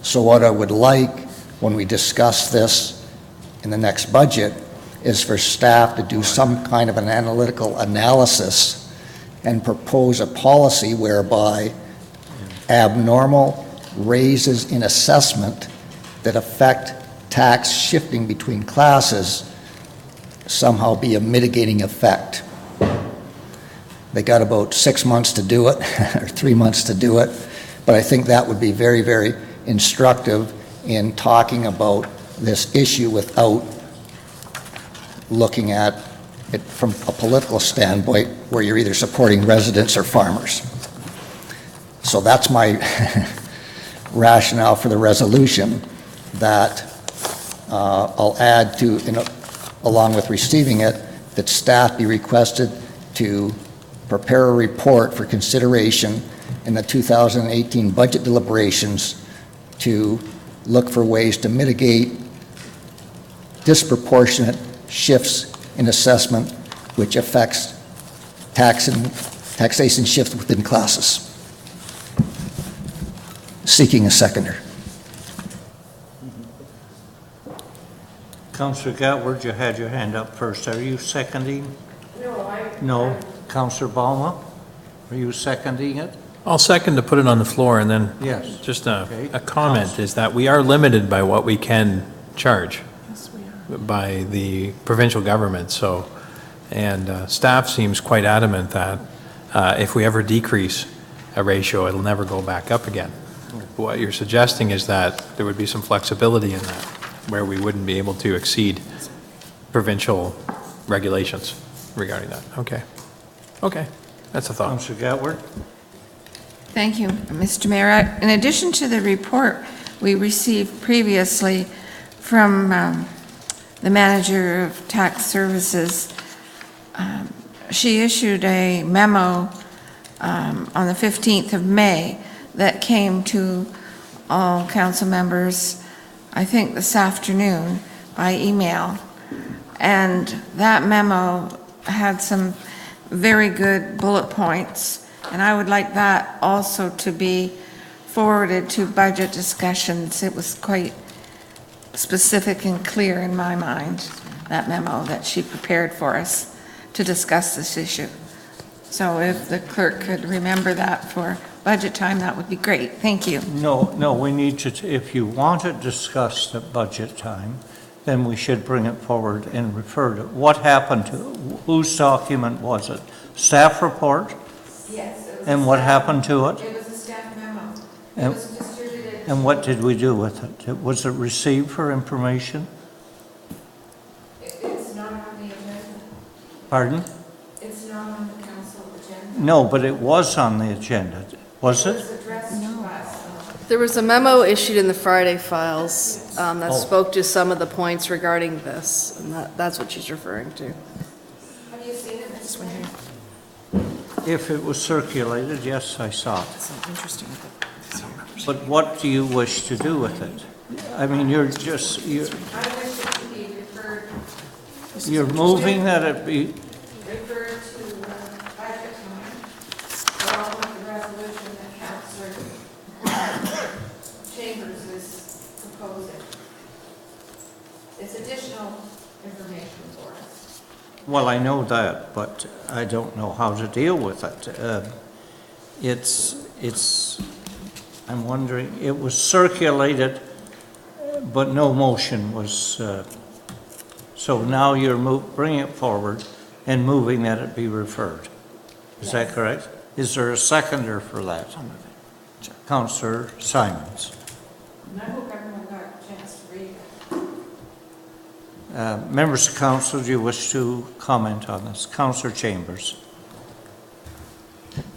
So what I would like when we discuss this in the next budget is for staff to do some kind of an analytical analysis and propose a policy whereby abnormal raises in assessment that affect tax shifting between classes somehow be a mitigating effect. They got about 6 months to do it, or 3 months to do it, but I think that would be very, very instructive in talking about this issue without looking at it from a political standpoint where you're either supporting residents or farmers. So that's my rationale for the resolution that I'll add to, along with receiving it, that staff be requested to prepare a report for consideration in the 2018 budget deliberations to look for ways to mitigate disproportionate shifts in assessment which affects taxation shift within classes. Seeking a seconder. Councillor Gatward, you had your hand up first. Are you seconding? No, No. Councillor Balma, are you seconding it? I'll second to put it on the floor, and then Yes. just Okay. a comment is that we are limited by what we can charge by the provincial government, so, and staff seems quite adamant that if we ever decrease a ratio, it'll never go back up again. What you're suggesting is that there would be some flexibility in that, where we wouldn't be able to exceed provincial regulations regarding that. Okay. Okay, that's a thought. Councillor Gatward? Thank you, Mr. Mayor. In addition to the report we received previously from the manager of tax services, she issued a memo on the 15th of May that came to all council members, I think this afternoon, by email. And that memo had some very good bullet points, and I would like that also to be forwarded to budget discussions. It was quite specific and clear in my mind, that memo that she prepared for us to discuss this issue. So if the clerk could remember that for budget time, that would be great. Thank you. No, we need to, if you want it discussed at budget time, then we should bring it forward and refer to it. What happened to, whose document was it? Staff report? Yes. It was And what happened to it? It was a staff memo. It And- was distributed. And what did we do with it? Was it received for information? It's not on the agenda. Pardon? It's not on the council agenda. No, but it was on the agenda, was it? It's addressed to us. There was a memo issued in the Friday files that Oh. spoke to some of the points regarding this, and that's what she's referring to. Have you seen it? This one here. If it was circulated, yes, I saw it. It's interesting. But what do you wish to do with it? I mean, you're I wish it could be referred, you're moving that it be, referred to budget time, along with the resolution that Councillor Chambers is proposing. It's additional information for us. well, I know that, but I don't know how to deal with it. I'm wondering, it was circulated, but no motion was, so now you're bringing it forward and moving that it be referred. Is that correct? Is there a seconder for that? Councillor Simons. And I hope everyone got a chance to read it. Members of council, do you wish to comment on this? Councillor Chambers.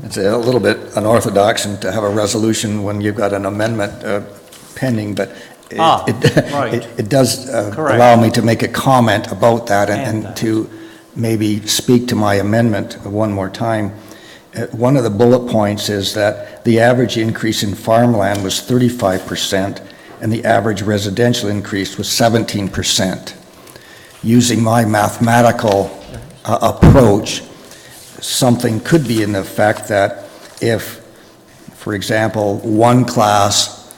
It's a little bit unorthodox and to have a resolution when you've got an amendment pending, but right. it does Correct. allow me to make a comment about that And and to maybe speak to my amendment one more time. One of the bullet points is that the average increase in farmland was 35% and the average residential increase was 17%. Using my mathematical approach, something could be in the fact that if, for example, one class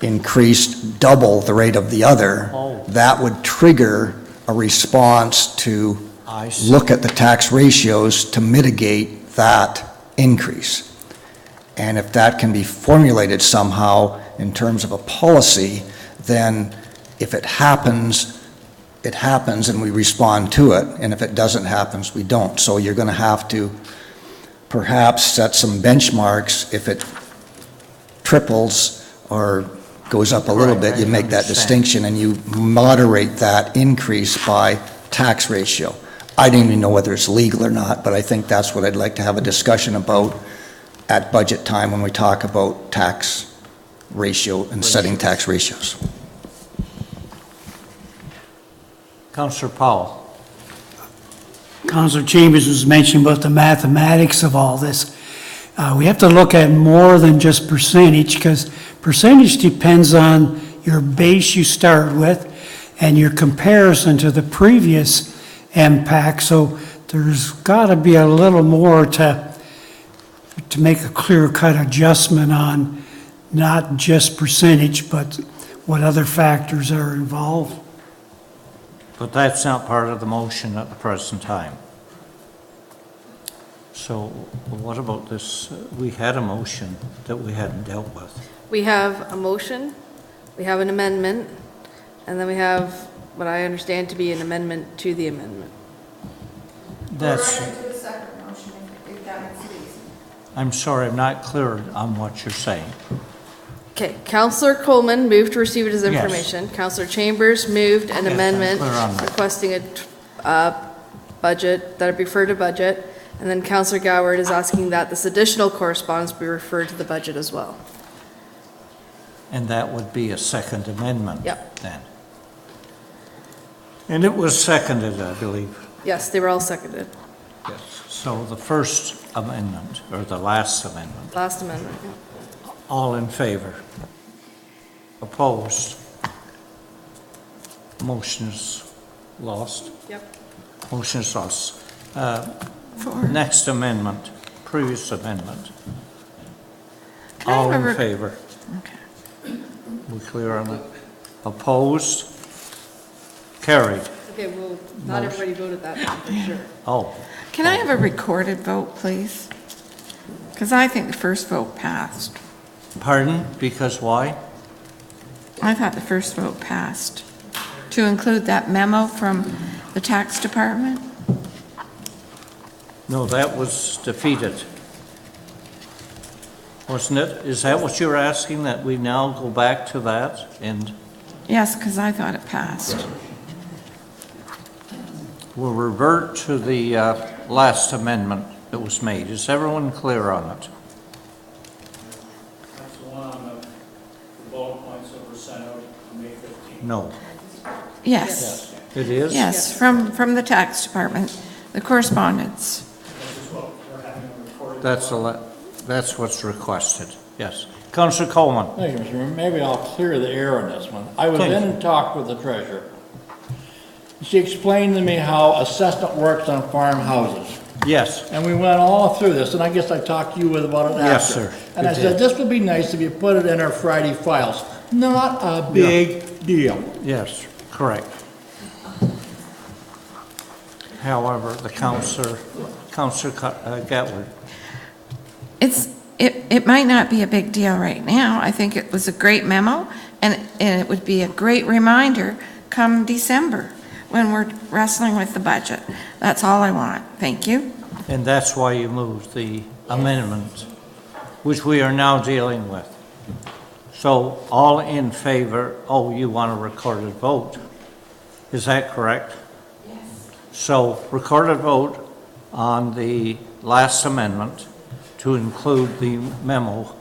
increased double the rate of the other, that would trigger a response to I see. look at the tax ratios to mitigate that increase. And if that can be formulated somehow in terms of a policy, then if it happens and we respond to it, and if it doesn't happen, we don't. So you're going to have to perhaps set some benchmarks. If it triples or goes up a little Right, bit, you I make that understand. distinction and you moderate that increase by tax ratio. I don't even know whether it's legal or not, but I think that's what I'd like to have a discussion about at budget time when we talk about tax ratio and setting tax ratios. Councillor Powell. Councillor Chambers was mentioning about the mathematics of all this. We have to look at more than just percentage, because percentage depends on your base you start with and your comparison to the previous impact. So there's got to be a little more to make a clear-cut adjustment on not just percentage, but what other factors are involved. But that's not part of the motion at the present time. So what about this? We had a motion that we hadn't dealt with. We have a motion, we have an amendment, and then we have what I understand to be an amendment to the amendment. That's, a separate motion, if that makes it easy. I'm sorry, I'm not clear on what you're saying. Okay, Counselor Coleman moved to receive it as Yes. information. Counselor Chambers moved an Yes, I'm amendment clear on that. requesting a budget, that it be referred to budget. And then Counselor Goward is asking that this additional correspondence be referred to the budget as well. And that would be a second amendment. Yep. Then. And it was seconded, I believe. Yes, they were all seconded. Yes. So the first amendment, or the last amendment, Last amendment, yeah. all in favor? Opposed? Motion is lost. Yep. Motion is lost. Next amendment, previous amendment. Can I All have in a favor? Okay. We clear on it? Opposed? Carried. Okay, well, not everybody voted that time, for sure. Oh, Can I have a recorded vote, please? Because I think the first vote passed. pardon? Because why? I thought the first vote passed. To include that memo from the tax department? No, that was defeated. Wasn't it? Is that what you're asking, that we now go back to that? And Yes, because I thought it passed. we'll revert to the last amendment that was made. Is everyone clear on it? That's the one on the bullet points that were sent out on May 15th. No. Yes. It is? Yes, from the tax department, the correspondence. That's what's requested, yes. Councillor Coleman. Thank you, Mr. Chairman. Maybe I'll clear the air on this one. I was Please. in talk with the treasurer. She explained to me how assessment works on farmhouses. Yes. And we went all through this, and I guess I talked to you about it after. Yes, sir. And You I said, did. this would be nice if you put it in our Friday files. Not a big deal. Yes, correct. However, the Councillor Gatwood. It might not be a big deal right now. I think it was a great memo, and it would be a great reminder come December when we're wrestling with the budget. That's all I want. Thank you. And that's why you moved the amendment, which we are now dealing with. So all in favor, oh, you want a recorded vote. Is that correct? Yes. So recorded vote on the last amendment to include the memo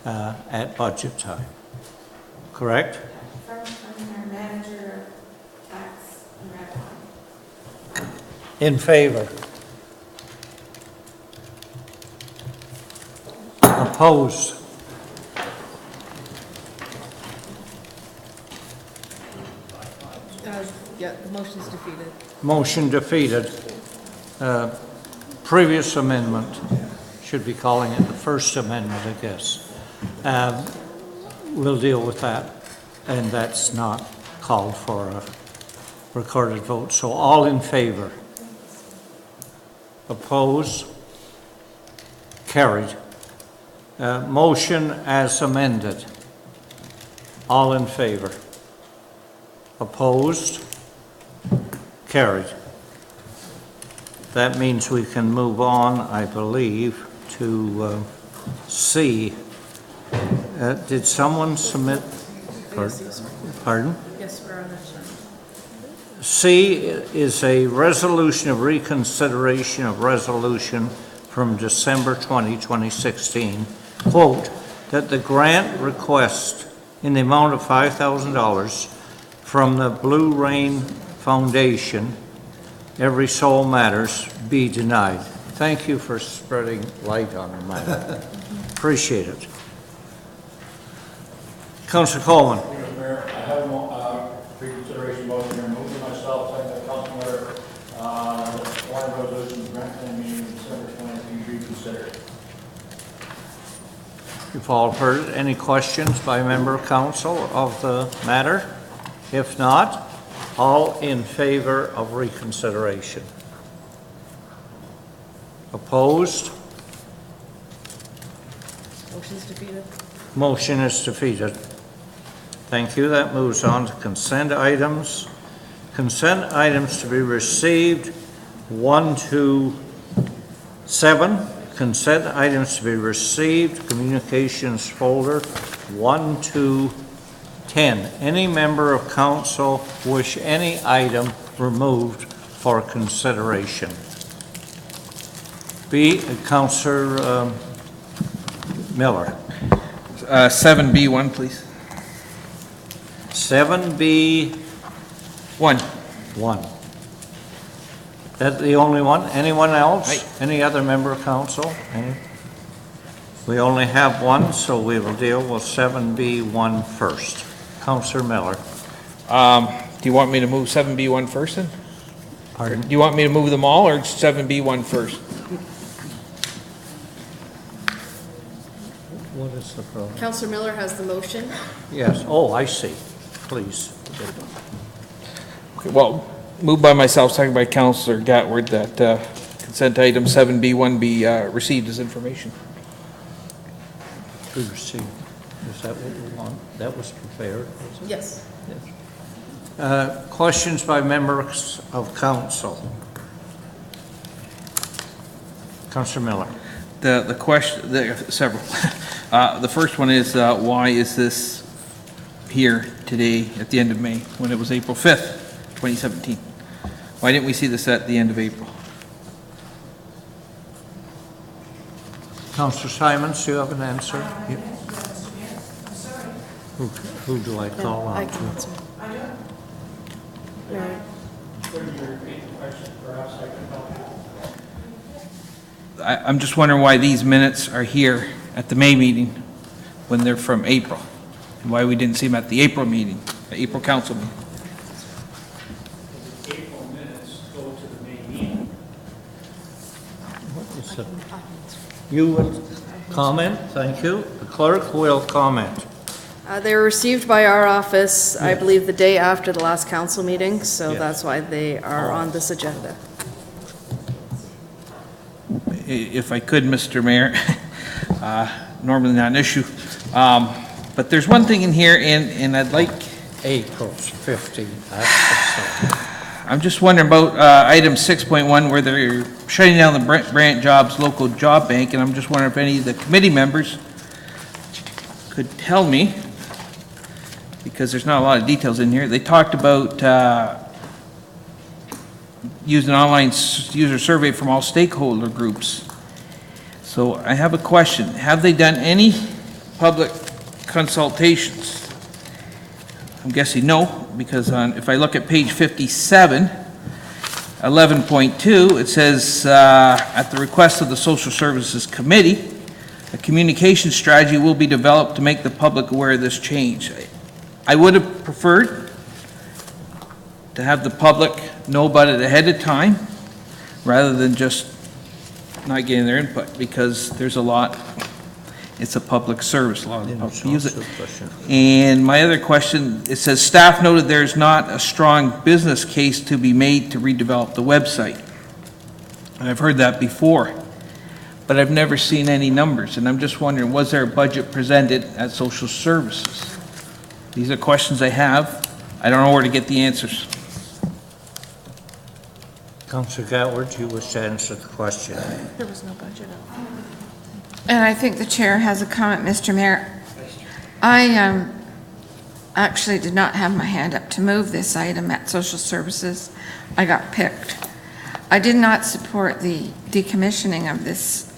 at budget time. Correct? From our manager of tax and revenue. In favor? Opposed? Yeah, the motion's defeated. Motion defeated. Previous amendment, should be calling it the first amendment, I guess. We'll deal with that, and that's not called for a recorded vote. So all in favor? Opposed? Carried. Motion as amended. All in favor? Opposed? Carried. That means we can move on, I believe, to C. Did someone submit? Pardon? Yes, we're on that. C is a resolution of reconsideration of resolution from December 20, 2016. Quote, that the grant request in the amount of $5,000 from the Blue Rain Foundation, Every Soul Matters, be denied. Thank you for spreading light on the matter. Appreciate it. Councillor Coleman. Mr. Mayor, I have a reconsideration motion here, moved by myself, second by Councilor, warrant resolution, Brant meeting December 20th, be reconsidered. You've all heard any questions by member of council of the matter? If not, all in favor of reconsideration? Opposed? Motion's defeated. Motion is defeated. Thank you. That moves on to consent items. Consent items to be received, 1 to 7. Consent items to be received, communications folder, 1 to 10. Any member of council wish any item removed for consideration? B, Councillor Miller. 7B1, please. 7B. 1. That the only one? Anyone else? Any other member of council? Any? We only have one, so we will deal with 7B1 first. Councillor Miller. Do you want me to move 7B1 first then? Pardon? Do you want me to move them all or 7B1 first? What is the problem? Councillor Miller has the motion. Yes, oh, I see. Please. Okay, well, moved by myself, second by Councillor Gatward, that consent item 7B1 be received as information. To receive. Is that what we want? That was prepared, was it? Yes. Questions by members of council? Councillor Miller. The question, several. The first one is, why is this here today at the end of May, when it was April 5th, 2017? Why didn't we see this at the end of April? Councillor Simons, do you have an answer? Who do I call on? I can answer. Mary. I'm just wondering why these minutes are here at the May meeting when they're from April, and why we didn't see them at the April meeting, the April council meeting. April minutes go to the May meeting. What is it? You will comment? Thank you. The clerk will comment. They were received by our office, I believe, the day after the last council meeting, so Yes. that's why they are on this agenda. If I could, Mr. Mayor, normally not an issue, but there's one thing in here, and I'd like... April's 15th. I'm just wondering about item 6.1, where they're shutting down the Brant Jobs local job bank, and I'm just wondering if any of the committee members could tell me, because there's not a lot of details in here. They talked about using an online user survey from all stakeholder groups. So I have a question. Have they done any public consultations? I'm guessing no, because if I look at page 57, 11.2, it says, at the request of the Social Services Committee, a communication strategy will be developed to make the public aware of this change. I would have preferred to have the public know about it ahead of time, rather than just not getting their input, because there's a lot, it's a public service, a lot of the public use it. And my other question, it says, staff noted there's not a strong business case to be made to redevelop the website. And I've heard that before, but I've never seen any numbers, and I'm just wondering, was there a budget presented at social services? These are questions I have. I don't know where to get the answers. Councillor Gatward, you wish to answer the question? There was no budget. And I think the chair has a comment, Mr. Mayor. I actually did not have my hand up to move this item at social services. I got picked. I did not support the decommissioning of this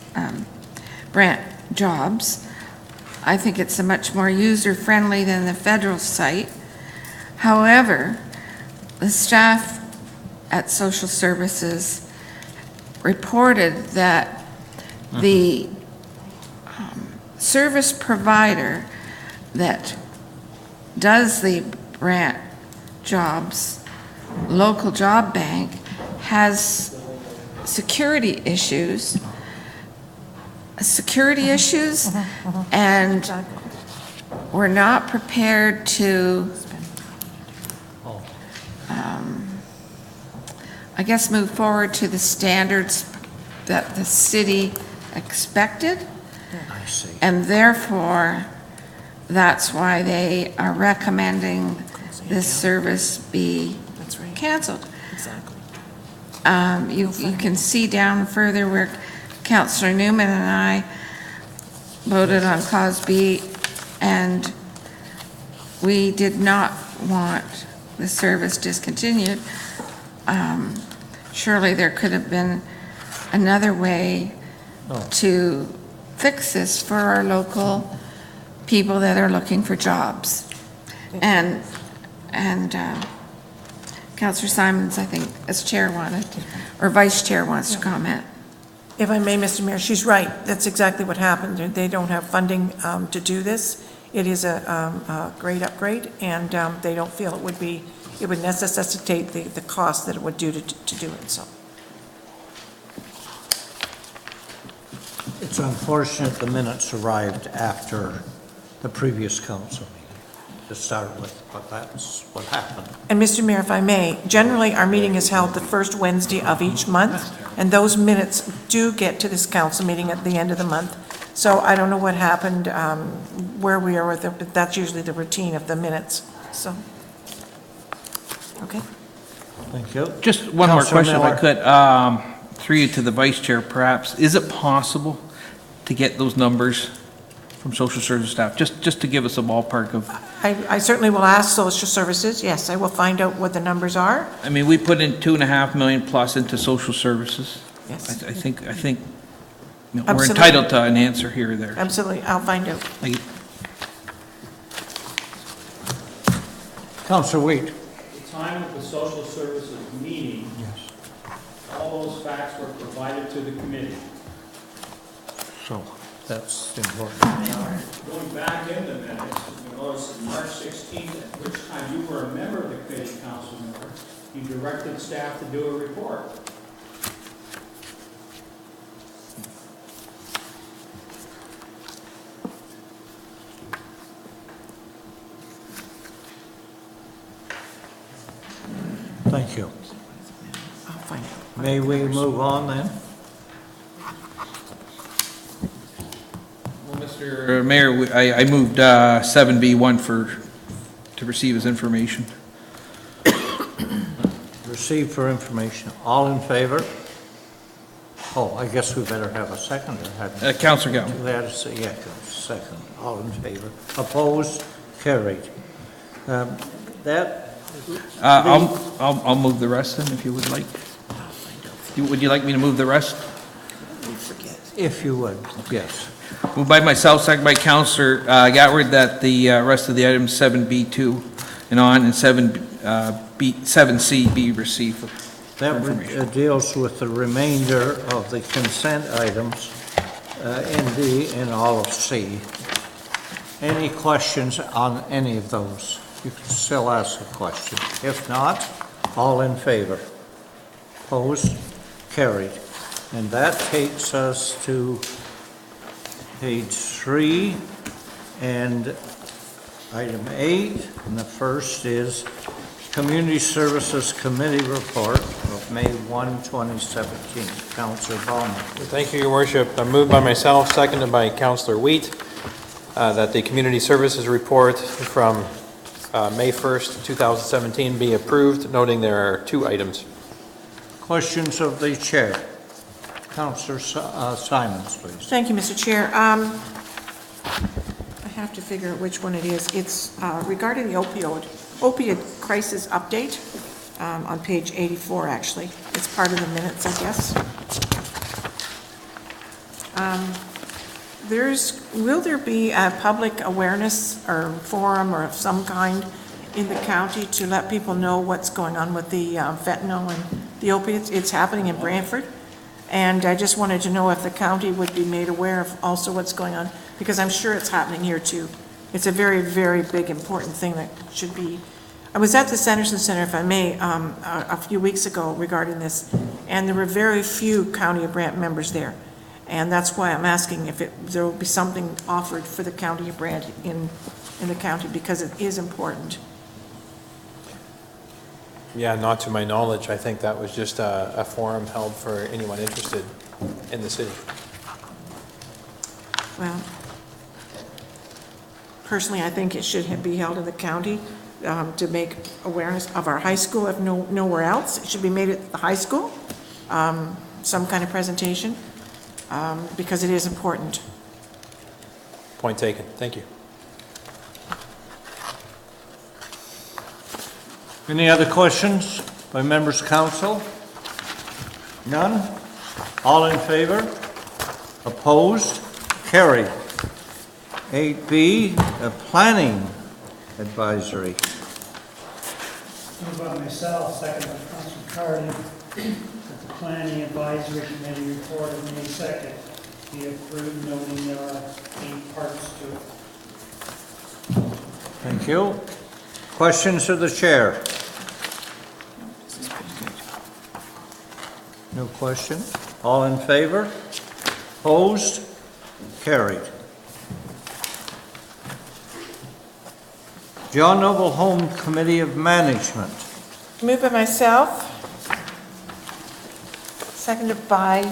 Brant Jobs. I think it's a much more user-friendly than the federal site. However, the staff at social services reported that the service provider that does the Brant Jobs local job bank has security issues, and we're not prepared to, I guess, move forward to the standards that the city expected. I see. And therefore, that's why they are recommending this service be canceled. Exactly. You can see down further where Councillor Newman and I voted on Clause B, and we did not want the service discontinued. Surely there could have been another way to fix this for our local people that are looking for jobs. And Councillor Simons, I think, as chair wanted, or vice chair wants to comment. If I may, Mr. Mayor, she's right. That's exactly what happened. They don't have funding to do this. It is a great upgrade, and they don't feel it would necessitate the cost that it would do to do it, so. It's unfortunate the minutes arrived after the previous council meeting to start with, but that's what happened. And Mr. Mayor, if I may, generally, our meeting is held the first Wednesday of each month, and those minutes do get to this council meeting at the end of the month. So I don't know what happened, where we are with it, but that's usually the routine of the minutes, so. Okay. Thank you. Just one more Councillor question, if I Miller. could, through you to the vice chair perhaps. Is it possible to get those numbers from social service staff, just to give us a ballpark of? I certainly will ask social services, yes, I will find out what the numbers are. I mean, we put in 2.5 million plus into social services. Yes. I think you know, we're Absolutely. entitled to an answer here or there. Absolutely, I'll find out. Thank you. Councillor Wheat. At the time of the social services meeting, all those facts were provided to the committee. So that's important. Going back in the minutes, you notice that March 16th, at which time you were a member of the committee, council member, you directed staff to do a report. Thank you. I'll find out. May we move on then? Well, Mr. Mayor, I moved 7B1 to receive his information. Receive for information. All in favor? Oh, I guess we better have a seconder, hadn't we? Councillor Gowan. We had a second. All in favor? Opposed? Carried. I'll move the rest then, if you would like. Would you like me to move the rest? If you would, yes. Moved by myself, second by Councillor Gatward, that the rest of the items 7B2 and on, and 7C be received for information. That deals with the remainder of the consent items in D and all of C. Any questions on any of those? You can still ask a question. If not, all in favor? Opposed? Carried. And that takes us to page 3 and item 8. And the first is Community Services Committee Report of May 1, 2017. Councillor Bowman. Thank you, Your Worship. Moved by myself, seconded by Councillor Wheat, that the Community Services Report from May 1st, 2017 be approved, noting there are 2 items. Questions of the chair. Councillor Simons, please. Thank you, Mr. Chair. I have to figure out which one it is. It's regarding the opioid crisis update on page 84, actually. It's part of the minutes, I guess. Will there be a public awareness or forum or of some kind in the county to let people know what's going on with the fentanyl and the opiates? It's happening in Brantford, and I just wanted to know if the county would be made aware of also what's going on, because I'm sure it's happening here too. It's a very, very big, important thing that should be. I was at the Sanderson Center, if I may, a few weeks ago regarding this, and there were very few County of Brant members there. And that's why I'm asking if there will be something offered for the County of Brant in the county, because it is important. Yeah, not to my knowledge. I think that was just a forum held for anyone interested. in the city. Well, personally, I think it should be held in the county to make awareness of our high school, if nowhere else. It should be made at the high school, some kind of presentation, because it is important. Point taken. Thank you. Any other questions by members of council? None? All in favor? Opposed? Carried. 8B, planning advisory. Moved by myself, second by Councilor Carden, that the Planning Advisory Committee report of May 2nd be approved, noting there are 8 parts to it. Thank you. Questions to the chair? No question? All in favor? Opposed? Carried. John Noble Home Committee of Management. Moved by myself, seconded by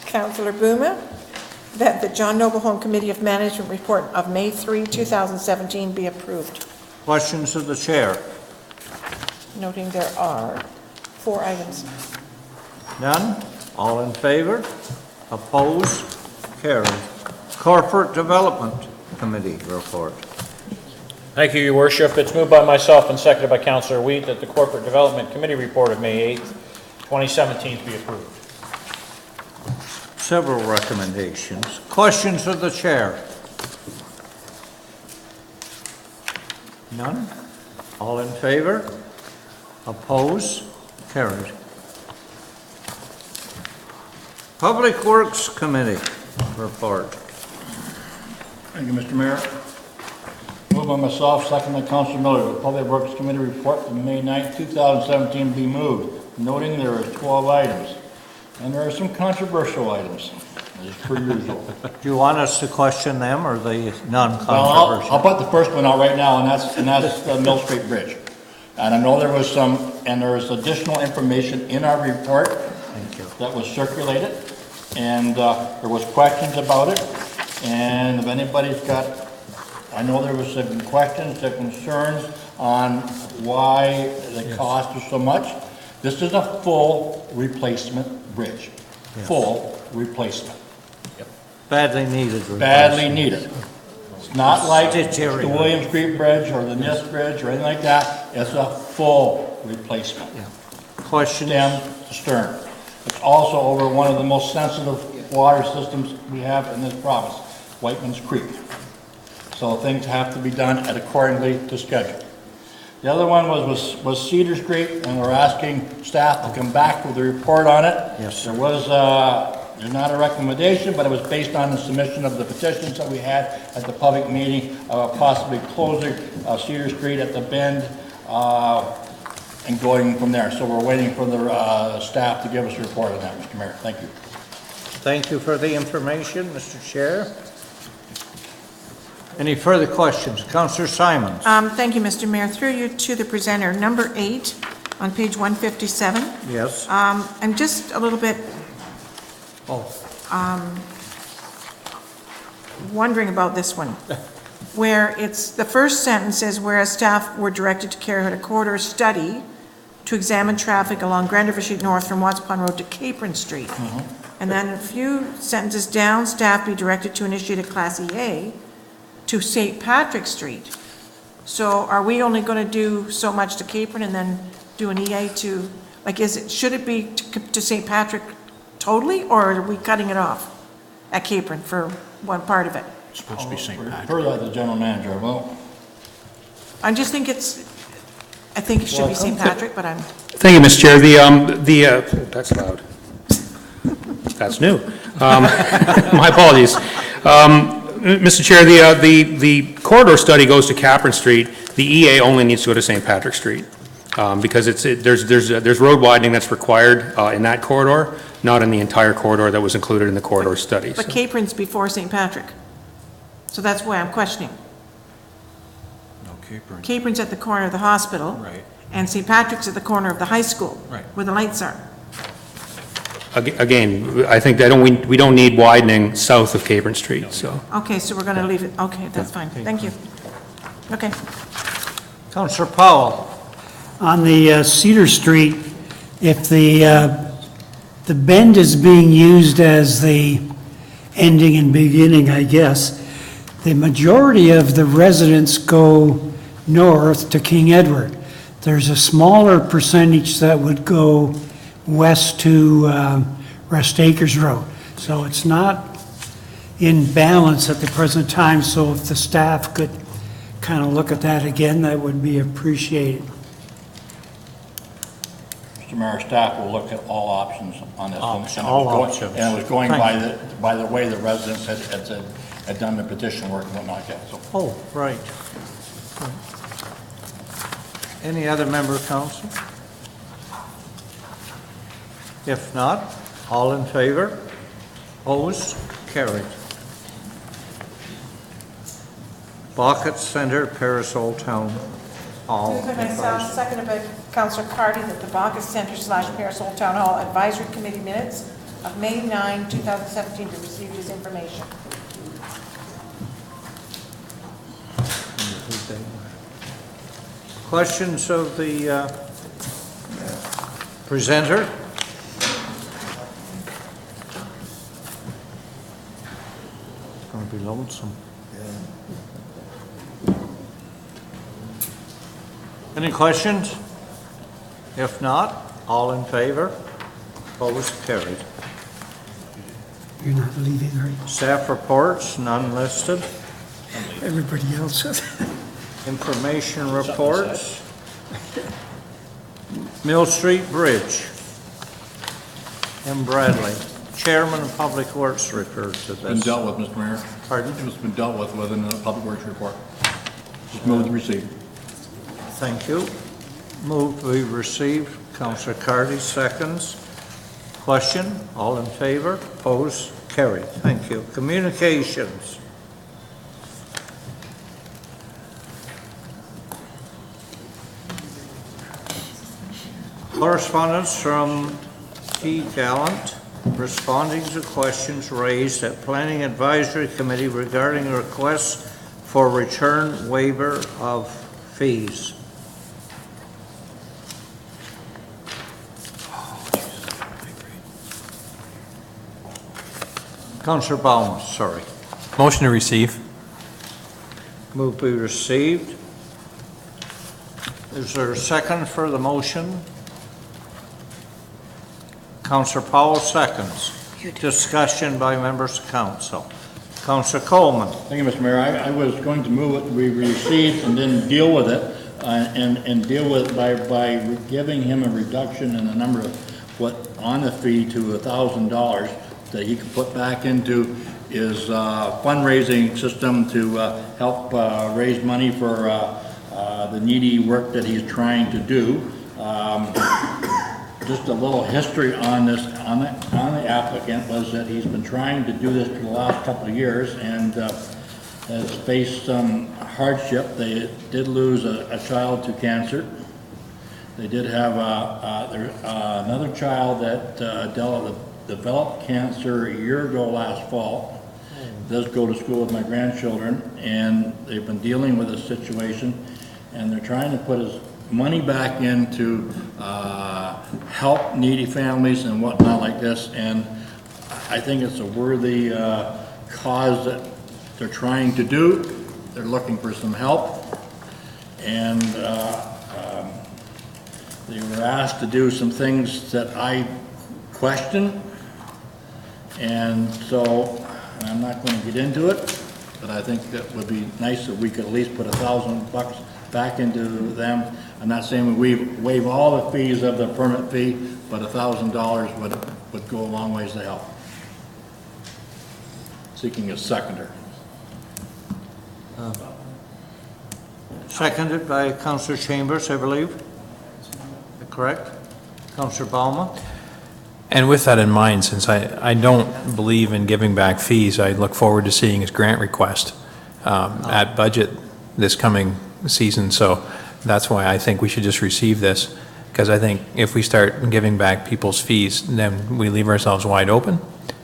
Councillor Boomer, that the John Noble Home Committee of Management report of May 3, 2017 be approved, Questions to the chair? noting there are 4 items. None? All in favor? Opposed? Carried. Corporate Development Committee report. Thank you, Your Worship. It's moved by myself and seconded by Councillor Wheat that the Corporate Development Committee report of May 8th, 2017 be approved. Several recommendations. Questions of the chair? None? All in favor? Opposed? Carried. Public Works Committee report. Thank you, Mr. Mayor. Moved by myself, second by Councilor Miller, the Public Works Committee report from May 9th, 2017 be moved, noting there are 12 items. And there are some controversial items, as per usual. Do you want us to question them, or are they Well, non-controversial? I'll put the first one out right now, and that's the Mill Street Bridge. And I know there was additional information in our report that was circulated, and there was questions about it. And if anybody's got, I know there was some questions, some concerns on why the cost is so much. This is a full replacement bridge, full replacement. Badly needed replacement. Badly needed. It's not like the Deteriorating. William Street Bridge or the NIST Bridge or anything like that. It's a full replacement. Questions? Stem to stern. It's also over one of the most sensitive water systems we have in this province, Whiteman's Creek. So things have to be done accordingly to schedule. The other one was Cedar Street, and we're asking staff to come back with a report on it. Yes. There was, there's not a recommendation, but it was based on the submission of the petitions that we had at the public meeting, possibly closing Cedar Street at the bend, and going from there. So we're waiting for the staff to give us a report on that, Mr. Mayor. Thank you. Thank you for the information, Mr. Chair. Any further questions? Councillor Simons. Thank you, Mr. Mayor. Through you to the presenter, number 8 on page 157. Yes. I'm just a little bit wondering about this one, where it's, the first sentence is, whereas staff were directed to carry out a corridor study to examine traffic along Grand River Street North from Watts Pond Road to Capron Street. And then a few sentences down, staff be directed to initiate a Class EA to St. Patrick Street. So are we only going to do so much to Capron and then do an EA to, like, should it be to St. Patrick totally, or are we cutting it off at Capron for one part of it? It's supposed to be St. Patrick. Per that, the general manager, well. I just think I think it should be St. Patrick, but I'm. Thank you, Mr. Chair. That's loud. That's new. My apologies. Mr. Chair, the corridor study goes to Capron Street. The EA only needs to go to St. Patrick Street because there's road widening that's required in that corridor, not in the entire corridor that was included in the corridor study. But Capron's before St. Patrick. So that's why I'm questioning. No, Capron. Capron's at the corner of the hospital. Right. And St. Patrick's at the corner of the high school. Right. Where the lights are. again, I think we don't need widening south of Cabron Street, so. Okay, so we're going to leave it, okay, that's fine, thank you. Okay. Councillor Powell. On the Cedar Street, if the bend is being used as the ending and beginning, I guess, the majority of the residents go north to King Edward. There's a smaller percentage that would go west to Rest Acres Road. So it's not in balance at the present time, so if the staff could kind of look at that again, that would be appreciated. Mr. Mayor, staff will look at all options on this one. All options. And it was going Thank by the way the residents had done the petition work and whatnot, yeah, so. Oh, right. Any other member of council? If not, all in favor? Opposed? Carried. Bucket Center, Paris Old Town Hall. Moved by myself, seconded by Councillor Carty, that the Bacchus Centre / Paris Old Town Hall Advisory Committee minutes of May 9, 2017 be received as information. Questions of the presenter? It's going to be lonesome. Any questions? If not, all in favor? Opposed? Carried. You're not leaving, are you? Staff reports, none listed. Everybody else is. Information reports. Mill Street Bridge. M. Bradley, Chairman of Public Works, referred to this. Been dealt with, Mr. Mayor. Pardon? It's been dealt with within the Public Works report. Just move to receive. Thank you. Move we receive. Councillor Carty seconds. Question? All in favor? Opposed? Carried. Thank you. Communications. Correspondence from T. Gallant responding to questions raised at Planning Advisory Committee regarding a request for return waiver of fees. Councillor Bowman, sorry. Motion to receive. Move be received. Is there a second for the motion? Councillor Powell seconds. Discussion by members of council. Councillor Coleman. Thank you, Mr. Mayor. I was going to move it, we received and then deal with it, and deal with it by giving him a reduction in the number of what on the fee to $1,000 that he could put back into his fundraising system to help raise money for the needy work that he's trying to do. Just a little history on this, on the applicant was that he's been trying to do this for the last couple of years and has faced some hardship. They did lose a child to cancer. They did have another child that developed cancer a year ago last fall. Does go to school with my grandchildren, and they've been dealing with this situation, and they're trying to put his money back into help needy families and whatnot like this, and I think it's a worthy cause that they're trying to do. They're looking for some help, and they were asked to do some things that I question, and so I'm not going to get into it, but I think that would be nice if we could at least put $1,000 back into them. I'm not saying we waive all the fees of the permit fee, but $1,000 would go a long ways to help. Seeking a seconder. Seconded by Councillor Chambers, I believe. Correct? Councillor Baumann? And with that in mind, since I don't believe in giving back fees, I look forward to seeing his grant request at budget this coming season. So that's why I think we should just receive this. Because I think if we start giving back people's fees, then we leave ourselves wide open.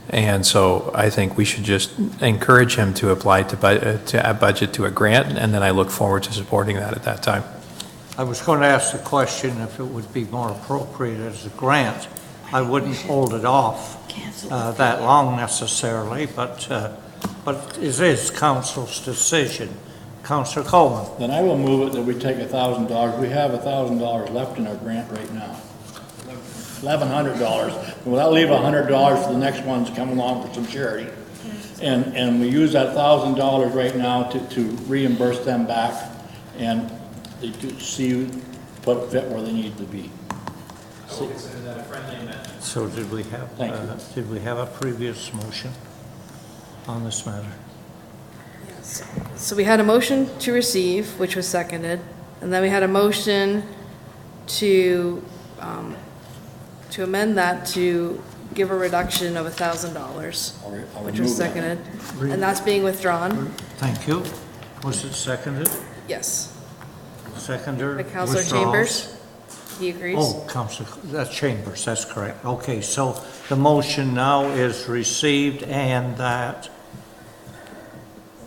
And so I think we should just encourage him to apply to add budget to a grant, and then I look forward to supporting that at that time. I was going to ask the question if it would be more appropriate as a grant. I wouldn't hold it off that long necessarily, but it is council's decision. Councillor Coleman. Then I will move it that we take $1,000. We have $1,000 left in our grant right now. $1,100. Well, that'll leave $100 for the next ones to come along for some charity. And we use that $1,000 right now to reimburse them back and they do see what fit where they need to be. So did we have a previous motion on this matter? Yes. So we had a motion to receive, which was seconded, and then we had a motion to amend that to give a reduction of $1,000, which was seconded, and that's being withdrawn. Thank you. Was it seconded? Yes. Seconder By Councillor withdraws. Chambers. He agrees. Oh, Councillor, that's Chambers, that's correct. Okay, so the motion now is received and that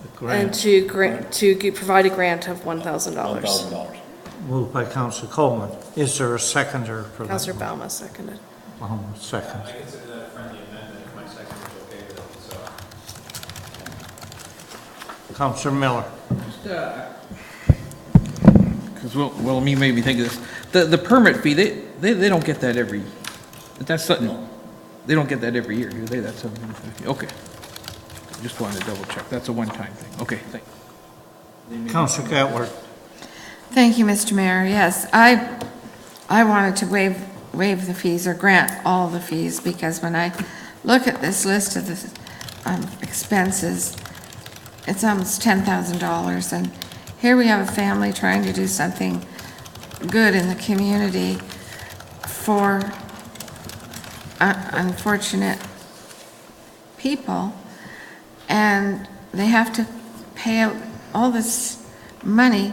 the And grant to provide a grant of $1,000. $1,000. moved by Councillor Coleman. Is there a seconder for that? Councillor Bauma seconded. Bauma, second. I consider that a friendly amendment if my second is okay with it, so. Councillor Miller. Because, well, me made me think of this. The permit fee, they don't get that that's something, they don't get that every year, do they? That's something, okay. Just wanted to double check. That's a one-time thing. Okay, thanks. Councillor Gatward. Thank you, Mr. Mayor. Yes, I wanted to waive the fees or grant all the fees because when I look at this list of the expenses, it's almost $10,000. And here we have a family trying to do something good in the community for unfortunate people. And they have to pay out all this money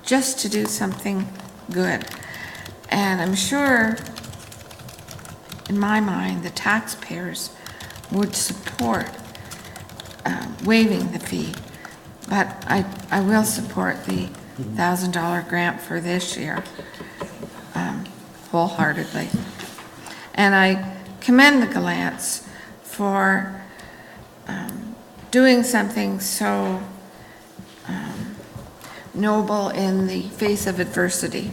just to do something good. And I'm sure, in my mind, the taxpayers would support waiving the fee. But I will support the $1,000 grant for this year wholeheartedly. And I commend the Gallants for doing something so noble in the face of adversity.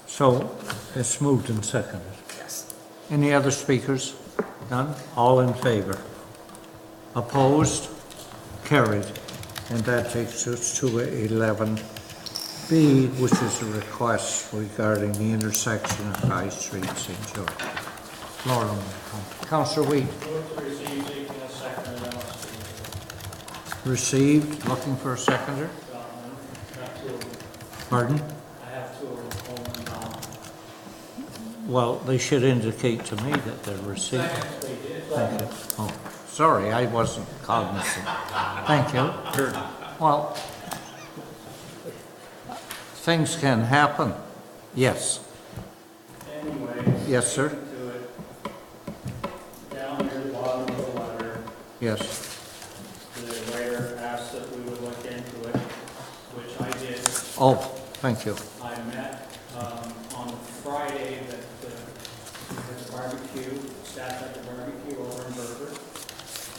So it's moved and seconded. Yes. Any other speakers? None? All in favor? Opposed? Carried. And that takes us to 11B, which is a request regarding the intersection of High Street, St. George. Laura, Councillor Weed. Received, looking for a seconder? Pardon? I have two of them now. Well, they should indicate to me that they're received. Thank you. Oh, sorry, I wasn't cognizant. Thank you. Well, things can happen. Yes. Anyway. Yes, sir. To it. Down near the bottom of the letter, Yes. the writer asked that we would look into it, which I did. Oh, thank you. I met on Friday that the barbecue, staff at the barbecue over in Burford.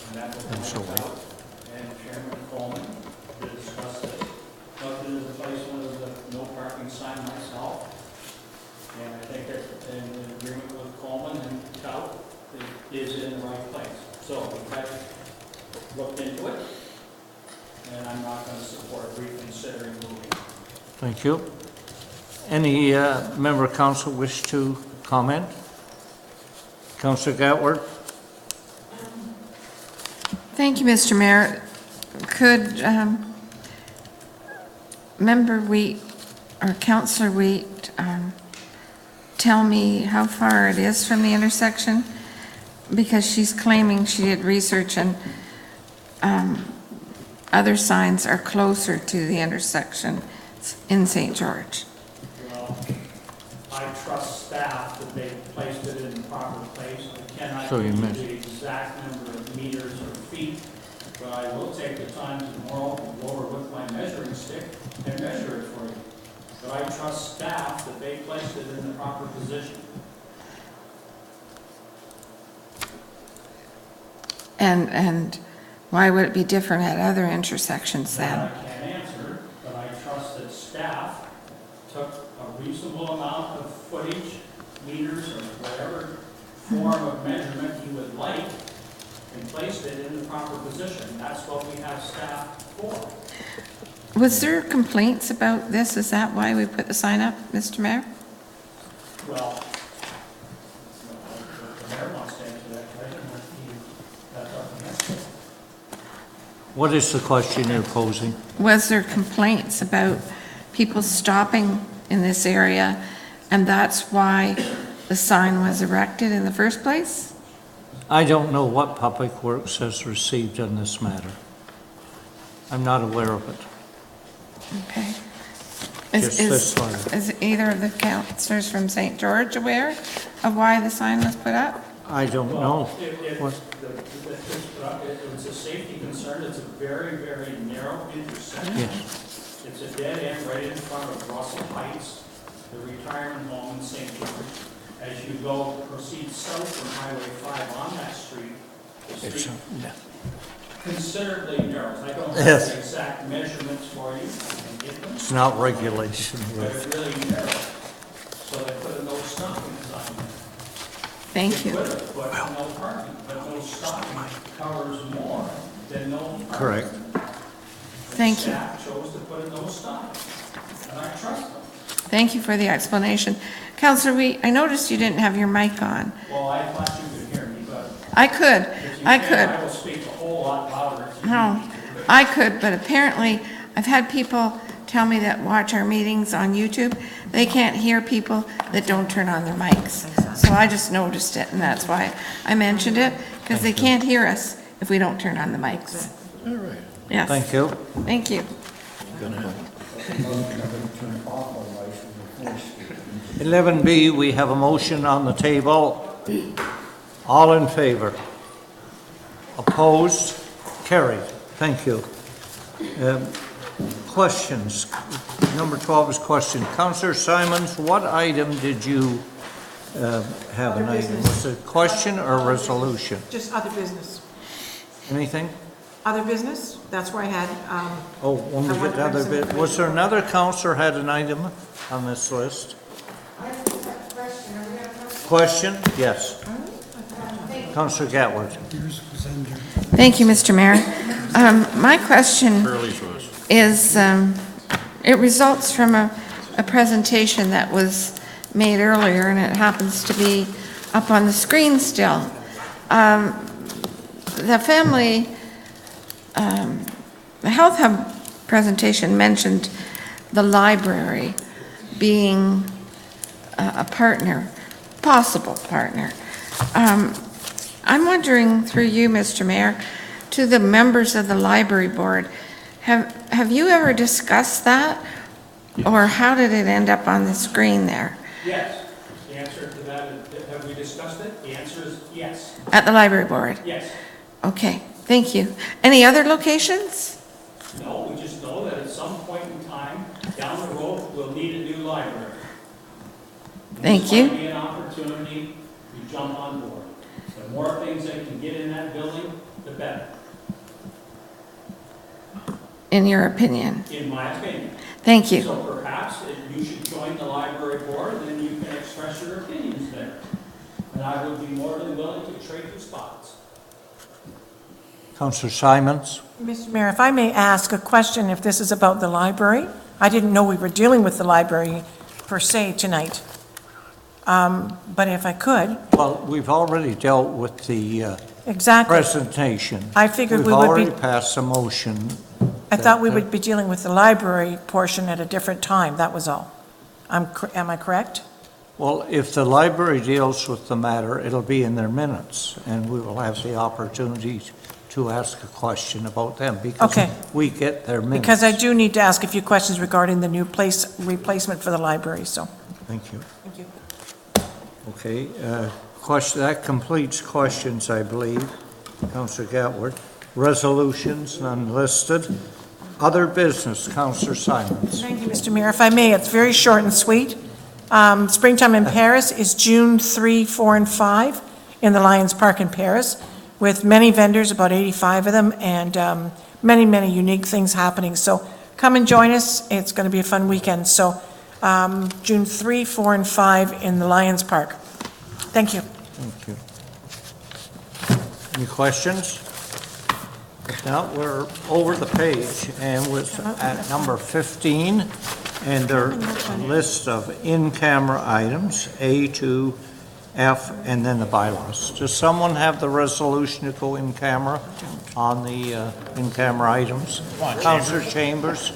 And that was myself and Chairman Coleman to discuss this. Looked into the placement of the no parking sign myself. And I think that in agreement with Coleman and Tout, it is in the right place. So we have looked into it, and I'm not going to support reconsidering moving. Thank you. Any member of council wish to comment? Councillor Gatward? Thank you, Mr. Mayor. Could Member Wheat or Councillor Wheat tell me how far it is from the intersection? Because she's claiming she did research and other signs are closer to the intersection in St. George? Well, I trust staff that they placed it in the proper place. I cannot So you give you missed. the exact number of meters or feet, but I will take the time tomorrow to go over with my measuring stick and measure it for you. But I trust staff that they placed it in the proper position. And why would it be different at other intersections That then? I can't answer, but I trust that staff took a reasonable amount of footage, meters, or whatever form of measurement you would like, and placed it in the proper position. That's what we have staff for. Was there complaints about this? Is that why we put the sign up, Mr. Mayor? Well, the mayor wants to answer that question, that's up to him. What is the question you're posing? Was there complaints about people stopping in this area, and that's why the sign was erected in the first place? I don't know what Public Works has received in this matter. I'm not aware of it. Okay. Just this one. Is either of the councillors from St. George aware of why the sign was put up? I don't know. It What- was a safety concern. It's a very, very narrow intersection. Yes. It's a dead end right in front of Russell Heights, the retirement home in St. George. As you proceed south from Highway 5 on that street, the It's, street yeah. considerably narrows. I don't have Yes. the exact measurements for you. I can get them. It's not regulation. But it really narrows. So they put a no stopping sign there. Thank you. They could have put no parking, but no stopping covers more than no parking. Correct. Thank you. Staff chose to put a no stopping, and I trust them. Thank you for the explanation. Councillor, I noticed you didn't have your mic on. Well, I thought you could hear me, but I could, if you I can, could. I will speak a whole lot louder. if you No, need me to. I could, but apparently, I've had people tell me that watch our meetings on YouTube, they can't hear people that don't turn on their mics. So I just noticed it, and that's why I mentioned it, because they can't hear us if we don't turn on the mics. All right. Yes. Thank you. Thank you. 11B, we have a motion on the table. All in favor? Opposed? Carried. Thank you. Questions? Number 12 is question. Councillor Simons, what item did you have an Other item? business. Was it question or resolution? Just other business. Anything? Other business, that's where I had, Oh, when we I want get to other to bit, was there another councillor had an item on this list? Question? Yes. Councillor Gatwood. Thank you, Mr. Mayor. My question is, it results from a presentation that was made earlier, and it happens to be up on the screen still. The Health Hub presentation mentioned the library being a partner, possible partner. I'm wondering, through you, Mr. Mayor, to the members of the library board, have you ever discussed that? Or how did it end up on the screen there? Yes. The answer to that is, have we discussed it? The answer is yes. At the library board? Yes. Okay, thank you. Any other locations? No, we just know that at some point in time, down the road, we'll need a new library. Thank This you. might be an opportunity to jump on board. The more things that can get in that building, the better, In your opinion? in my opinion. Thank you. So perhaps if you should join the library board, then you can express your opinions there. And I would be more than willing to trade you spots. Councillor Simons. Mr. Mayor, if I may ask a question, if this is about the library? I didn't know we were dealing with the library per se tonight. But if I could. Well, we've already dealt with the Exactly. presentation. I figured we We've would be. already passed a motion. I thought we would be dealing with the library portion at a different time, that was all. Am I correct? Well, if the library deals with the matter, it'll be in their minutes, and we will have the opportunity to ask a question about them, because Okay. we get their minutes. Because I do need to ask a few questions regarding the new replacement for the library, so. Thank you. Thank you. Okay, that completes questions, I believe. Councillor Gatward. Resolutions, none listed. Other business, Councillor Simons. Thank you, Mr. Mayor. If I may, it's very short and sweet. Springtime in Paris is June 3, 4, and 5 in the Lions Park in Paris, with many vendors, about 85 of them, and many, many unique things happening. So come and join us. It's going to be a fun weekend. So June 3, 4, and 5 in the Lions Park. Thank you. Thank you. Any questions? Now, we're over the page, and we're at number 15, and there are a list of in-camera items, A to F, and then the bylaws. Does someone have the resolution to go in camera on the in-camera items? Councillor Chambers?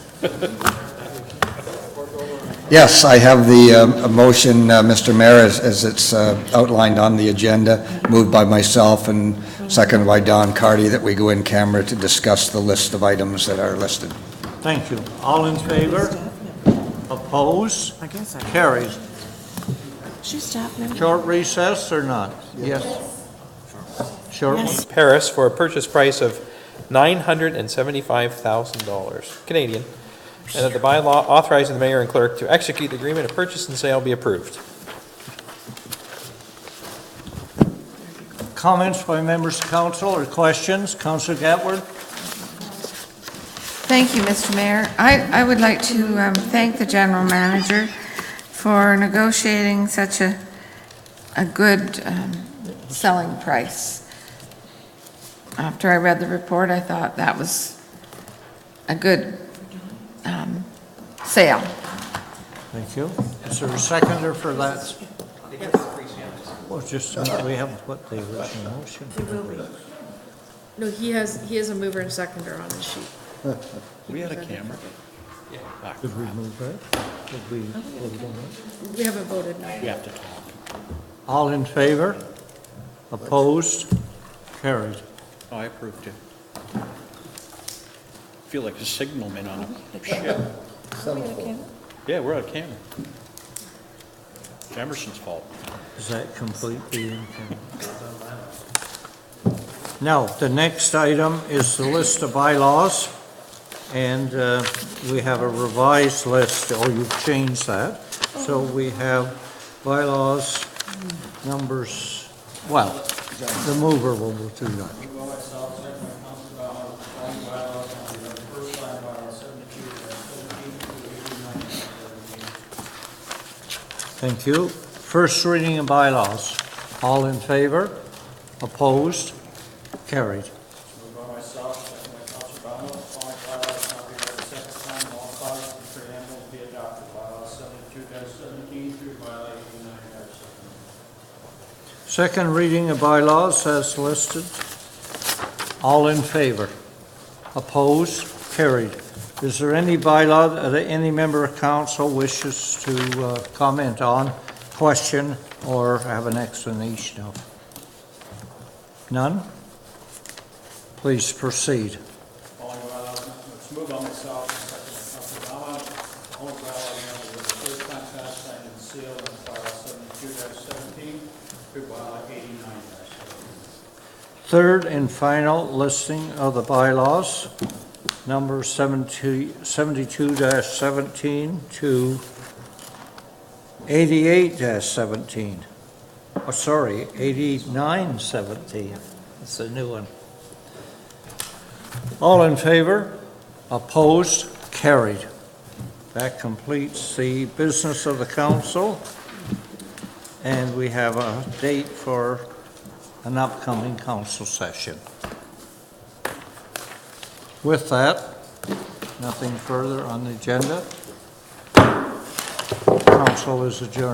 Yes, I have the motion, Mr. Mayor, as it's outlined on the agenda, moved by myself and seconded by Don Carty, that we go in camera to discuss the list of items that are listed. Thank you. All in favor? Opposed? Carried. Short recess or not? Yes. Short one? Paris for a purchase price of $975,000 Canadian, and that the bylaw authorizing the mayor and clerk to execute the agreement of purchase and sale be approved. Comments by members of council or questions? Councillor Gatward? Thank you, Mr. Mayor. I would like to thank the general manager for negotiating such a good selling price. After I read the report, I thought that was a good sale. Thank you. Is there a seconder for that? Well, just, we haven't put the original motion. No, he has a mover and seconder on his sheet. We had a camera. Did we move that? Did we vote on it? We haven't voted, no. We have to talk. All in favor? Opposed? Carried. Oh, I approved it. Feel like a signalman on a ship. Yeah, we're out of camera. Emerson's fault. Is that completely in camera? Now, the next item is the list of bylaws, and we have a revised list, or you've changed that. So we have bylaws, numbers, well, the mover will do that. Thank you. First reading of bylaws. All in favor? Opposed? Carried. Moved by myself, second by Councilor Brown. Following bylaws now be read the second time, and all clauses and preambles be adopted. Bylaw 72-17 through bylaw 89-17. Second reading of bylaws as listed. All in favor? Opposed? Carried. Is there any bylaw that any member of council wishes to comment on, question, or have an explanation of? None? Please proceed. Following bylaws, it's moved by myself, second by Councilor Brown. All bylaws now be read the third time, passed, signed, and sealed, and bylaw 72-17 through bylaw 89-17. Third and final listing of the bylaws, number 72-17 to 88-17. Oh, sorry, 89-17. That's a new one. All in favor? Opposed? Carried. That completes the business of the council, and we have a date for an upcoming council session. With that, nothing further on the agenda. Council is adjourned.